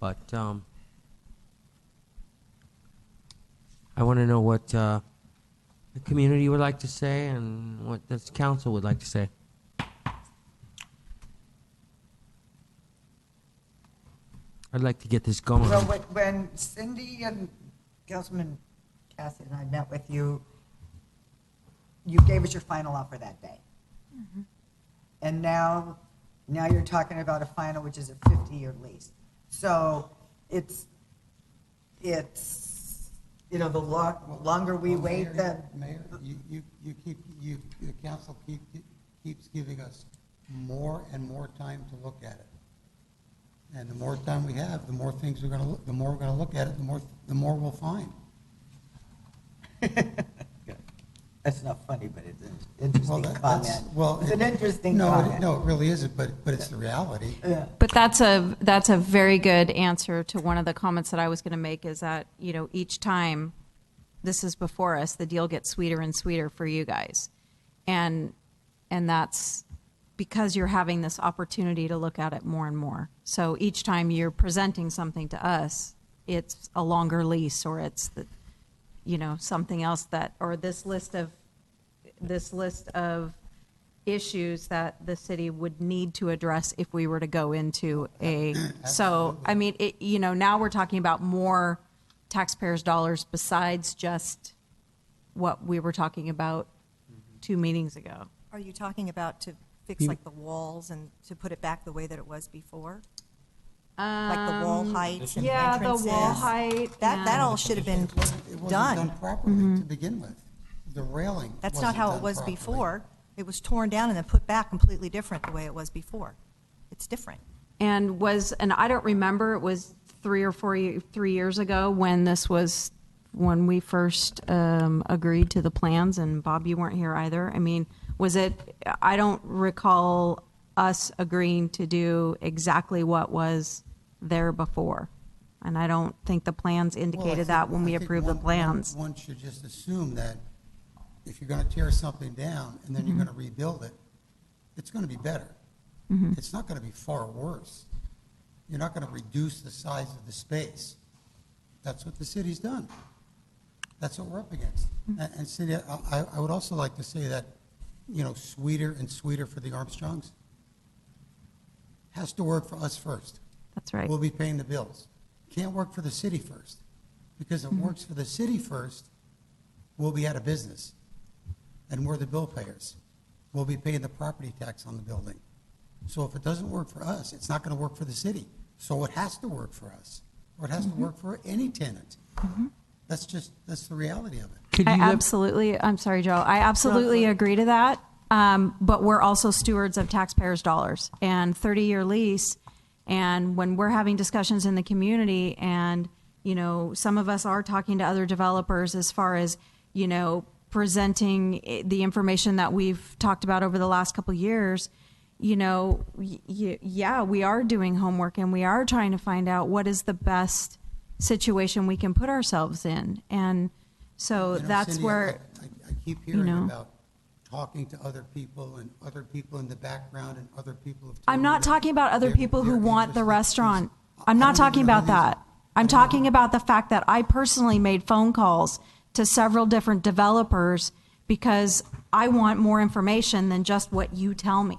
but I want to know what the community would like to say and what this council would like to say. I'd like to get this going. So when Cindy and Councilman Cassie and I met with you, you gave us your final offer that day. And now you're talking about a final, which is a 50-year lease. So it's the longer we wait, the Mayor, the council keeps giving us more and more time to look at it. And the more time we have, the more things we're going to look, the more we're going to look at it, the more we'll find. That's not funny, but it's an interesting comment. It's an interesting no, comment. No, it really isn't, but it's the reality. But that's a very good answer to one of the comments that I was going to make, is that, each time this is before us, the deal gets sweeter and sweeter for you guys. And that's because you're having this opportunity to look at it more and more. So each time you're presenting something to us, it's a longer lease, or it's something else or this list of issues that the city would need to address if we were to go into a. So I mean, now we're talking about more taxpayers' dollars besides just what we were talking about 2 meetings ago. Are you talking about to fix like the walls and to put it back the way that it was before? Like the wall heights and entrances? The wall height. That all should have been It wasn't done properly to begin with. The railing. That's not how it was before. It was torn down and then put back completely different the way it was before. It's different. And I don't remember, it was 3 years ago when we first agreed to the plans, and Bob, you weren't here either. I mean, I don't recall us agreeing to do exactly what was there before. And I don't think the plans indicated that when we approved the plans. One should just assume that if you're going to tear something down and then you're going to rebuild it, it's going to be better. It's not going to be far worse. You're not going to reduce the size of the space. That's what the city's done. That's what we're up against. And Cindy, I would also like to say that, sweeter and sweeter for the Armstrongs has to work for us first. That's right. We'll be paying the bills. Can't work for the city first. Because if it works for the city first, we'll be out of business. And we're the bill payers. We'll be paying the property tax on the building. So if it doesn't work for us, it's not going to work for the city. So it has to work for us. Or it has to work for any tenant. That's the reality of it. I'm sorry, Joe. I absolutely agree to that. But we're also stewards of taxpayers' dollars, and 30-year lease. And when we're having discussions in the community, and some of us are talking to other developers as far as presenting the information that we've talked about over the last couple of years. We are doing homework, and we are trying to find out what is the best situation we can put ourselves in. And so that's Cindy, where I keep hearing about talking to other people and other people in the background and other people have told I'm not me talking about other people who want the restaurant. I'm I not don't talking even know about who these that. I'm talking about the fact that I personally made phone calls to several different developers because I want more information than just what you tell me.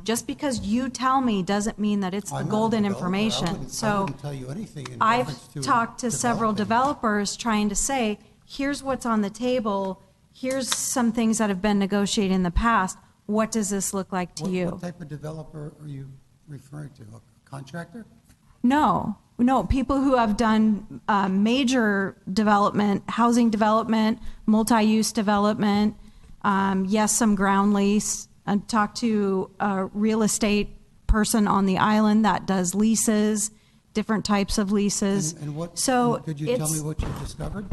Just because you tell me doesn't mean that it's the golden information. I wouldn't tell you anything in I've reference to talked to several developing. developers trying to say, here's what's on the table. Here's some things that have been negotiated in the past. What does this look like to you? What type of developer are you referring to? A contractor? No, people who have done major development, housing development, multi-use development, Yes, some ground lease. I talked to a real estate person on the island that does leases, different types of leases. And what, so could you tell it's- me what you discovered?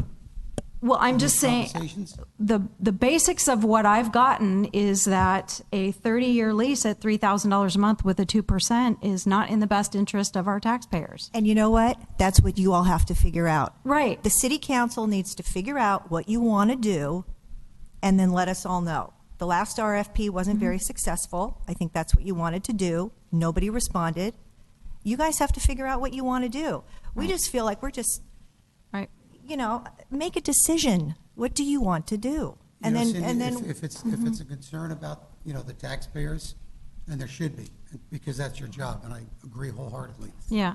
Well, I'm in just these saying, conversations? the basics of what I've gotten is that a 30-year lease at $3,000 a month with a 2% is not in the best interest of our taxpayers. And you know what? That's what you all have to figure out. Right. The city council needs to figure out what you want to do and then let us all know. The last RFP wasn't very successful. I think that's what you wanted to do. Nobody responded. You guys have to figure out what you want to do. We just feel like we're just, right. You know, make a decision. What do you want to do? And You know, then, Cindy, and then, if it's a concern about, you know, the taxpayers, and there should be, because that's your job, and I agree wholeheartedly. Yeah.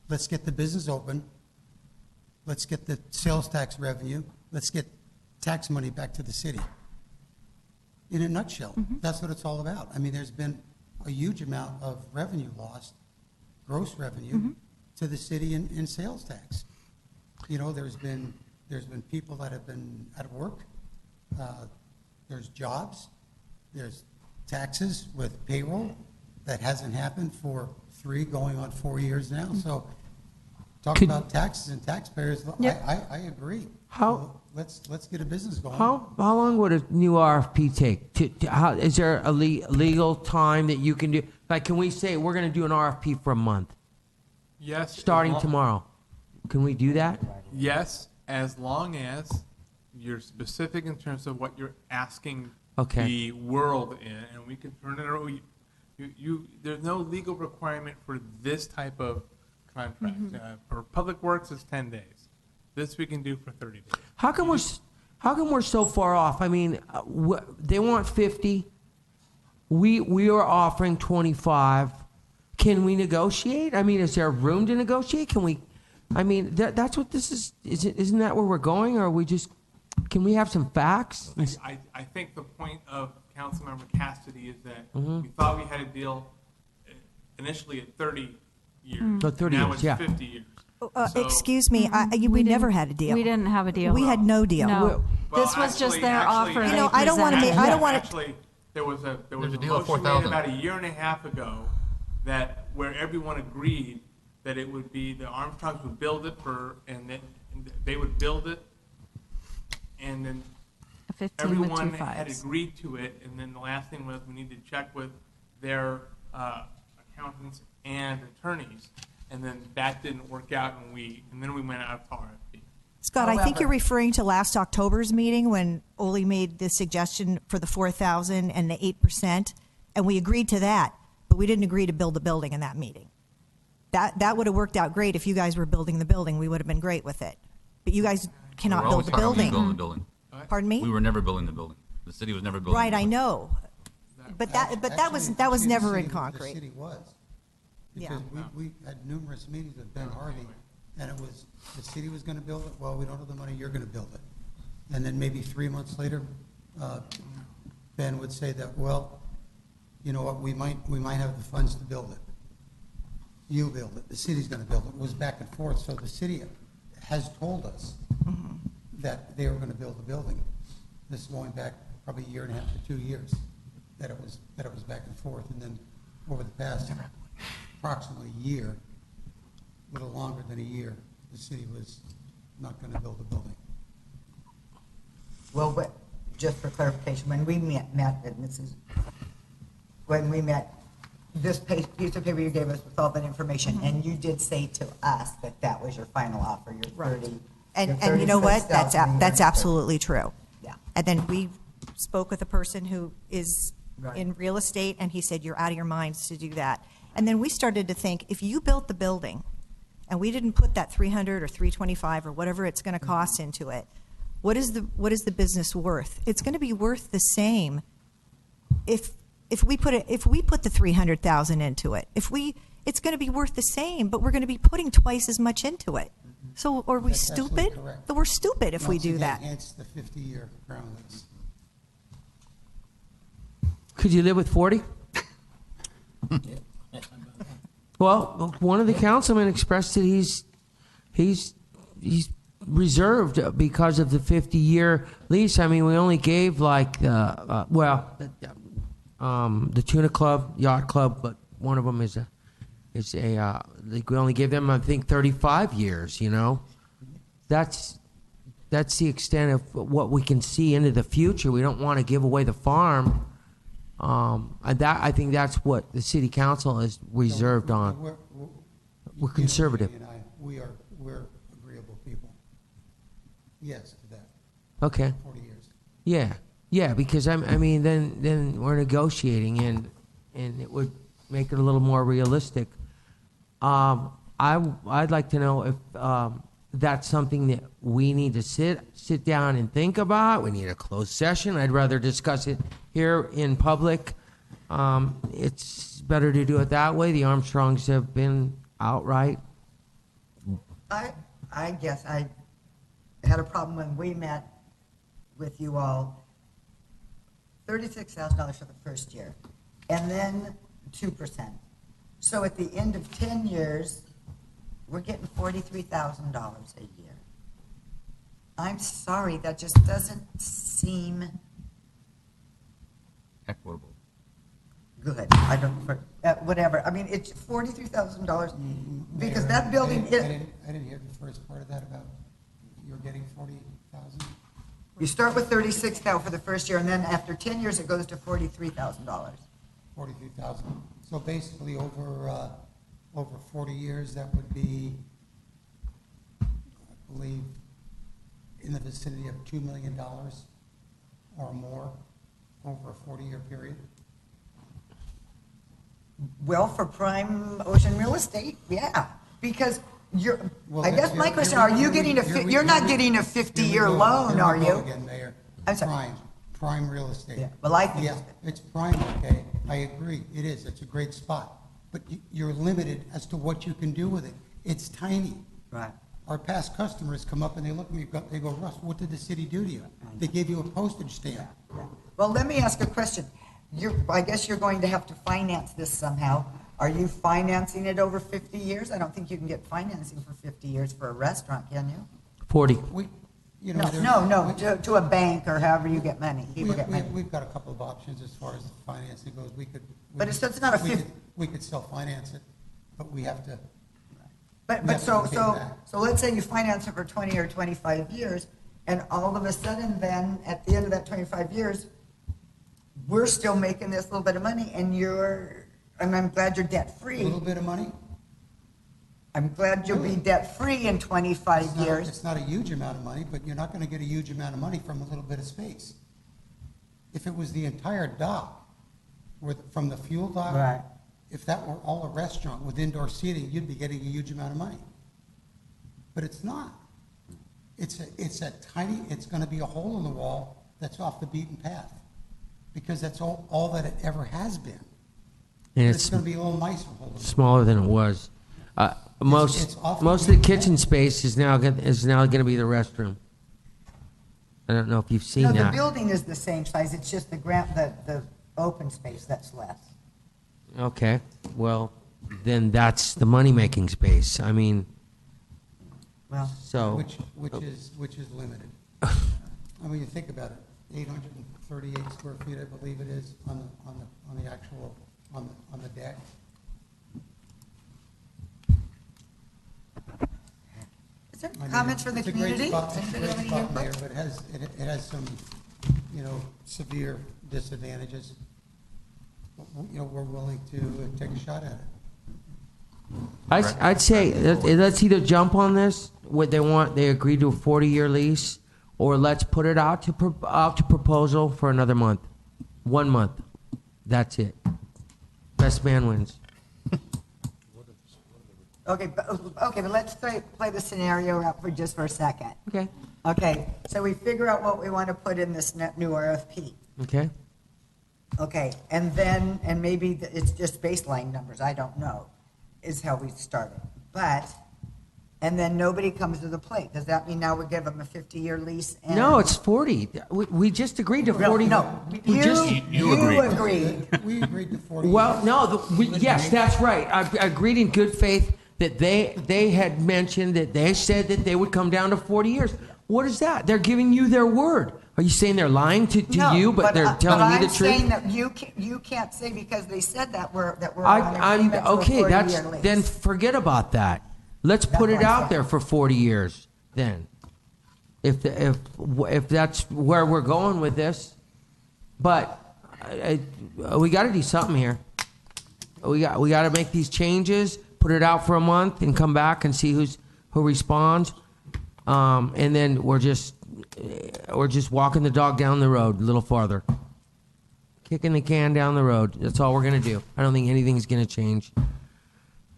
Let's get the business open. Let's get the sales tax revenue. Let's get tax money back to the city. In a nutshell, that's what it's all about. I mean, there's been a huge amount of revenue lost, gross revenue, to the city in sales tax. You know, there's been people that have been out of work. There's jobs. There's taxes with payroll that hasn't happened for 3 going on 4 years now. So talk about taxes and taxpayers. Yep. I agree. How- Let's get a business going. How long would a new RFP take? Is there a legal time that you can do? Like, can we say we're going to do an RFP for a month, Yes. starting as long- tomorrow? Can we do that? Yes, as long as you're specific in terms of what you're asking Okay. the world in, and we can turn it around. There's no legal requirement for this type of contract. For public works, it's 10 days. This we can do for 30 days. How come we're so far off? I mean, they want 50. We are offering 25. Can we negotiate? I mean, is there room to negotiate? Can we? I mean, that's what this is. Isn't that where we're going? Or are we just? Can we have some facts? I think the point of Councilmember Cassidy is that we thought we had a deal initially at 30 years. So 30 now years, it's yeah. 50 years. excuse me, we never had a deal. We didn't have a deal. We had no deal. No. Well, this was just actually- their actually- offer. You they know, I don't wanna presented. be- I don't wanna- Actually, there was a a motion deal of made 4,000. about a year and a half ago that where everyone agreed that it would be the Armstrongs would build it and they would build it, and then A 15 with everyone two had fives. agreed to it, and then the last thing was we need to check with their accountants and attorneys, and then that didn't work out, and then we went out to RFP. Scott, I think However- you're referring to last October's meeting when Ole made the suggestion for the 4,000 and the 8%, and we agreed to that, but we didn't agree to build the building in that meeting. That would have worked out great if you guys were building the building. We would have been great with it. But you guys cannot We're build always the talking about building. building the building. Pardon me? We were never building the building. The city was never building. Right, the I building. know. But that was Actually, never the in city- concrete. The city was. Yeah. Because we had numerous meetings with Ben Harvey, and it was, the city was gonna build it, well, we don't have the money, you're gonna build it. And then maybe 3 months later, Ben would say that, well, you know what, we might have the funds to build it. You build it, the city's gonna build it. It was back and forth, so the city has told us that they were gonna build the building. This is going back probably a year and a half to 2 years, that it was back and forth. And then over the past approximately a year, a little longer than a year, the city was not gonna build the building. Well, just for clarification, when we met, and this is, when we met, this piece of paper you gave us with all that information, and you did say to us that that was your final offer, your 30. And you know what? That's 36,000. absolutely true. Yeah. And then we spoke with a person who is Right. in real estate, and he said, you're out of your minds to do that. And then we started to think, if you built the building, and we didn't put that 300 or 325 or whatever it's going to cost into it, what is the business worth? It's going to be worth the same if we put the 300,000 into it. It's going to be worth the same, but we're going to be putting twice as much into it. So are we That's absolutely stupid? correct. But we're stupid if we Once do again, that. hence the 50-year ground lease. Could you live with 40? Well, one of the councilmen expressed that he's reserved because of the 50-year lease. I mean, we only gave like the Tuna Club, Yacht Club, but one of them is like we only gave them, I think, 35 years. You know, that's the extent of what we can see into the future. We don't want to give away the farm. I think that's what the city council is reserved on. We're conservative. We're agreeable people. Yes to that. Okay. 40 years. Yeah, because I mean, then we're negotiating, and it would make it a little more realistic. I'd like to know if that's something that we need to sit down and think about. We need a closed session. I'd rather discuss it here in public. It's better to do it that way. The Armstrongs have been outright. I guess I had a problem when we met with you all. $36,000 for the first year, and then 2%. So at the end of 10 years, we're getting $43,000 a year. I'm sorry, that just doesn't seem Equitable. good. I don't, whatever. I mean, it's $43,000 because Mayor, that building. I didn't hear the first part of that about you're getting 40,000. You start with 36 now for the first year, and then after 10 years, it goes to $43,000. 43,000. So basically, over 40 years, that would be, I believe, in the vicinity of $2 million or more over a 40-year period. Well, for prime ocean real estate, yeah, because you're. I guess my question: are you getting you're not getting a 50-year loan, are you? Again, Mayor. I'm sorry. Prime real estate. Yeah, well, I think it's prime. Okay, I agree. It is. It's a great spot, but you're limited as to what you can do with it. It's tiny. Right. Our past customers come up and they look at me. They go, Russ, what did the city do to you? They gave you a postage stamp. Yeah. Well, let me ask a question. I guess you're going to have to finance this somehow. Are you financing it over 50 years? I don't think you can get financing for 50 years for a restaurant, can you? 40. No, to a bank or however you get money. We've got a couple of options as far as financing goes. But it's not a 50. We could still finance it, but we have to. But so let's say you finance it for 20 or 25 years, and all of a sudden then, at the end of that 25 years, we're still making this little bit of money, and I'm glad you're debt-free. A little bit of money? I'm glad you'll be debt-free in 25 years. It's not a huge amount of money, but you're not going to get a huge amount of money from a little bit of space. If it was the entire dock, from the fuel dock, right. If that were all a restaurant with indoor seating, you'd be getting a huge amount of money. But it's not. It's going to be a hole in the wall that's off the beaten path, because that's all that it ever has been. And it's going to be a little nicer hole. Smaller than it was. Most of the kitchen space is now going to be the restroom. I don't know if you've seen that. The building is the same size. It's just the open space that's less. Okay, well, then that's the money-making space. I mean, well, so which is limited. I mean, you think about it. 838 square feet, I believe it is, on the actual on the deck. Is there comments from the community? It's a great spot, Mayor, but it has some, severe disadvantages. We're willing to take a shot at it. I'd say let's either jump on this. What they agree to a 40-year lease, or let's put it out to proposal for another month. 1 month. That's it. Best man wins. Okay, but let's play the scenario out for a second. Okay. Okay, so we figure out what we want to put in this new RFP. Okay. Okay, and maybe it's just baseline numbers, I don't know, is how we started. And then nobody comes to the plate. Does that mean now we give them a 50-year lease? No, it's 40. We just agreed to 40. No, you agreed. We agreed to 40. Well, no, yes, that's right. I agreed in good faith that they had mentioned that they said that they would come down to 40 years. What is that? They're giving you their word. Are you saying they're lying to No, you, but they're telling you the I'm saying truth? that you can't say because they said that we're on I'm agreement to a okay. 40-year lease. Then forget about that. Let's put it out there for 40 years. Then, if that's where we're going with this, but we got to do something here. We got to make these changes, put it out for a month, and come back and see who responds. And then we're just walking the dog down the road a little farther, kicking the can down the road. That's all we're gonna do. I don't think anything's gonna change,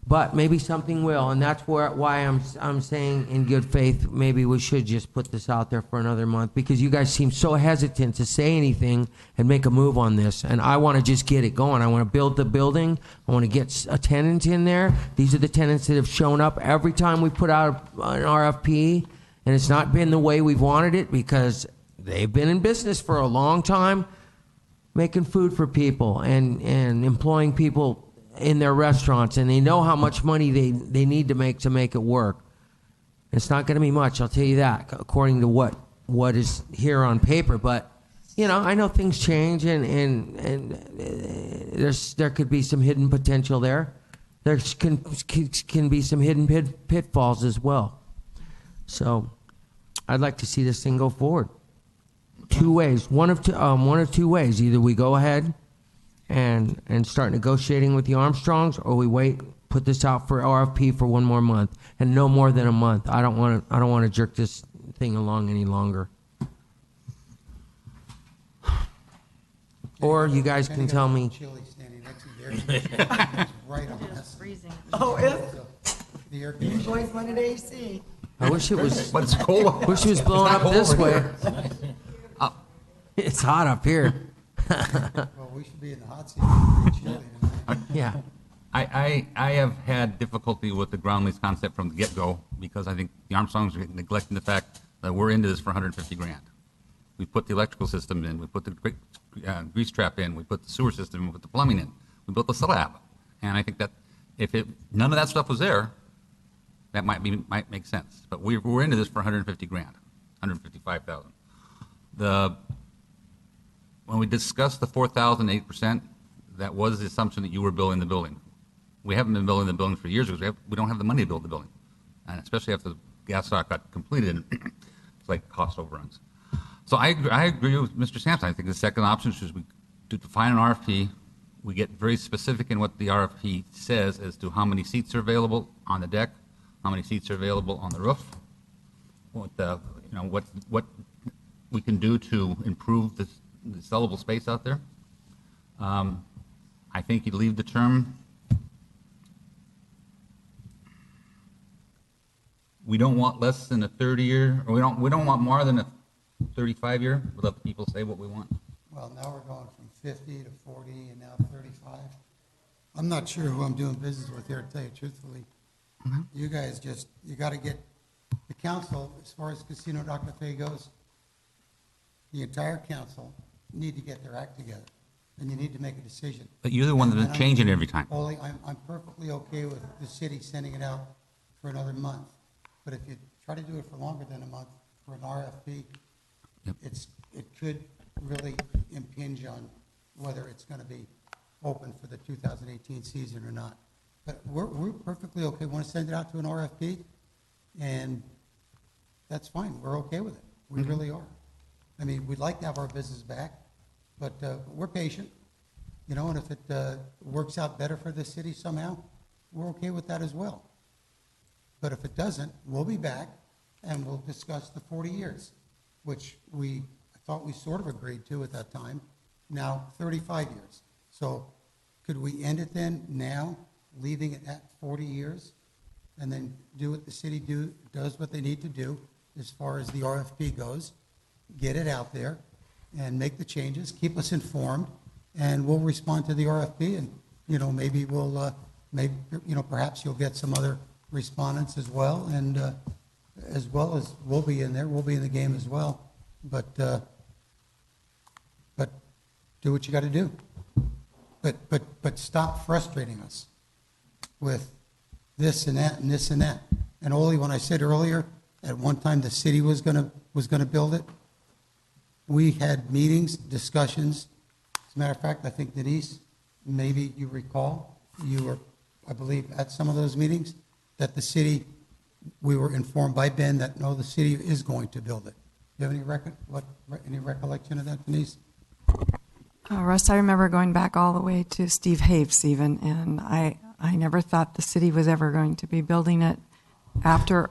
but maybe something will, and that's why I'm saying in good faith maybe we should just put this out there for another month, because you guys seem so hesitant to say anything and make a move on this, and I want to just get it going. I want to build the building. I want to get a tenant in there. These are the tenants that have shown up every time we put out an RFP. And it's not been the way we've wanted it because they've been in business for a long time, making food for people and employing people in their restaurants. And they know how much money they need to make it work. It's not going to be much, I'll tell you that, according to what is here on paper. But, I know things change and there could be some hidden potential there. There can be some hidden pitfalls as well. So I'd like to see this thing go forward. Two ways, one of two ways. Either we go ahead and start negotiating with the Armstrongs, or we wait, put this out for RFP for one more month, and no more than a month. I don't want to jerk this thing along any longer. Or you guys can tell me. Chili standing next to the air conditioner. It's right on us. Freezing. Oh, The air you conditioner. boys wanted AC. I wish it was. But it's cold. Wish it was blowing up this way. Uh, It's hot up here. Well, we should be in the hot seat. It's pretty chilly tonight. Yeah. I have had difficulty with the ground lease concept from the get-go because I think the Armstrongs are neglecting the fact that we're into this for $150,000. We put the electrical system in, we put the grease trap in, we put the sewer system in, we put the plumbing in, we built the slab. And I think that if none of that stuff was there, that might make sense. But we're into this for $150,000, $155,000. When we discussed the 4,000, 8%, that was the assumption that you were building the building. We haven't been building the building for years because we don't have the money to build the building. And especially after the gas stock got completed, it's like cost overruns. So I agree with Mr. Sampson. I think the second option is we define an RFP. We get very specific in what the RFP says as to how many seats are available on the deck, how many seats are available on the roof, what we can do to improve the sellable space out there. I think you'd leave the term. We don't want less than a 30-year, or we don't want more than a 35-year. We'll let the people say what we want. Well, now we're going from 50 to 40 and now 35. I'm not sure who I'm doing business with here, to tell you truthfully. Mm-hmm. You guys you got to get the council, as far as Casino Doc Cafe goes, the entire council need to get their act together, and you need to make a decision. But you're the one that's And changing it every time. Ole, I'm perfectly okay with the city sending it out for another month. But if you try to do it for longer than a month for an RFP, Yep. it could really impinge on whether it's going to be open for the 2018 season or not. But we're perfectly okay. Want to send it out to an RFP, and that's fine. We're okay with it. We really are. I mean, we'd like to have our business back, but we're patient, and if it works out better for the city somehow, we're okay with that as well. But if it doesn't, we'll be back, and we'll discuss the 40 years, which I thought we sort of agreed to at that time, now 35 years. So could we end it then now, leaving it at 40 years, and then do what the city does what they need to do as far as the RFP goes, get it out there, and make the changes, keep us informed, and we'll respond to the RFP, and, maybe we'll, perhaps you'll get some other respondents as well, and as well as we'll be in there, we'll be in the game as well. But do what you got to do. But stop frustrating us with this and that and this and that. And Ole, when I said earlier, at one time the city was gonna build it, we had meetings, discussions. As a matter of fact, I think Denise, maybe you recall, you were, I believe, at some of those meetings, that the city, we were informed by Ben that no, the city is going to build it. Do you have any recollection of that, Denise? Russ, I remember going back all the way to Steve Haves even, and I never thought the city was ever going to be building it after,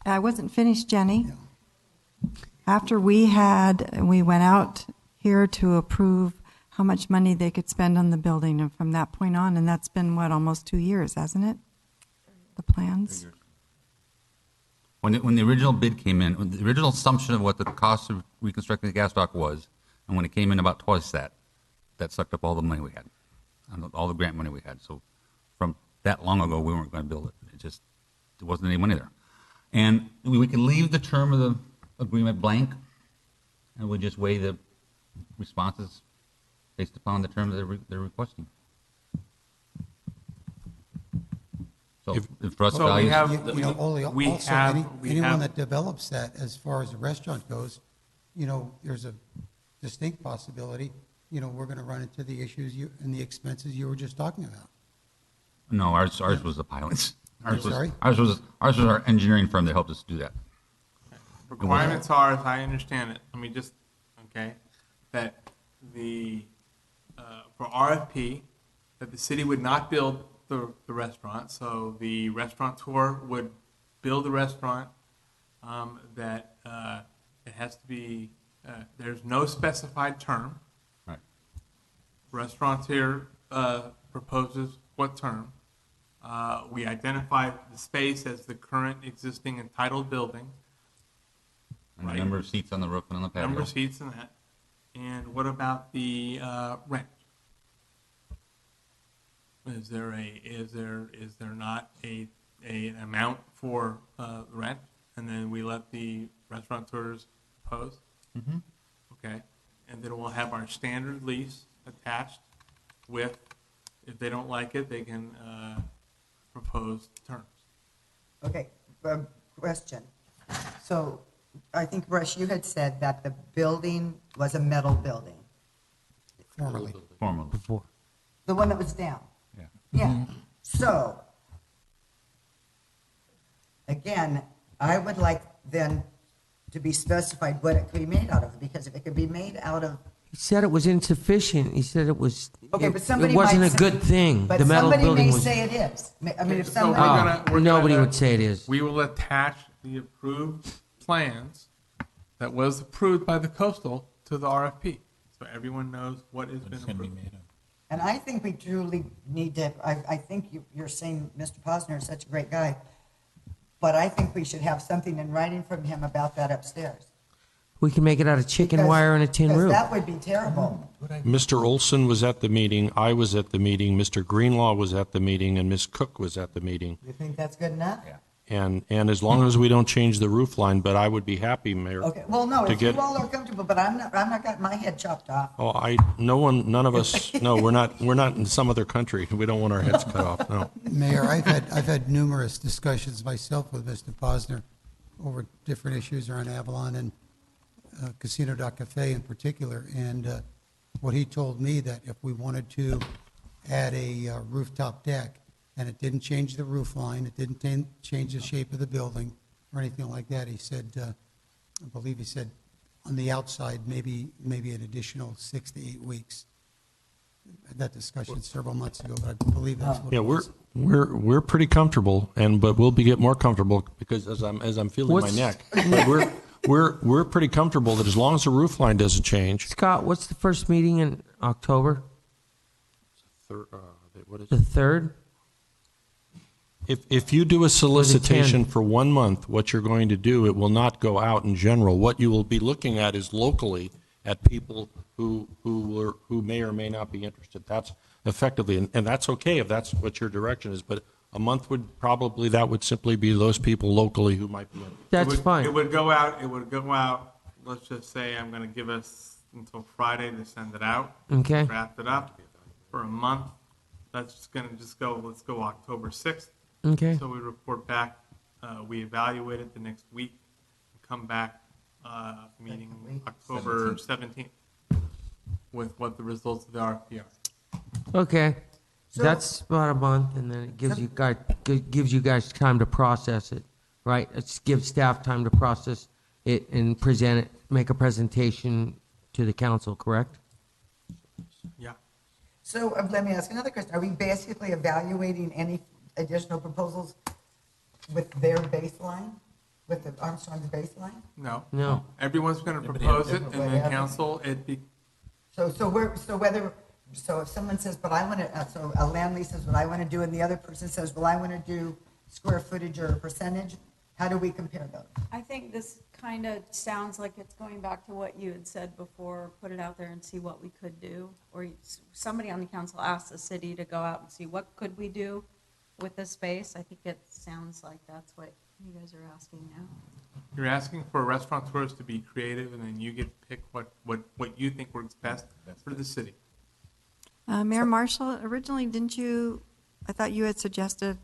I wasn't finished, Jenny. After we went out here to approve how much money they could spend on the building, and from that point on, and that's been, what, almost 2 years, hasn't it? The plans? When the original bid came in, the original assumption of what the cost of reconstructing the gas dock was, and when it came in about twice that sucked up all the money we had, all the grant money we had. So from that long ago, we weren't going to build it. There wasn't any money there. And we could leave the term of the agreement blank, and we just weigh the responses based upon the term that they're requesting. So if Russ values, anyone that develops that, as far as the restaurant goes, there's a distinct possibility, we're going to run into the issues and the expenses you were just talking about. no, ours was the pilots. Ours sorry? was our engineering firm that helped us do that. Requirements are, as I understand it, that for RFP, that the city would not build the restaurant, so the restaurateur would build the restaurant, that it has to be, there's no specified term. Right. Restaurateur proposes what term. We identify the space as the current existing entitled building. And the number of seats on the roof and on the patio. Number of seats and that. And what about the rent? Is there not an amount for rent? And then we let the restaurateurs propose? Mm-hmm. Okay. And then we'll have our standard lease attached with, if they don't like it, they can propose terms. Okay, question. So I think, Rush, you had said that the building was a metal building. Formerly. Before. The one that was down? Yeah. Yeah. So, again, I would like then to be specified what it could be made out of, because if it could be made out of. He said it was insufficient. He said it was. Okay, but somebody it wasn't might a good thing. But the metal somebody building may was. say it is. I mean, if So somebody. Nobody would say it is. We will attach the approved plans that was approved by the coastal to the RFP, so everyone knows what has been approved. And I think we truly need to, I think you're saying Mr. Posner is such a great guy, but I think we should have something in writing from him about that upstairs. We can make it out of chicken wire and a tin Because roof. that would be terrible. Mr. Olson was at the meeting, I was at the meeting, Mr. Greenlaw was at the meeting, and Ms. Cook was at the meeting. You think that's good enough? Yeah. And as long as we don't change the roof line, but I would be happy, Mayor. Okay, well, no, to if get, you all are comfortable, but I'm not got my head chopped off. Oh, none of us, no, we're not in some other country. We don't want our heads cut off, no. Mayor, I've had numerous discussions myself with Mr. Posner over different issues around Avalon and Casino.Cafe in particular, and what he told me that if we wanted to add a rooftop deck, and it didn't change the roof line, it didn't change the shape of the building or anything like that, he said, I believe he said, on the outside, maybe an additional 6 to 8 weeks. I had that discussion several months ago, but I believe that's what Yeah, it was. we're pretty comfortable, but we'll get more comfortable because as I'm feeling my neck. But we're pretty comfortable that as long as the roof line doesn't change. Scott, what's the first meeting in October? What is the 3rd? If you do a solicitation for 1 month, what you're going to do, it will not go out in general. What you will be looking at is locally at people who may or may not be interested. That's effectively, and that's okay if that's what your direction is. But a month would simply be those people locally who might be interested. That's fine. It would go out. Let's just say I'm going to give us until Friday to send it out. Okay. Draft it up for a month. Let's go October 6th. Okay. So we report back, we evaluate it the next week, come back, meeting October 17th with what the results of the RFP are. Okay. So- That's about a month, and then it gives you guys time to process it, right? It gives staff time to process it and present it, make a presentation to the council, correct? Yeah. So let me ask another question. Are we basically evaluating any additional proposals with their baseline, with the Armstrong's baseline? No. No. Everyone's going to propose it, and then council, So if someone says, but I want to, so a land lease says what I want to do, and the other person says, well, I want to do square footage or percentage, how do we compare those? I think this kind of sounds like it's going back to what you had said before, put it out there and see what we could do. Or somebody on the council asked the city to go out and see what could we do with this space. I think it sounds like that's what you guys are asking now. you're asking for restaurateurs to be creative, and then you get to pick what you think works best for the city. Mayor Marshall, originally, I thought you had suggested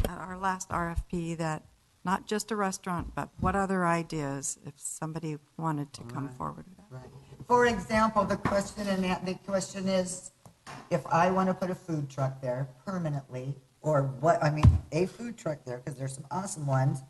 at our last RFP that not just a restaurant, but what other ideas if somebody wanted to come forward with that? Right. For example, the question is, if I want to put a food truck there permanently, or a food truck there, because there's some awesome ones.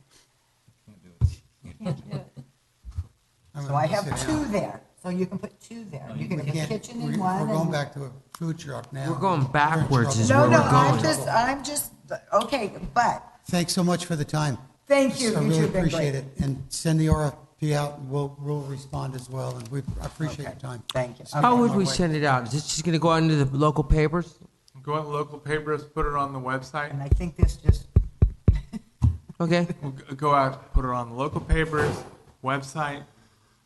So I have two there, so you can put two there. You can have a kitchen in one. We're going back to a food truck now. We're going backwards is No, where no, we're going. I'm just, okay, but, Thanks so much for the time. thank you. I You really two have been appreciate great. it. And send the RFP out, and we'll respond as well, and I appreciate your time. Thank you. How would we send it out? Is this just going to go out into the local papers? Go out to local papers, put it on the website. And I think this just, Okay. We'll go out, put it on the local papers, website,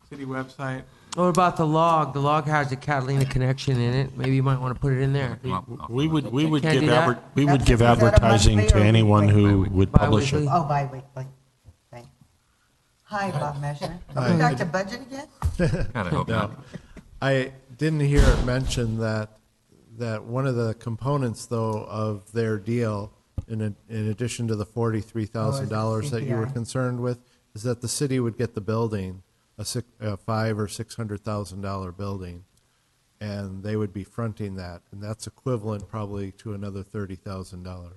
city website. What about the log? The log has a Catalina connection in it. Maybe you might want to put it in there. We would Can't do that? give advertising to anyone who would publish it. oh, bi-weekly. Thank you. Hi, Bob Measure. Are we back to budget again? God, I hope No. not. I didn't hear it mentioned that one of the components, though, of their deal, in addition to the $43,000 that you were CPI. concerned with, is that the city would get the building, a $500,000 or $600,000 building, and they would be fronting that, and that's equivalent probably to another $30,000.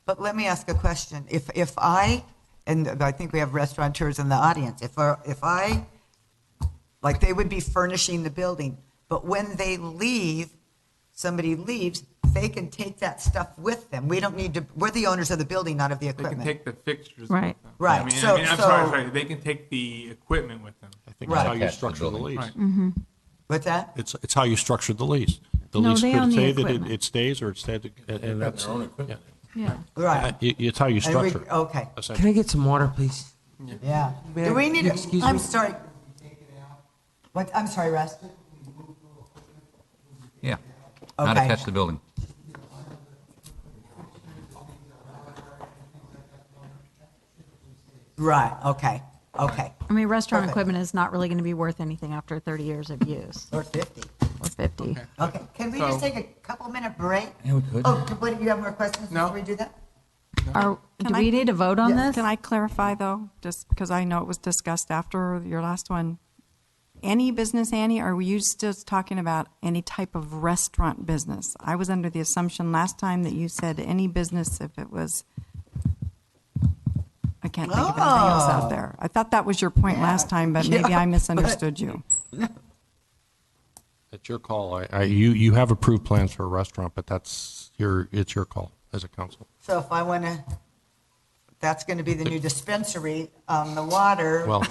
But let me ask a question. If I, and I think we have restaurateurs in the audience, if I, like, they would be furnishing the building, but when they leave, somebody leaves, they can take that stuff with them. We don't need to, we're the owners of the building, not of the They equipment. can take the fixtures Right. with them. Right. I'm So- sorry. They can take the equipment with them. I think that's how you structure the lease. Right. What's that? It's how you structure the lease. The No, lease they own could the say that equipment. it stays or it stays, and that's, yeah. Yeah. Right. It's how you And we- structure it. Okay, Can I get some water, please? yeah. May Do I- we need, excuse I'm me? sorry. What, I'm sorry, Russ? Yeah. Not Okay. attach the building. Right, okay, okay. I mean, restaurant Perfect. equipment is not really going to be worth anything after 30 years of use. Or 50. Or 50. Okay, can we just So- take a couple-minute break? Yeah, we could. Oh, what, you have more questions No. before we do that? Do we need to vote on this? Can I clarify, though, just because I know it was discussed after your last one? Any business, Annie, or were you just talking about any type of restaurant business? I was under the assumption last time that you said any business if it was, I can't think of anything else Oh. out there. I thought that was your point last time, but maybe Yeah, I misunderstood you. It's your call. You have approved plans for a restaurant, but it's your call as a council. So if I want to, that's going to be the new dispensary on the water. Well-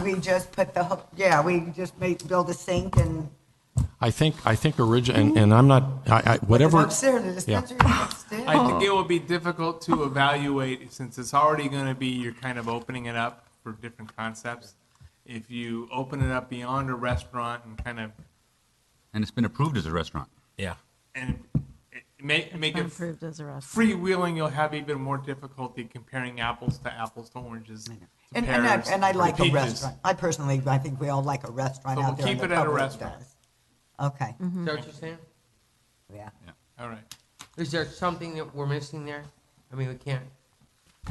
We just put the, we just build a sink and. I think and I'm not, whatever. Upstairs, the Yeah. dispensary upstairs. I think it will be difficult to evaluate since it's already going to be, you're kind of opening it up for different concepts. If you open it up beyond a restaurant and kind of, And it's been approved as a restaurant. Yeah. and make Been it approved as a restaurant. freewheeling, you'll have even more difficulty comparing apples to oranges. to And pears, I to like a peaches. restaurant. I personally, I think we all like a restaurant So out we'll there. keep and it the at a public restaurant. does. Okay, Is that what you're saying? yeah. All right. Is there something that we're missing there? I mean, we can't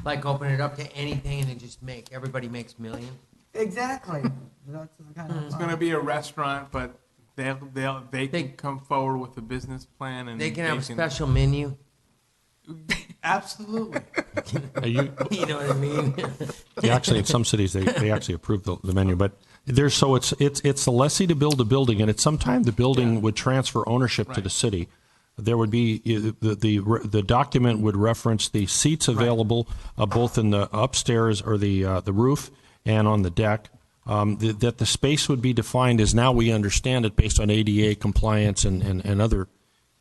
like open it up to anything and then just make everybody makes million. Exactly. That's the kind of. It's going to be a restaurant, but they can come forward with a business plan and They can have a special menu. Absolutely. You know what I mean? Yeah, actually, in some cities, they actually approve the menu. But there's so it's the lessee to build a building, and at some time the building would transfer ownership to the city. There would be the document would reference the seats available both in the upstairs or the roof and on the deck. That the space would be defined as now we understand it based on ADA compliance and other,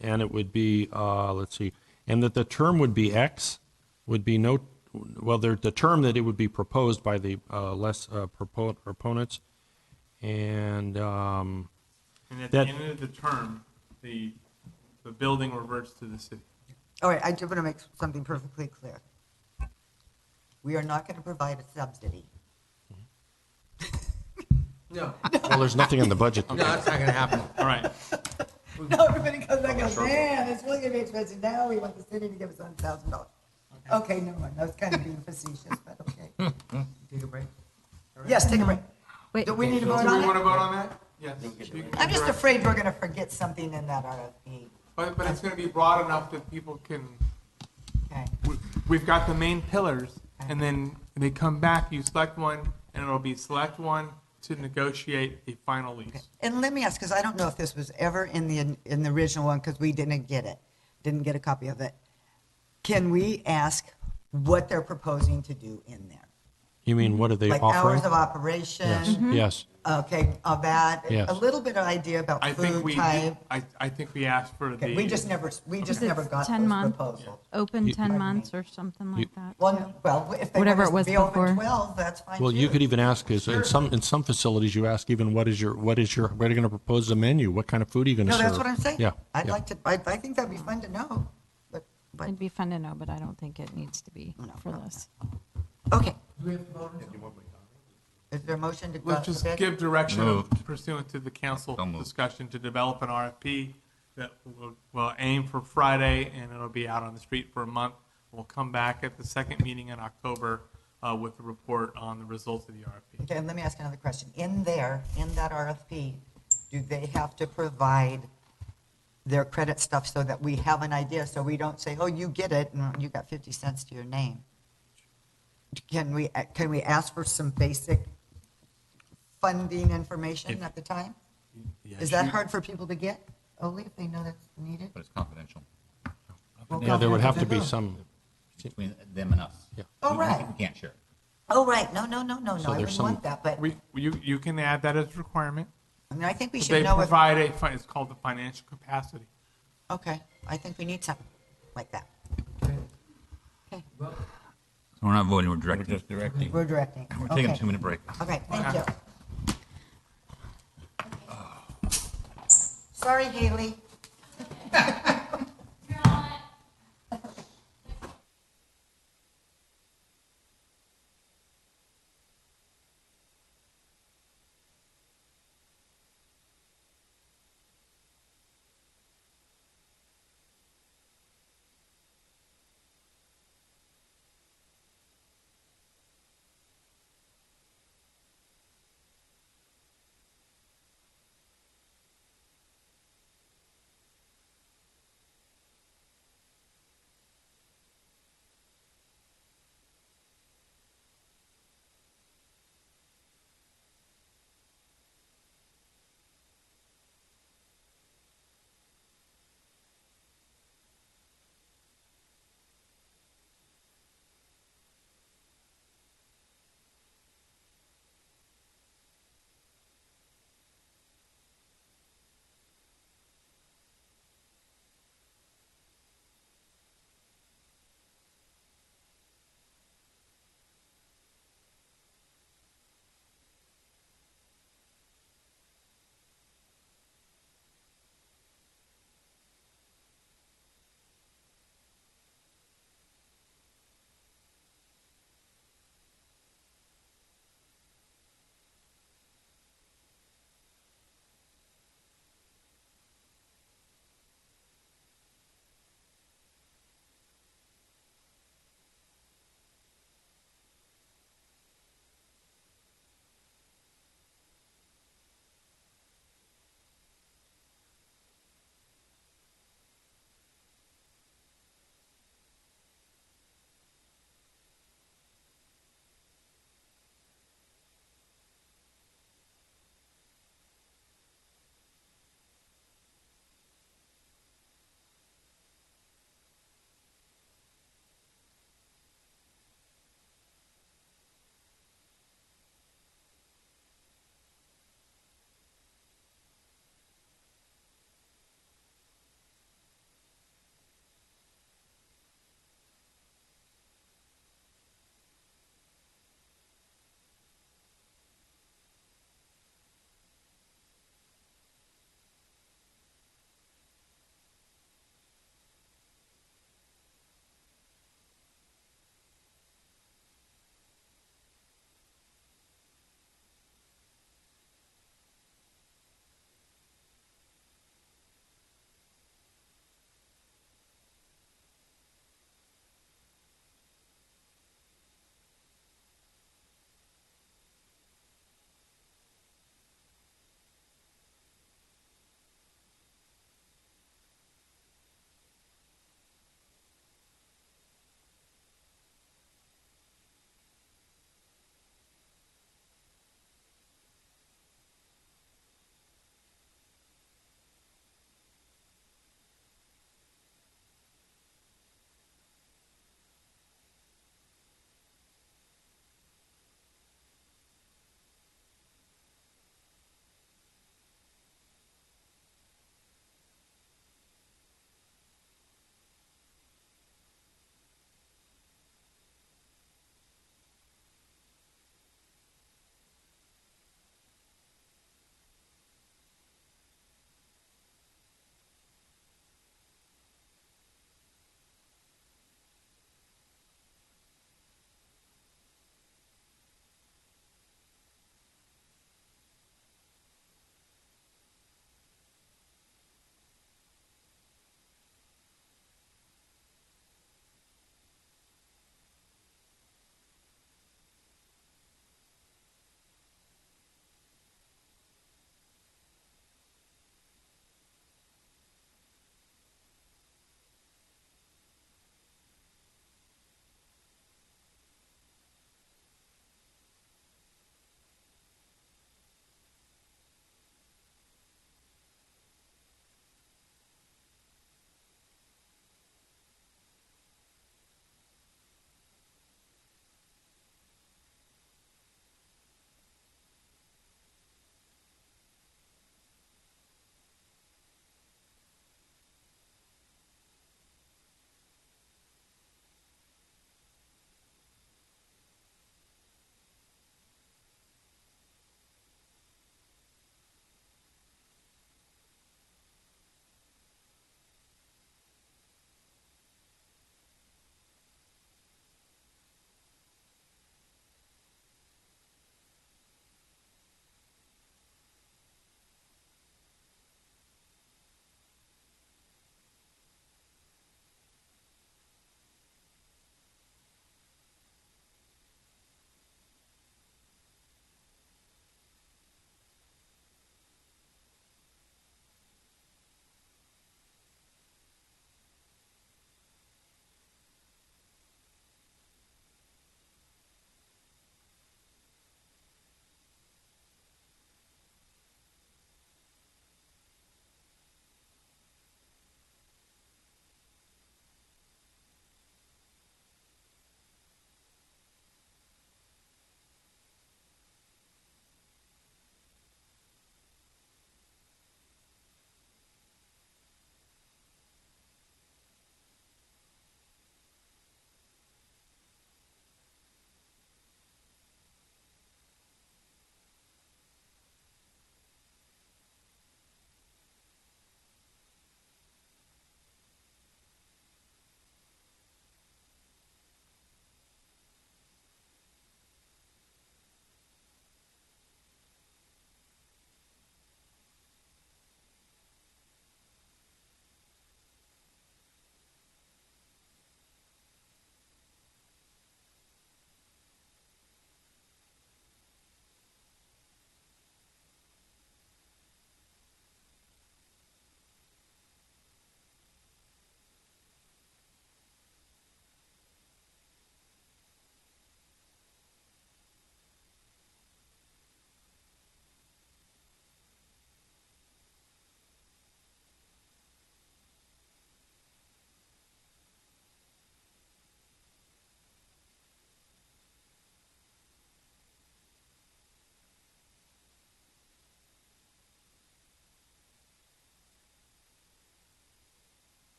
and it would be let's see. And that the term would be X, would be no, well, the term that it would be proposed by the proponents, and at the end of the term, the building reverts to the city. All right, I just want to make something perfectly clear. We are not going to provide a subsidy. No. Well, there's nothing in the budget. No, that's not going to happen. All right. No, everybody comes back and goes, man, it's really going to be expensive. Now we want the city to give us $100,000. Okay, never mind. That was kind of being facetious, but okay. Take a break. Yes, take a break. Wait. Do we need to vote Do on we it? want to vote on that? Yes. I'm just afraid we're going to forget something in that RFP. But it's going to be broad enough that people can. Okay. We've got the main pillars, and then they come back. You select one, and it'll be select one to negotiate a final lease. And let me ask, because I don't know if this was ever in the original one, because we didn't get a copy of it. Can we ask what they're proposing to do in there? You mean what are they Like offering? hours of operation? Yes. Yes. Okay, of that. Yes. A little bit of idea about I think food we. type. I think we asked for Okay, the. we just never got 10 those month, proposals. open You- 10 months or something like that. Well, if they Whatever want it us was to be open before. 12, that's fine Well, you too. could even ask is in some facilities you ask even what are you going to propose a menu? What kind of food are you going to No, serve? that's what I'm saying. Yeah. I'd yeah. like to, I think that'd be fun to know. It'd be fun to know, but I don't think it needs to be for this. Okay. Is there a motion to go Let's just to bid? give direction Moved. pursuant to the council So moved. discussion to develop an RFP that will aim for Friday, and it'll be out on the street for a month. We'll come back at the second meeting in October with a report on the results of the RFP. Okay, and let me ask another question. In that RFP, do they have to provide their credit stuff so that we have an idea, so we don't say, oh, you get it, and you got 50 cents to your name? Can we ask for some basic funding information at the time? Is that hard for people to get, Oli, if they know that's needed? But it's confidential. Yeah, there would have to be some. Between them and us. Yeah. Oh, right. We can't share. Oh, right, no, I there's wouldn't some- want that, but, You can add that as a requirement. I mean, I think we But should they know if, provide it's called the financial capacity. okay, I think we need something like that. Okay, So we're not voting, we're directing. We're just directing. we're directing. We're taking a Okay. 2-minute break. Okay, thank you. Sorry, Haley.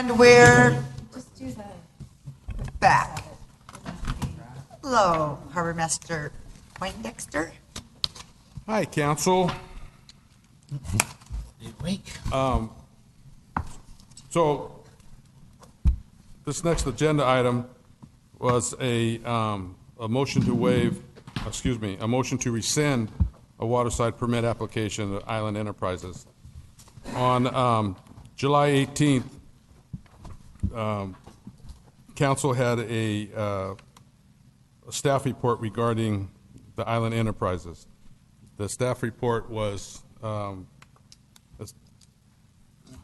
And we're back. Hello, Harbor Master Poindexter. Hi, Council. So this next agenda item was a motion to a motion to rescind a waterside permit application of Island Enterprises. On July 18th, Council had a staff report regarding the Island Enterprises. The staff report was,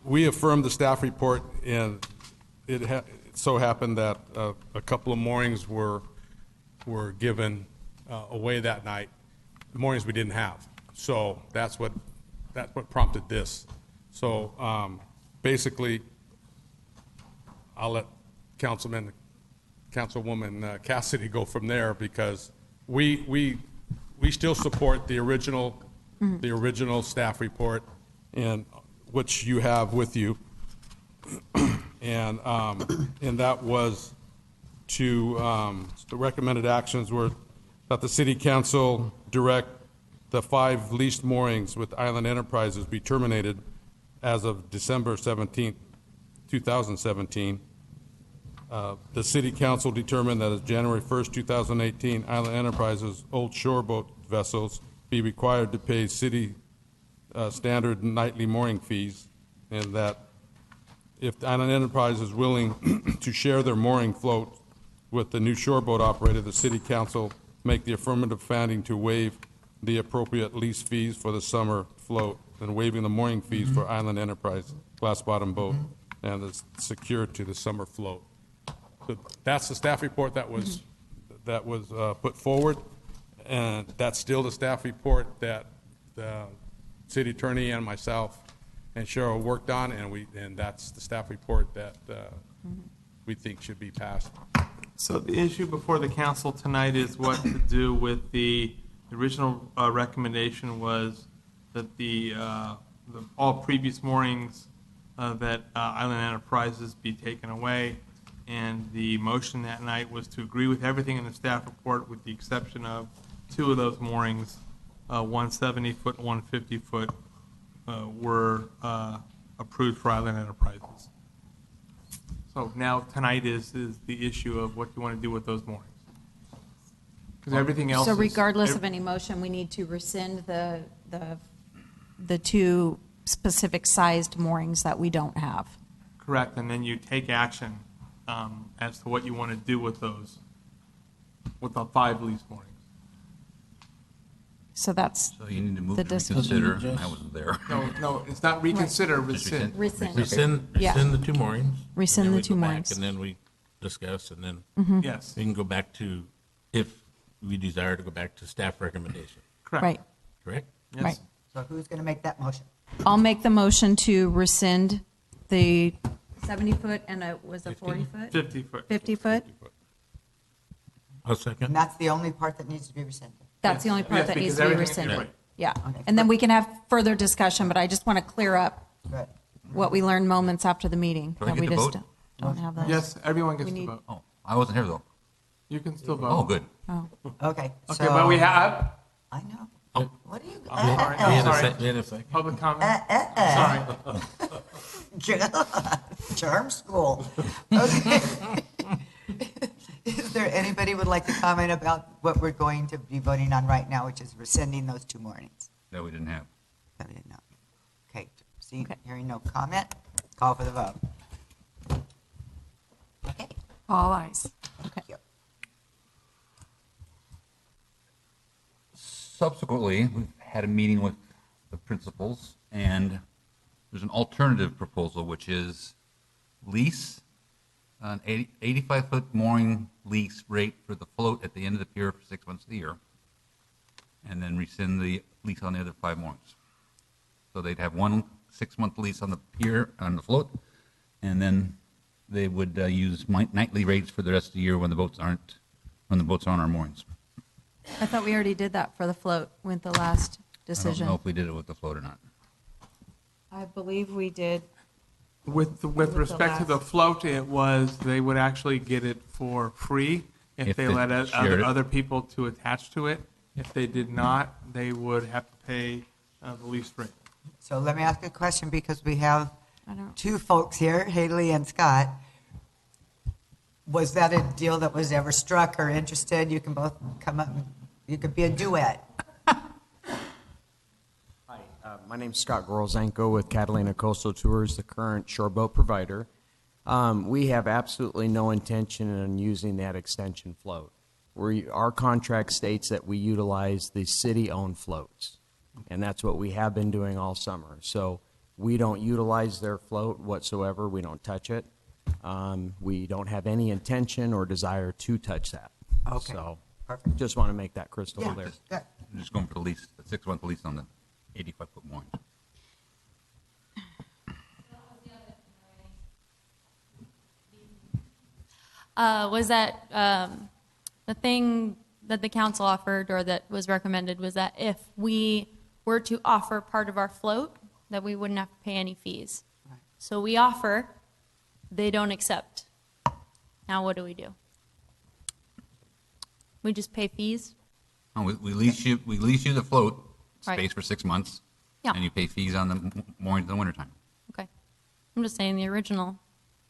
we affirmed the staff report, and it so happened that a couple of moorings were given away that night, the moorings we didn't have. So that's what prompted this. So basically, I'll let Councilwoman Cassidy go from there, because we still support the original staff report, and which you have with you, and that was to the recommended actions were that the City Council direct the 5 leased moorings with Island Enterprises be terminated as of December 17th, 2017. The City Council determined that as January 1st, 2018, Island Enterprises old shoreboat vessels be required to pay city standard nightly mooring fees, and that if Island Enterprise is willing to share their mooring float with the new shoreboat operator, the City Council make the affirmative finding to waive the appropriate lease fees for the summer float and waiving the mooring fees for Island Enterprise glass bottom boat and is secured to the summer float. So that's the staff report that was put forward, and that's still the staff report that the city attorney and myself and Cheryl worked on, and that's the staff report that we think should be passed. So the issue before the council tonight is what to do with the original recommendation was that the all previous moorings that Island Enterprises be taken away, and the motion that night was to agree with everything in the staff report with the exception of 2 of those moorings, 170-foot and 150-foot, were approved for Island Enterprises. So now tonight is the issue of what you want to do with those moorings. Because everything else So is- regardless of any motion, we need to rescind the 2 specific sized moorings that we don't have. Correct, and then you take action as to what you want to do with those, with the 5 lease moorings. So that's So you need to move the to decision. reconsider. I wasn't there. No, it's not reconsider, rescind. Rescind. Rescind Yeah. the 2 moorings. Rescind and then the we 2 go back, moorings. And then we discuss, and then Mhm. Yes. we can go back to, if we desire to go back to staff recommendation. Correct. Right. Correct? Yes. Right. So who's going to make that motion? I'll make the motion to rescind the 70-foot and was a 40-foot? 50-foot. 50-foot? I'll second. And that's the only part that needs to be rescinded. That's the only part Yes, that needs because to be everything- rescinded. right. Yeah. Okay. And then we can have further discussion, but I just want to clear up Good. what we learned moments after the meeting. Do I that get we to just vote? don't have those. Yes, everyone gets We to need- vote. Oh, I wasn't here, though. You can still vote. Oh, good. Oh. Okay. Okay, but we have, I know. Oh. What do you? I'm sorry, We had I'm a sorry. sec- we had a second. Public comment? Sorry. Charm school. Okay. Is there anybody would like to comment about what we're going to be voting on right now, which is rescinding those 2 moorings? That we didn't have. That we didn't know. Okay, hearing no comment, call for the vote. Okay. All eyes. Okay. Subsequently, we've had a meeting with the principals, and there's an alternative proposal, which is lease an 85-foot mooring lease rate for the float at the end of the pier for 6 months of the year, and then rescind the lease on the other 5 moorings. So they'd have 1 6-month lease on the pier, on the float, and then they would use nightly rates for the rest of the year when the boats aren't on our moorings. I thought we already did that for the float with the last I decision. don't know if we did it with the float or not. I believe we did With respect to the float, it was, they would actually get it for free if they let other people to attach to it. If they did not, they would have to pay the lease rate. So let me ask a question because we have two folks here, Haley and Scott. Was that a deal that was ever struck or interested? You can both come up, you could be a duet. My name's Scott Gorozanko with Catalina Coastal Tours, the current shoreboat provider. We have absolutely no intention on using that extension float. Our contract states that we utilize the city-owned floats, and that's what we have been doing all summer. So we don't utilize their float whatsoever. We don't touch it. We don't have any intention or desire to touch that. Okay. So Perfect. just want to make that crystal clear. I'm just going for the lease, the 6-month lease on the 85-foot moorings. Was that the thing that the council offered or that was recommended was that if we were to offer part of our float, that we wouldn't have to pay any fees. Right. So we offer, they don't accept. Now what do? We just pay fees? No, we lease you the float space Right. for 6 months, Yeah. and you pay fees on the moorings in the wintertime. Okay. I'm just saying the original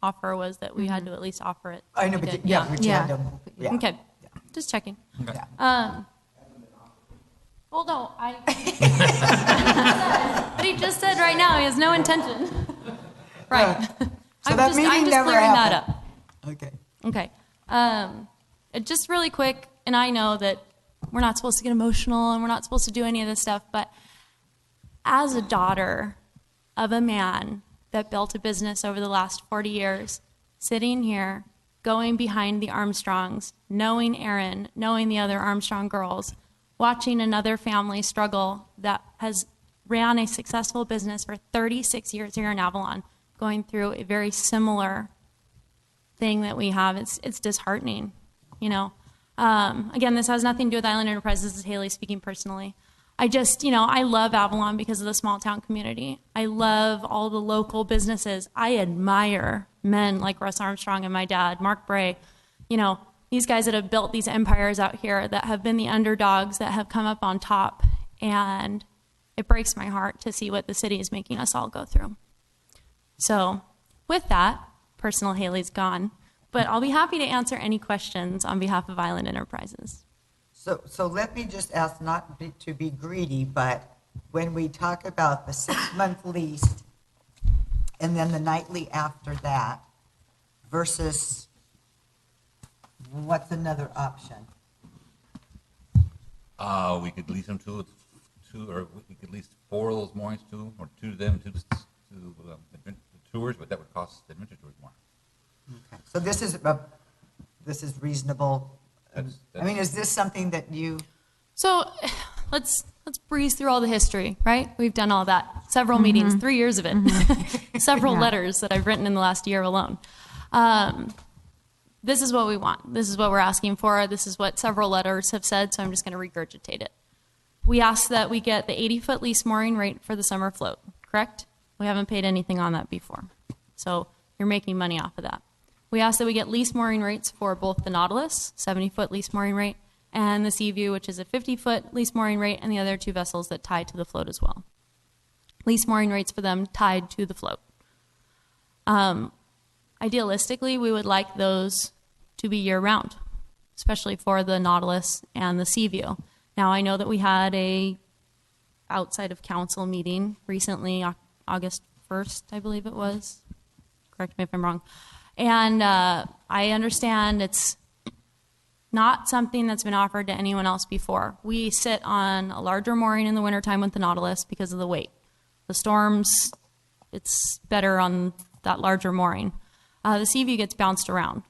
offer was that we had to at least offer it. I know, We but did. you- yeah, but you had to- yeah. Okay. Just checking. Okay. Well, no, but he just said right now he has no intention. Right. So that meeting I'm just never clearing that happened. up. Okay. Okay. Just really quick, and I know that we're not supposed to get emotional and we're not supposed to do any of this stuff, but as a daughter of a man that built a business over the last 40 years, sitting here, going behind the Armstrongs, knowing Aaron, knowing the other Armstrong girls, watching another family struggle that has ran a successful business for 36 years here in Avalon, going through a very similar thing that we have, it's disheartening, you know. Again, this has nothing to do with Island Enterprises. This is Haley speaking personally. I love Avalon because of the small town community. I love all the local businesses. I admire men like Russ Armstrong and my dad, Mark Bray. These guys that have built these empires out here that have been the underdogs that have come up on top. And it breaks my heart to see what the city is making us all go through. So with that, personal Haley's gone. But I'll be happy to answer any questions on behalf of Island Enterprises. So let me just ask, to be greedy, but when we talk about the 6-month lease and then the nightly after that versus what's another option? We could lease them two, or we could lease 4 of those moorings to, or 2 to them, 2 to tours, but that would cost the adventure tours more. Okay. So this is reasonable. Is this something that you? So let's breeze through all the history, right? We've done all that. Several meetings, 3 years of it. Several letters that I've written in the last year alone. This is what we want. This is what we're asking for. This is what several letters have said, so I'm just going to regurgitate it. We ask that we get the 80-foot lease mooring rate for the summer float, correct? We haven't paid anything on that before. So you're making money off of that. We ask that we get lease mooring rates for both the Nautilus, 70-foot lease mooring rate, and the Seaview, which is a 50-foot lease mooring rate, and the other 2 vessels that tie to the float as well. Lease mooring rates for them tied to the float. Idealistically, we would like those to be year-round, especially for the Nautilus and the Seaview. Now, I know that we had a outside of council meeting recently, August 1st, I believe it was. Correct me if I'm wrong. And I understand it's not something that's been offered to anyone else before. We sit on a larger mooring in the wintertime with the Nautilus because of the weight. The storms, it's better on that larger mooring. The Seaview gets bounced around.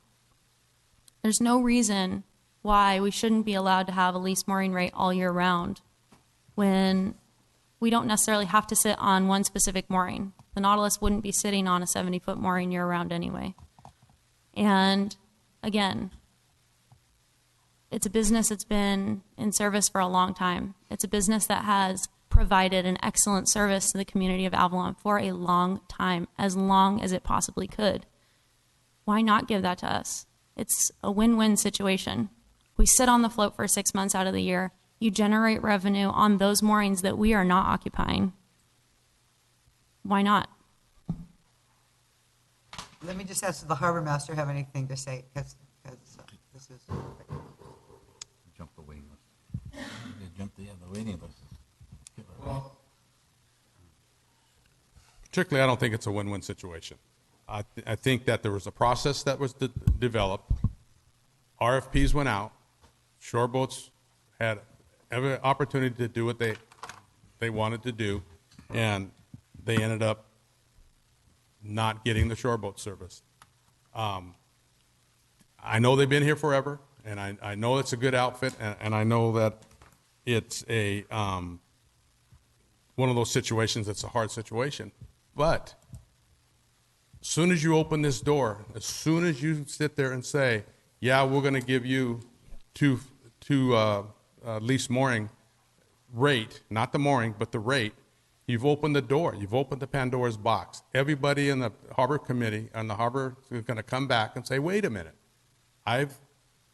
There's no reason why we shouldn't be allowed to have a lease mooring rate all year round when we don't necessarily have to sit on one specific mooring. The Nautilus wouldn't be sitting on a 70-foot mooring year-round anyway. And again, it's a business that's been in service for a long time. It's a business that has provided an excellent service to the community of Avalon for a long time, as long as it possibly could. Why not give that to us? It's a win-win situation. We sit on the float for 6 months out of the year. You generate revenue on those moorings that we are not occupying. Why not? Let me just ask, does the harbor master have anything to say? Because this is. Jump the waiting list. They jumped the waiting list. Particularly, I don't think it's a win-win situation. I think that there was a process that was developed. RFPs went out. Shore boats had every opportunity to do what they wanted to do, and they ended up not getting the shore boat service. I know they've been here forever, and I know it's a good outfit, and I know that it's a one of those situations that's a hard situation. But as soon as you open this door, as soon as you sit there and say, yeah, we're going to give you two lease mooring rate, not the mooring, but the rate, you've opened the door. You've opened the Pandora's box. Everybody in the harbor committee and the harbor is going to come back and say, wait a minute, I've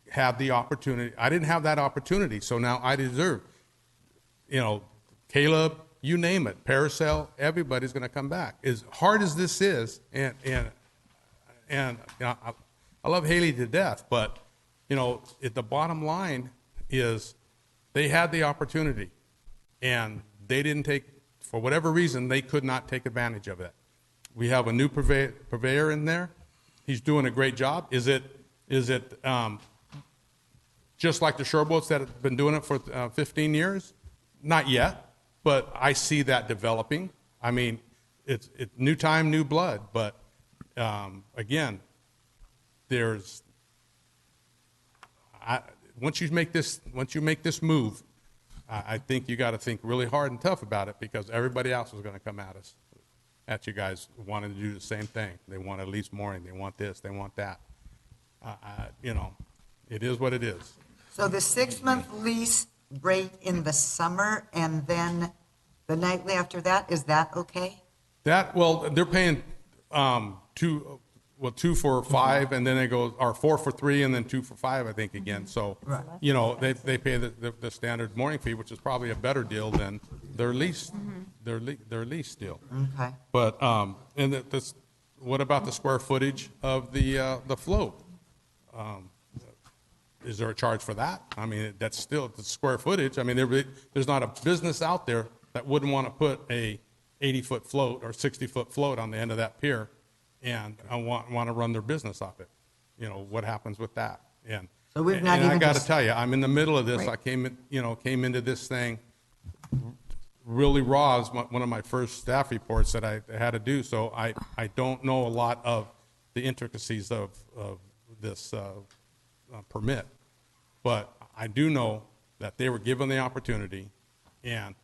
had the opportunity. I didn't have that opportunity, so now I deserve. Caleb, you name it, Paracel, everybody's going to come back. As hard as this is, and I love Haley to death, but the bottom line is they had the opportunity, and they didn't take, for whatever reason, they could not take advantage of it. We have a new purveyor in there. He's doing a great job. Is it just like the shore boats that have been doing it for 15 years? Not yet, but I see that developing. I mean, it's new time, new blood. But again, once you make this move, I think you got to think really hard and tough about it, because everybody else is going to come at you guys wanting to do the same thing. They want at least mooring. They want this. They want that. It is what it is. So the 6-month lease rate in the summer, and then the nightly after that, is that okay? They're paying 2 for 5, and then it goes, or 4 for 3, and then 2 for 5, I think, again. So, they pay the standard mooring fee, which is probably a better deal than their lease, their lease deal. Okay. But what about the square footage of the float? Is there a charge for that? I mean, that's still the square footage. I mean, there's not a business out there that wouldn't want to put a 80-foot float or 60-foot float on the end of that pier and want to run their business off it. What happens with that? And so we've not and even I got to tell you, I'm in the middle of this. Right. I came into this thing really raw as one of my first staff reports that I had to do. So I don't know a lot of the intricacies of this permit, but I do know that they were given the opportunity, and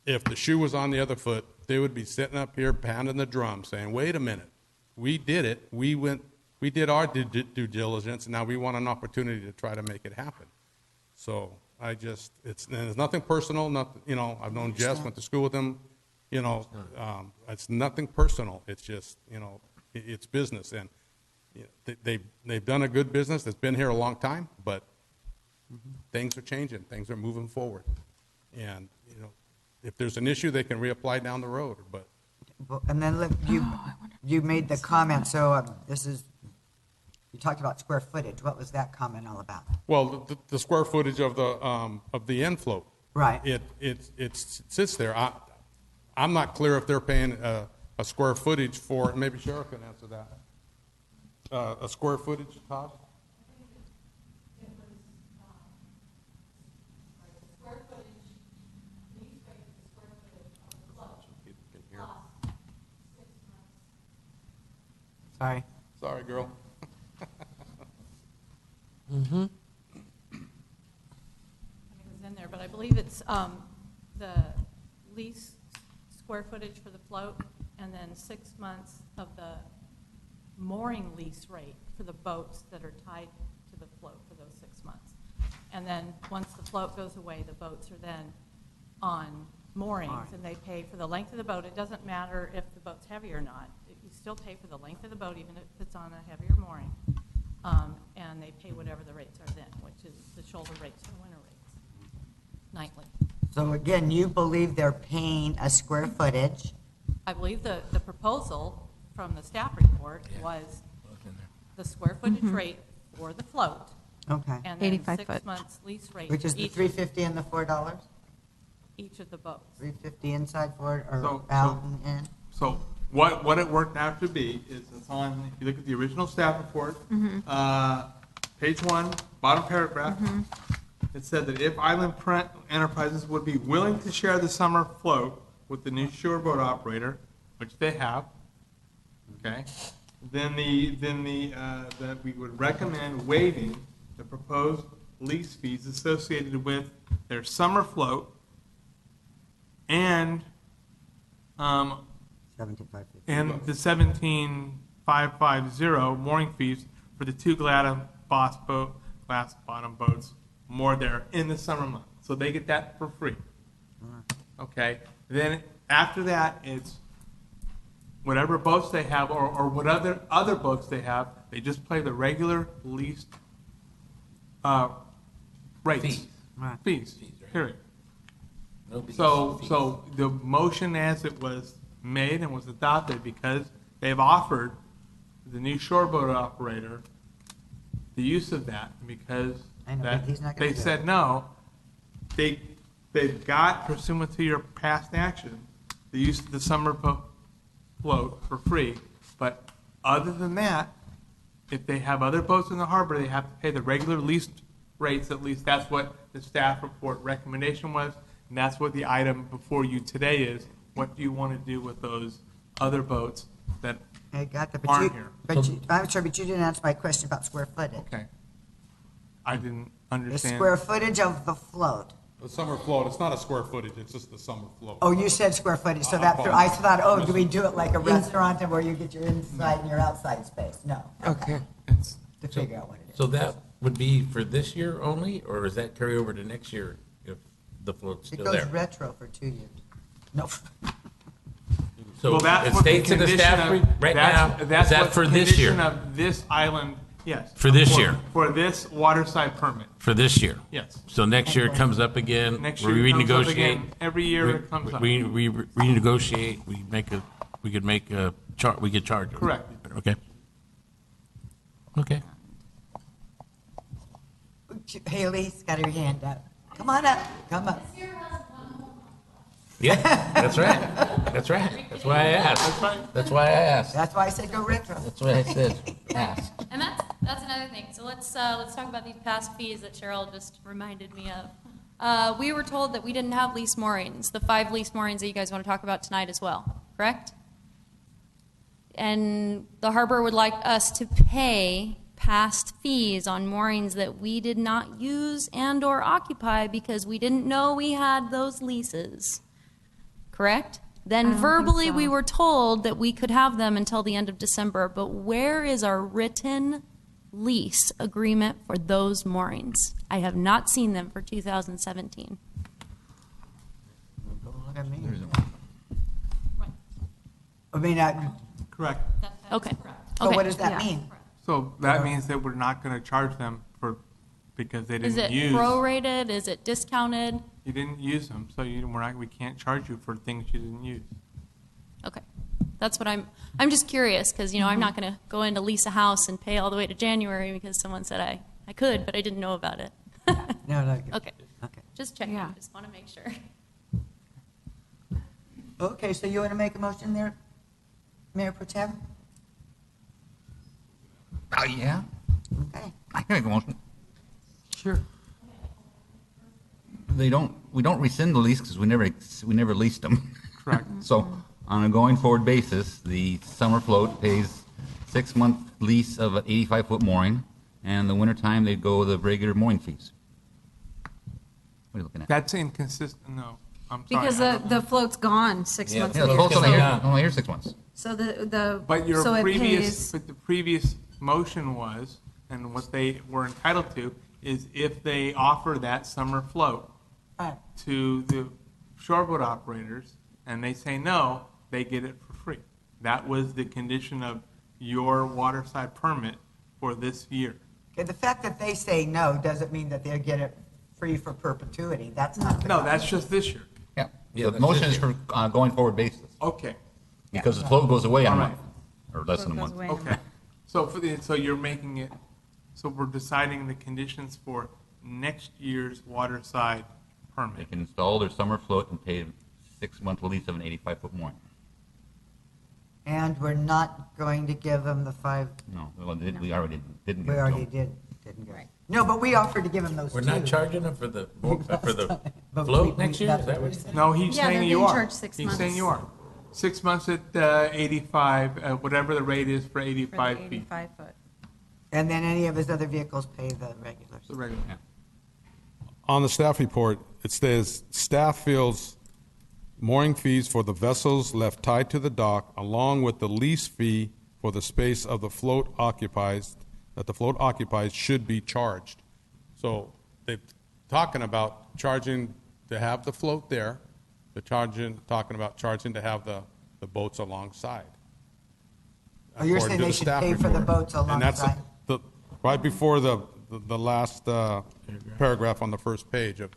if the shoe was on the other foot, they would be sitting up here pounding the drum saying, wait a minute, we did it, we did our due diligence, and now we want an opportunity to try to make it happen. So it's nothing personal, I've known Jess, went to school with him, it's nothing personal, it's just, it's business, and they've done a good business that's been here a long time, but things are changing, things are moving forward, and if there's an issue, they can reapply down the road. But and then look, you made the comment. So you talked about square footage. What was that comment all about? Well, the square footage of the end float. Right. It sits there. I'm not clear if they're paying a square footage for. Maybe Cheryl can answer that. A square footage, Todd? Sorry, girl. Mm-hmm. It was in there, but I believe it's the lease square footage for the float, and then 6 months of the mooring lease rate for the boats that are tied to the float for those 6 months. And then once the float goes away, the boats are then on moorings, and they pay for the length of the boat. It doesn't matter if the boat's heavy or not. You still pay for the length of the boat, even if it's on a heavier mooring. And they pay whatever the rates are then, which is the shoulder rates and winter rates, nightly. So again, you believe they're paying a square footage? I believe the proposal from the staff report was the square footage rate for the float. Okay. And then 85 6 foot. months lease rate. Which is for the each- $350 and the $4? Each of the boats. $350 inside for it, or So- out and in? So what it worked out to be is it's on, if you look at the original staff report, page 1, bottom paragraph, it said that if Island Enterprises would be willing to share the summer float with the new shoreboat operator, which they have, okay, then that we would recommend waiving the proposed lease fees associated with their summer float and 17,550. and the 17,550 mooring fees for the 2 glass bottom boats moored there in the summer month. So they get that for free. Okay. Then after that, it's whatever boats they have or what other boats they have, they just pay the regular leased rates. Fees. Fees. Period. No fees. So the motion as it was made and was adopted, because they've offered the new shoreboat operator the use of that, because I know, that but he's not gonna they do it. said no, they've got, pursuant to your past action, the use of the summer float for free. But other than that, if they have other boats in the harbor, they have to pay the regular leased rates. At least that's what the staff report recommendation was, and that's what the item before you today is. What do you want to do with those other boats that I got that, aren't here? I'm sorry, but you didn't answer my question about square footage. Okay. I didn't The understand. square footage of the float. The summer float, it's not a square footage, it's just the summer float. Oh, you said square footage, so I that, I thought, oh, do we apologize. do it like a restaurant where you get your inside and your outside space? No. Okay. To figure out what it is. So that would be for this year only, or does that carry over to next year if the float's It still goes there? retro for 2 years. No. So Well, that's it what the states in the condition staff of- right that's- now, that's is that what for the this year? condition of this island, yes. For this year? For this waterside permit. For this year? Yes. So next year it comes up again? Next we year it comes up renegotiate? again. Every year it comes up. We renegotiate, we could make a we could charge them. Correct. Okay. Okay. Haley's got her hand up. Come on up, come up. Yeah, that's right. That's right. That's why I asked. That's why I asked. That's why I said go retro. That's what I said. Ask. And that's another thing. So let's talk about these past fees that Cheryl just reminded me of. We were told that we didn't have lease moorings, the 5 lease moorings that you guys want to talk about tonight as well, correct? And the harbor would like us to pay past fees on moorings that we did not use and or occupy because we didn't know we had those leases. Correct? Then don't think verbally so. we were told that we could have them until the end of December, but where is our written lease agreement for those moorings? I have not seen them for 2017. Don't look at me. Right. I mean, Correct. Okay. so Okay. what does that Yeah. mean? So that means that we're not going to charge them because they Is didn't it use. prorated? Is it discounted? You didn't use them, so we can't charge you for things you didn't use. Okay. That's what I'm just curious because, I'm not going to go in to lease a house and pay all the way to January because someone said I could, but I didn't know about it. No. Okay. Okay. Just checking. Yeah. Just want to make sure. Okay, so you want to make a motion there, Mayor Pro Tem? Oh, yeah? Okay. I can make a motion. Sure. We don't rescind the lease because we never leased them. Correct. So on a going forward basis, the summer float pays 6-month lease of an 85-foot mooring, and the wintertime they'd go the regular mooring fees. What are you looking at? That's inconsistent. No, I'm sorry. Because the float's gone 6 months Yeah, the later. float's only here 6 months. So the But your so it previous, pays. but the previous motion was, and what they were entitled to, is if they offer that summer float Right. to the shoreboat operators and they say no, they get it for free. That was the condition of your waterside permit for this year. Okay, the fact that they say no doesn't mean that they'll get it free for perpetuity. That's not the No, that's just this year. Yeah, the motion is for going forward basis. Okay. Because the float goes away in a All month, or less than a month. Okay. So so you're making it, so we're deciding the conditions for next year's waterside They permit. can install their summer float and pay a 6-month lease of an 85-foot mooring. And we're not going to give them the 5. No, well, we already didn't We give it to already them. didn't give it. No, but we offered to give them those We're two. not charging them for the But float we- next year? that's Is that what what we you're said. No, he's Yeah, saying they're you being are. charged 6 He's months. saying you are. 6 months at 85, whatever the rate is for 85 feet. 85 foot. And then any of his other vehicles pay the regulars. The regular. On the staff report, it says, staff feels mooring fees for the vessels left tied to the dock, along with the lease fee for the space of the float occupies, that the float occupies should be charged. So they're talking about charging to have the float there. They're talking about charging to have the boats alongside. Oh, you're according saying to they the should staff pay for the report. boats And that's alongside? right before the last paragraph on the first page of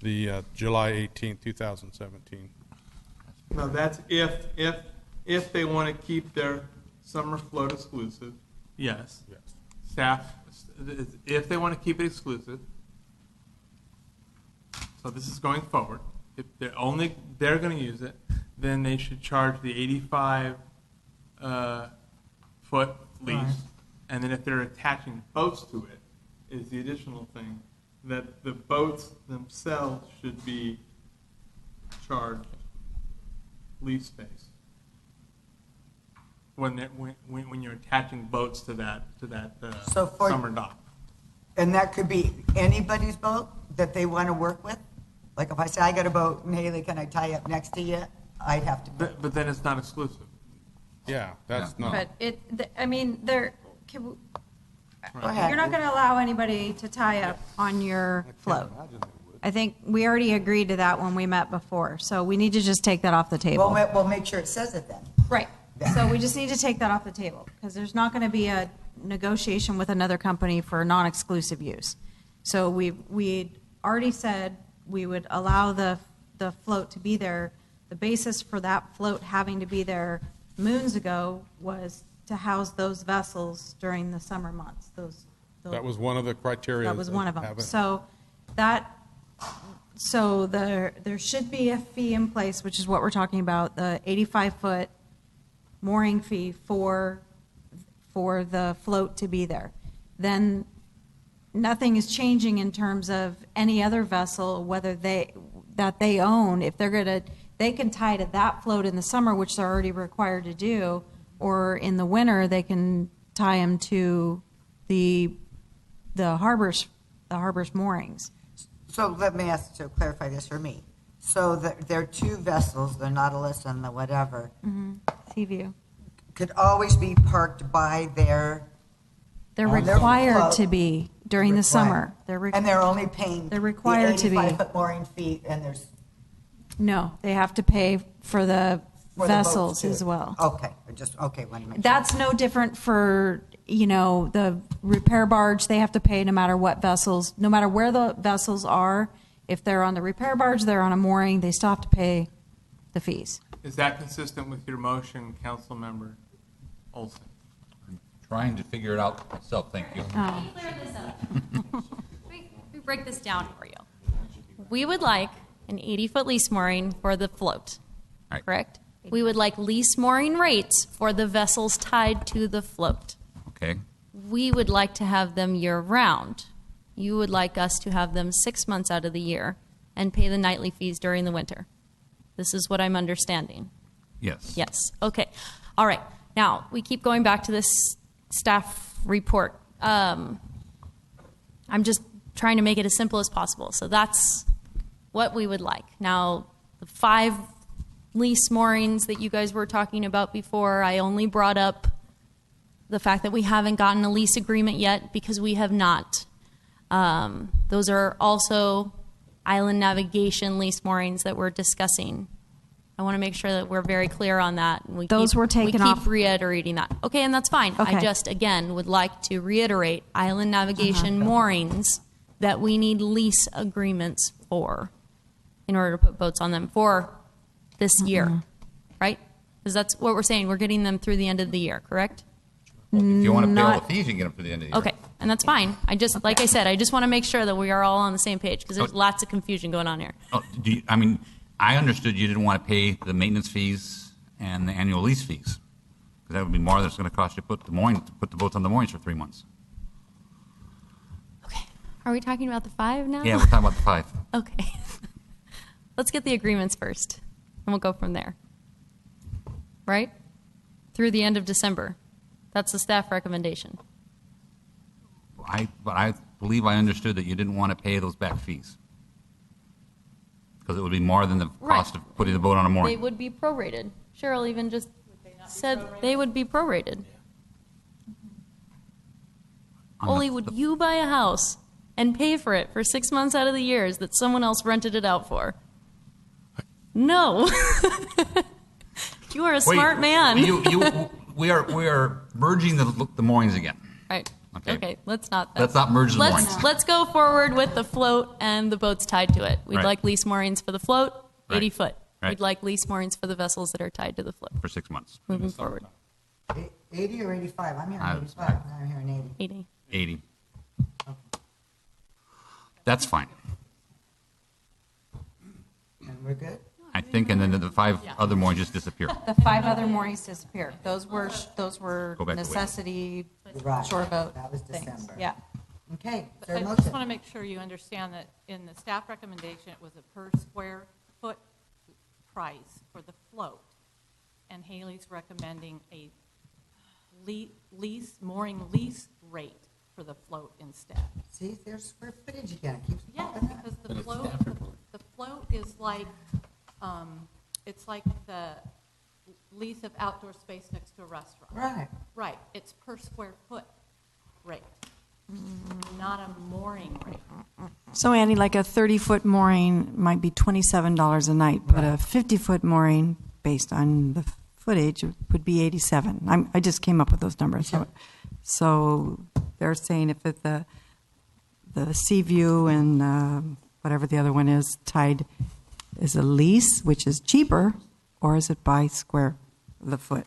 the July 18, 2017. No, that's if they want to keep their summer float exclusive, yes. Yes. Staff, if they want to keep it exclusive, so this is going forward, if they're going to use it, then they should charge the 85 foot lease. Right. And then if they're attaching boats to it, is the additional thing, that the boats themselves should be charged lease space. When you're attaching boats to that So for- summer dock. And that could be anybody's boat that they want to work with? Like if I say, I got a boat, and Haley, can I tie up next to you? I'd have to. But then it's not exclusive. Yeah, that's not. But I mean, there, Go ahead. you're not going to allow anybody to tie up on your float. I think we already agreed to that when we met before, so we need to just take that off the table. We'll make sure it says it then. Right. So we just need to take that off the table because there's not going to be a negotiation with another company for non-exclusive use. So we already said we would allow the float to be there. The basis for that float having to be there moons ago was to house those vessels during the summer months. Those That was one of the criteria. that was one of them. So there should be a fee in place, which is what we're talking about, the 85-foot mooring fee for the float to be there. Then nothing is changing in terms of any other vessel, whether that they own. If they can tie to that float in the summer, which they're already required to do, or in the winter they can tie them to the harbor's moorings. So let me ask to clarify this for me. So there are two vessels, the Nautilus and the whatever, Seaview. could always be parked by their. They're on their required float. to be during the summer. And they're only paying. They're required to be. The 85-foot mooring fee, and there's. No, they have to pay for the for the boats, vessels too. as well. Okay, okay, want to make sure. That's no different for, the repair barge. They have to pay no matter what vessels, no matter where the vessels are. If they're on the repair barge, they're on a mooring, they still have to pay the fees. Is that consistent with your motion, Councilmember Olson? Trying to figure it out myself, thank you. Let me clear this up. We break this down for you. We would like an 80-foot lease mooring for the float, correct? We would like lease mooring rates for the vessels tied to the float. Okay. We would like to have them year-round. You would like us to have them 6 months out of the year and pay the nightly fees during the winter. This is what I'm understanding. Yes. Yes. Okay. All right. Now, we keep going back to this staff report. I'm just trying to make it as simple as possible. So that's what we would like. Now, the 5 lease moorings that you guys were talking about before, I only brought up the fact that we haven't gotten a lease agreement yet because we have not. Those are also, island navigation lease moorings that we're discussing. I want to make sure that we're very clear on that. And Those were taken we off. keep reiterating that. Okay, and that's fine. I Okay. just, again, would like to reiterate island navigation moorings that we need lease agreements for in order to put boats on them for this year, right? Because that's what we're saying. We're getting them through the end of the year, correct? If you want to pay all Not- the fees, you can get them for the end of the year. Okay, and that's fine. I just, like I said, I just want to make sure that we are all on the same page because there's Oh. lots of confusion going on here. Oh, I understood you didn't want to pay the maintenance fees and the annual lease fees, because that would be more than it's going to cost you to put the boats on the moorings for 3 months. Are we talking about the 5 now? Yeah, we're talking about the 5. Okay. Let's get the agreements first, and we'll go from there. Right? Through the end of December. That's the staff recommendation. But I believe I understood that you didn't want to pay those back fees, because it would be more than the cost of putting the boat on a They mooring. would be prorated. Cheryl even just said they would be prorated. Only would you buy a house and pay for it for 6 months out of the years that someone else rented it out for? No. You are a smart man. We are merging the moorings again. Right. Okay. Okay, let's not. Let's not merge the moorings. Let's go forward with the float and the boats tied to it. We'd Right. like lease moorings for the float, 80 Right. foot. Right. We'd like lease moorings for the vessels that are tied to the float. For 6 months. Moving forward. 80 or 85? I'm hearing I- 85. I'm hearing 80. 80. 80. That's fine. And we're good? I think, and then the 5 other moorings just disappear. The 5 other moorings disappeared. Those were Go back to necessity Right. shore boat That was things. December. Yeah. Okay. Is But there a I motion? just want to make sure you understand that in the staff recommendation, it was a per square foot price for the float. And Haley's recommending a mooring lease rate for the float instead. See, there's square footage again. It keeps Yes, popping up. because the float is like, it's like the lease of outdoor space next to a restaurant. Right. Right, it's per square foot rate, not a mooring rate. So Andy, like a 30-foot mooring might be $27 a night, but a 50-foot mooring, based on the footage, would be 87. I just came up with those numbers. So they're saying if the Sea View and whatever the other one is tied is a lease, which is cheaper, or is it by the foot?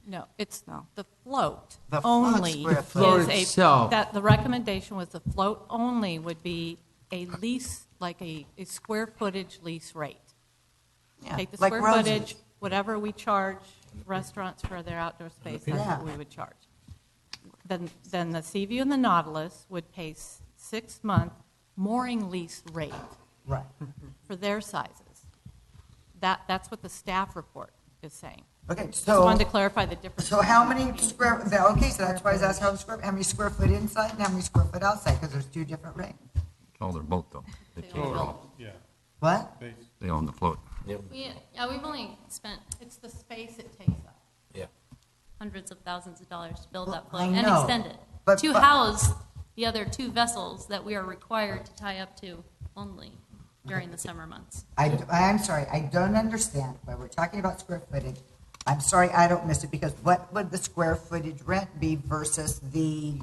No, it's the float The float only. square is footage. a- itself. That the recommendation was the float only would be a lease, like a square footage lease rate. Yeah, Take the like square Rose's. footage, whatever we charge restaurants for their outdoor space, that's Yeah. what we would charge. Then the Seaview and the Nautilus would pay 6-month mooring lease rate Right. for their sizes. That's what the staff report is saying. Okay, Just so. wanted to clarify the difference. So how many square, okay, so that's why I was asking how many square foot inside and how many square foot outside, because there's 2 different rates. Oh, they're both, though. They pay for it all. Yeah. What? They own the float. We've only spent It's the space it takes up. hundreds of thousands of dollars to build that I float and know, extend it but- to but- house the other 2 vessels that we are required to tie up to only during the summer months. I'm sorry, I don't understand why we're talking about square footage. I'm sorry, I don't miss it, because what would the square footage rent be versus the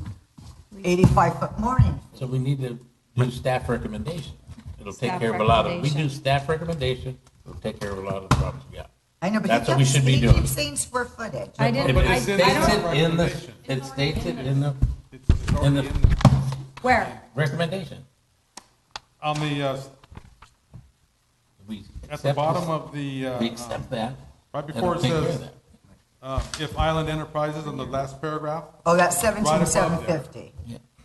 85-foot mooring? So we need to do staff recommendation. It'll take Staff care of a lot of, we recommendation. do staff recommendation, it'll take care of a lot of the problems we got. I know, but That's what we should be he doing. keeps saying square footage. It states it in the Where? recommendation. On the, We at the accept bottom this. of the. We accept that. Right before it That'll take care says, of if Island Enterprises in the last paragraph. Oh, that's right above there. 17,750.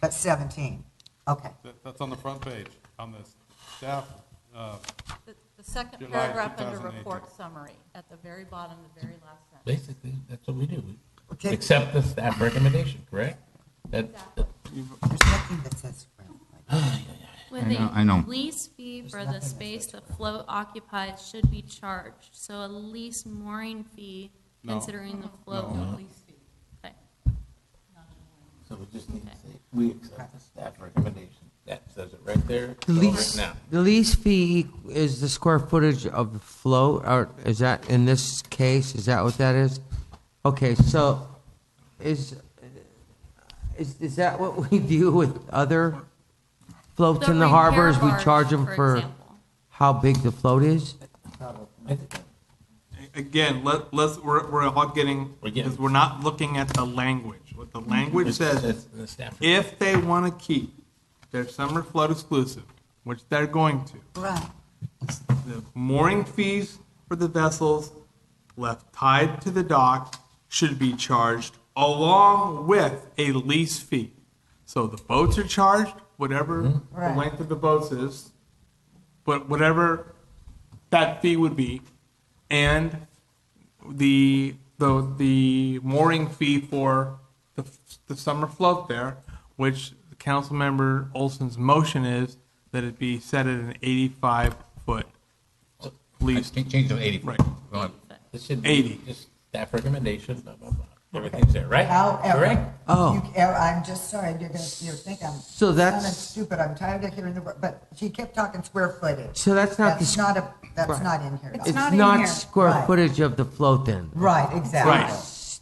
That's 17. Okay. That's on the front page, on the staff. The second July paragraph under 2018. report summary, at the very bottom, the very last sentence. Basically, that's what we do. We Okay. accept the staff recommendation, correct? There's nothing that says square footage. With I know. a lease fee for the space the float occupies should be charged. So a lease mooring fee No. considering the float. No. Okay. So we just need to say, we accept the staff recommendation. That says it right there. The So lease, right now. the lease fee is the square footage of the float, or is that, in this case, is that what that is? Okay, so is that what we do with other floats The in the harbor? Is repair we barge, charge them for for example. how big the float is? Again, we're all getting, because we're not looking at the language. What the language says is, the staff. if they want to keep their summer float exclusive, which they're going to, Right. the mooring fees for the vessels left tied to the dock should be charged along with a lease fee. So the boats are charged, whatever the Right. length of the boats is, but whatever that fee would be, and the mooring fee for the summer float there, which Councilmember Olson's motion is that it be set at an 85-foot lease. Change to 80. Right. Go on. This should be 80. just staff recommendation, blah, blah, blah. Everything's there, right? However, Correct? Oh. I'm just sorry, you're think I'm So that's- sounding stupid. I'm tired of hearing the word, but she kept talking square footage. So that's not That's the. not a, that's right. not in here. It's It's not in not here. square Right. footage of the float then. Right, exactly. Right.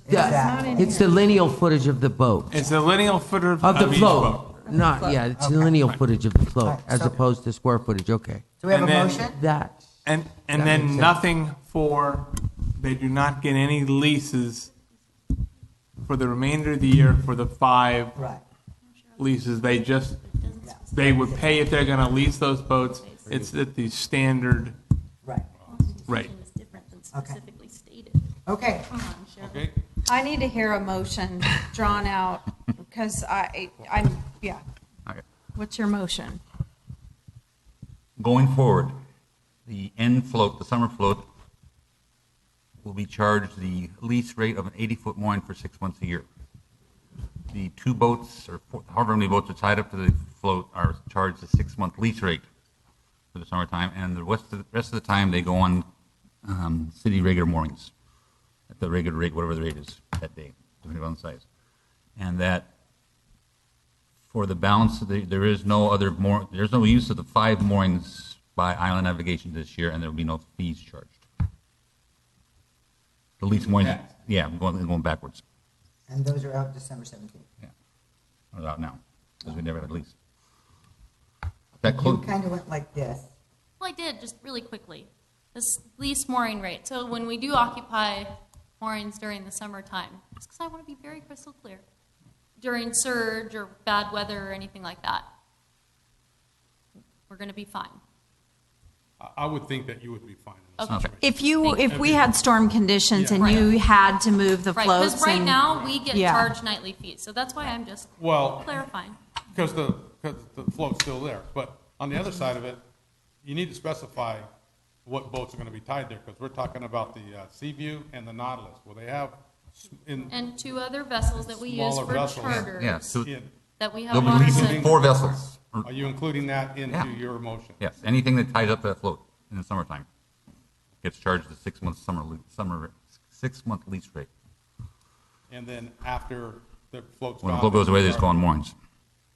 Exactly. It's the lineal footage of the boat. It's a lineal foot of Of the each float. boat. Not, yeah, it's the Okay. lineal footage of the float, Right, as so- opposed to square footage, okay. Do we have And a then- motion? That, And That makes then sense. nothing for, they do not get any leases for the remainder of the year for the 5 Right. leases. They would pay if they're going to lease those boats. It's at the standard Right. rate. It's different than Okay. specifically stated. Okay. Come on, Cheryl. Okay. I need to hear a motion drawn out, because I'm, yeah. Okay. What's your motion? Going forward, the end float, the summer float, will be charged the lease rate of an 80-foot mooring for 6 months a year. The 2 boats, or however many boats are tied up to the float, are charged a 6-month lease rate for the summertime, and the rest of the time, they go on city regular moorings at the regular rate, whatever the rate is that day, depending on the size. And that for the balance, there is no there's no use of the 5 moorings by Island Navigation this year, and there will be no fees charged. The lease moorings, yeah, I'm going backwards. And those are out December 17th. Or out now, because we never had a lease. You That kind of went like this. Well, I did, just really quickly. This lease mooring rate. So when we do occupy moorings during the summertime, just because I want to be very crystal clear, during surge or bad weather or anything like that, we're going to be fine. I would think that you would be fine in this Okay. situation. If we had storm conditions and Right. you had to move the Right, floats. because right and- now, we get Yeah. charged nightly fees. So that's why I'm just Well, clarifying. because the float's still there. But on the other side of it, you need to specify what boats are going to be tied there, because we're talking about the Seaview and the Nautilus. Well, they have And 2 other vessels that we use smaller for vessels. charters. Yeah, so That we have they'll be on leasing 4 vessels. Are you including that into Yeah. your motion? Yes, anything that ties up that float in the summertime gets charged the 6-month 6-month lease rate. And then after the float's When the gone, float goes away, they they just go on moorings,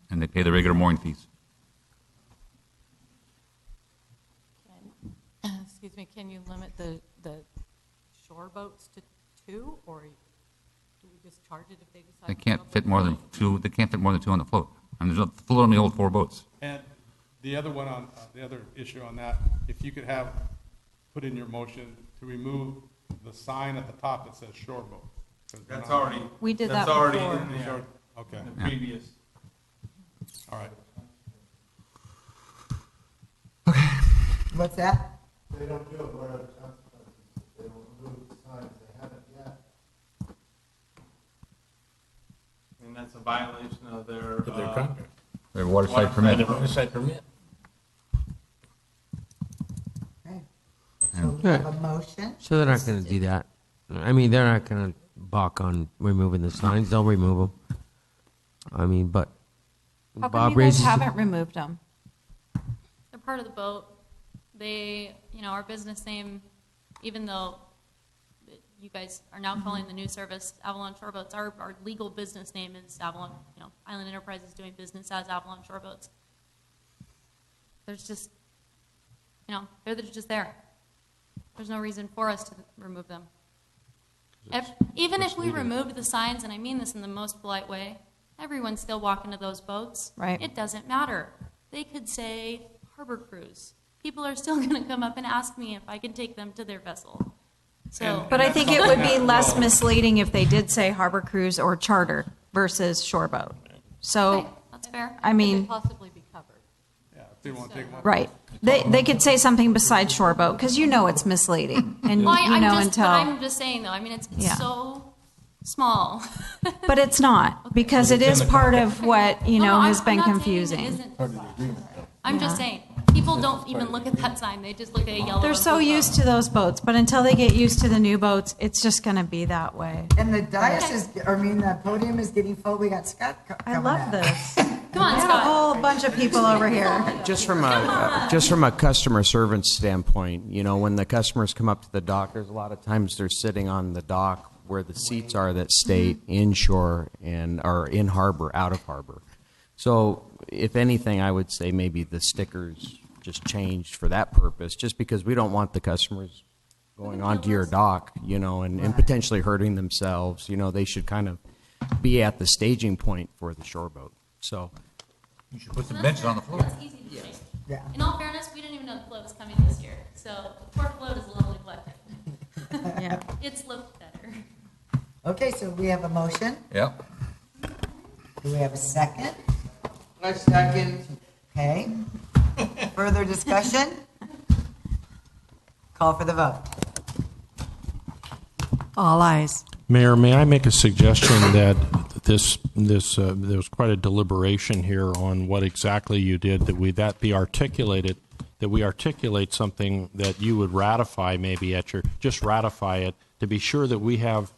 and they pay the regular mooring fees. Excuse me, can you limit the shore boats to 2, or do we just charge it if they decide? They can't fit more than 2. They can't fit more than 2 on the float. I mean, there's a float only hold 4 boats. And the other one on, the other issue on that, if you could put in your motion to remove the sign at the top that says shore boat. 'Cause we're That's not- already. We did that's that already before. in there. Okay. The previous. All right. What's that? They don't do it, what are the consequences? They don't move the signs, they haven't yet. And that's a violation of their. contract. Their waterside permit. Their waterside permit. Okay. So we have a motion. So they're not gonna do that. I mean, they're not gonna balk on removing the signs, they'll remove them. I mean, but How come Bob you guys raises. haven't removed them? They're part of the boat. They, our business name, even though you guys are now calling the new service Avalon Shoreboats. Our legal business name is Avalon, Island Enterprises doing business as Avalon Shoreboats. There's just, they're just there. There's no reason for us to remove them. Even if we removed the signs, and I mean this in the most polite way, everyone's still walking to those boats. Right. It doesn't matter. They could say Harbor Cruise. People are still going to come up and ask me if I can take them to their vessel. So, But I think it would be less misleading if they did say Harbor Cruise or charter versus shoreboat. So, that's fair. I mean, Possibly be covered. Yeah, if they want to take them up. right. They could say something besides shoreboat because it's misleading. And, Well, until. I'm just saying, though, I mean, it's Yeah. so small. But it's not because it is part of what, has been confusing. I'm just saying, people don't even look at that sign. They just look at a yellow. They're so used to those boats, but until they get used to the new boats, it's just going to be that way. And the the podium is getting full. We got Scott I love this. Come on, We have a whole bunch of people over here. Just from a customer service standpoint, when the customers come up to the dock, there's a lot of times they're sitting on the dock where the seats are that state inshore and are in harbor, out of harbor. So if anything, I would say maybe the stickers just changed for that purpose, just because we don't want the customers going onto your dock, and potentially hurting themselves. They should kind of be at the staging point for the shoreboat. So You should put some benches on the floor. That's easy to change. Yeah. In all fairness, we didn't even know the float was coming this year. So the poor float is a little neglected. Yeah. It's looked better. Okay, so we have a motion. Yep. Do we have a second? A second. Okay. Further discussion? Call for the vote. All ayes. Mayor, may I make a suggestion that there was quite a deliberation here on what exactly you did, that be articulated, that we articulate something that you would ratify maybe just ratify it, to be sure that we have,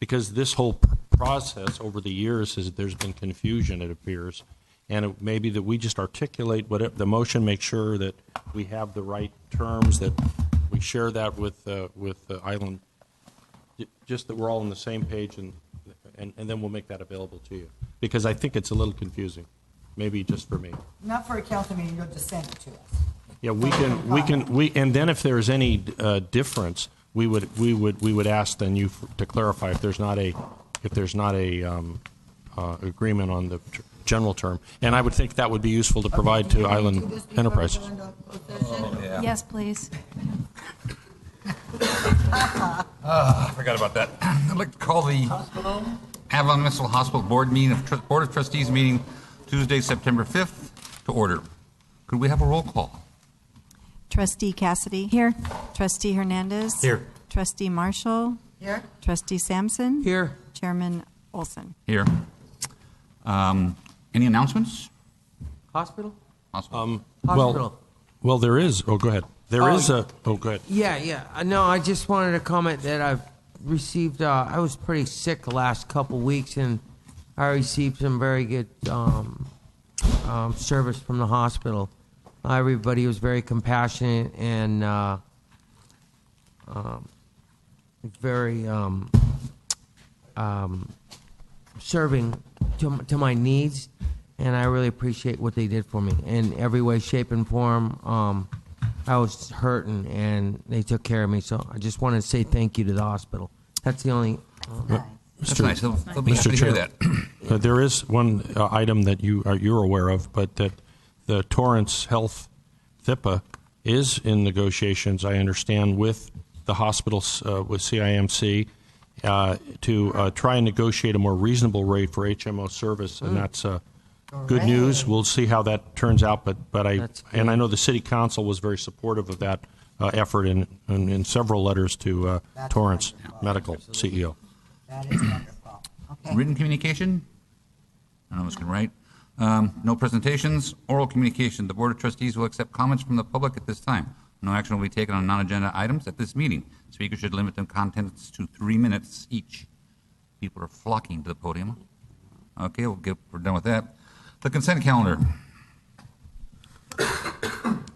because this whole process over the years there's been confusion, it appears, and it may be that we just articulate the motion, make sure that we have the right terms, that we share that with the island, just that we're all on the same page, and then we'll make that available to you, because I think it's a little confusing, maybe just for me. Not for a council meeting, you'll just send it to us. Yeah, and then if there's any difference, we would ask then you to clarify if there's not a agreement on the general term, and I would think that would be useful to provide to Island Enterprises. Yes, please. I forgot about that. I'd like to call the Avalon Municipal Hospital Board meeting of Board of Trustees meeting Tuesday, September 5th to order. Could we have a roll call? Trustee Cassidy. Here. Trustee Hernandez. Here. Trustee Marshall. Here. Trustee Sampson. Here. Chairman Olson. Here. Any announcements? Hospital? Hospital. Well, there is. Oh, go ahead. There is a. Oh, go ahead. Yeah. No, I just wanted to comment that I've received. I was pretty sick the last couple weeks, and I received some very good service from the hospital. Everybody was very compassionate and very serving to my needs, and I really appreciate what they did for me in every way, shape, and form. I was hurting, and they took care of me. So I just wanted to say thank you to the hospital. That's the only. That's nice. They'll be happy to hear that. There is one item that you're aware of, but that the Torrance Health THIPA is in negotiations, I understand, with the hospitals, with CIMC, to try and negotiate a more reasonable rate for HMO service, and that's good news. We'll see how that turns out, but I know the City Council was very supportive of that effort in several letters to Torrance Medical CEO. That is wonderful. Okay. Written communication? None of us can write. No presentations. Oral communication. The Board of Trustees will accept comments from the public at this time. No action will be taken on non-agenda items at this meeting. Speakers should limit their contents to 3 minutes each. People are flocking to the podium. Okay, we're done with that. The consent calendar.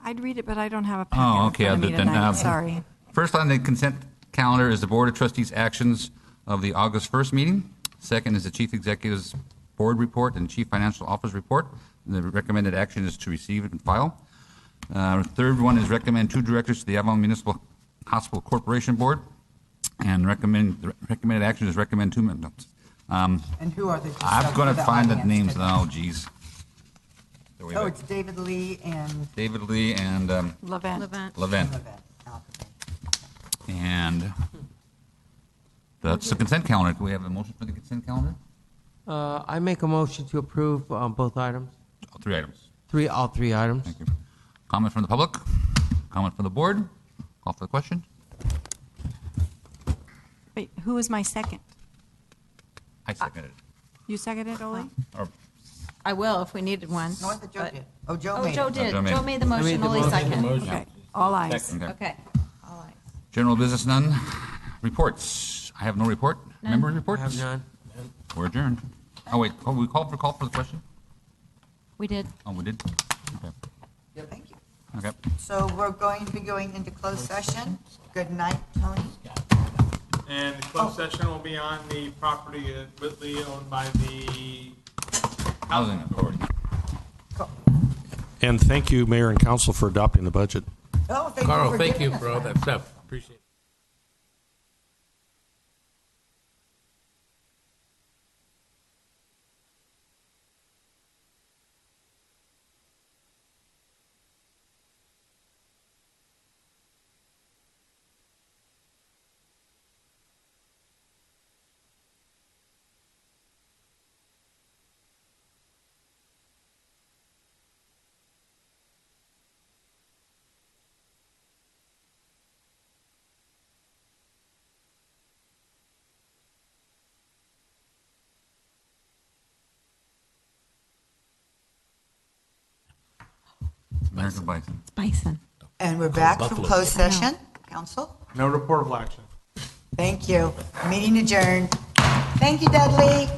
I'd read it, but I don't have a packet. Oh, okay. in front of me tonight. Sorry. First on the consent calendar is the Board of Trustees' actions of the August 1st meeting. Second is the Chief Executive's Board Report and Chief Financial Officer Report. The recommended action is to receive and file. Third one is recommend 2 directors to the Avalon Municipal Hospital Corporation Board. And the recommended action is recommend 2 members. And who are they? I'm going to find the names now, geez. Oh, it's David Lee and. David Lee and Levent. Levent. And that's the consent calendar. Do we have a motion for the consent calendar? I make a motion to approve both items. All 3 items. All three items. Thank you. Comment from the public? Comment from the board? Call for the question? Wait, who was my second? I seconded it. You seconded, Ole? Or I will if we needed one. No, I thought Joe but- did. Oh, Joe Oh, made Joe it. did. Joe made Joe it. made the motion, Ole second. Okay, all ayes. Okay. Okay. All ayes. General business, none. Reports. I have no report. None. Member reports? I have none. We're adjourned. Oh, wait. Oh, we called for the question? We did. Oh, we did? Okay. Thank you. Okay. So we're going to be going into closed session. Good night, Tony. And the closed session will be on the property at Whitley owned by the Housing Authority. And thank you, Mayor and Council, for adopting the budget. Oh, thank Carl, you for thank giving you us for all one. that stuff. Appreciate it. American Bison. Bison. And we're back from Buffalo. closed session. Council? no reportable action. Thank you. Meeting adjourned. Thank you, Dudley.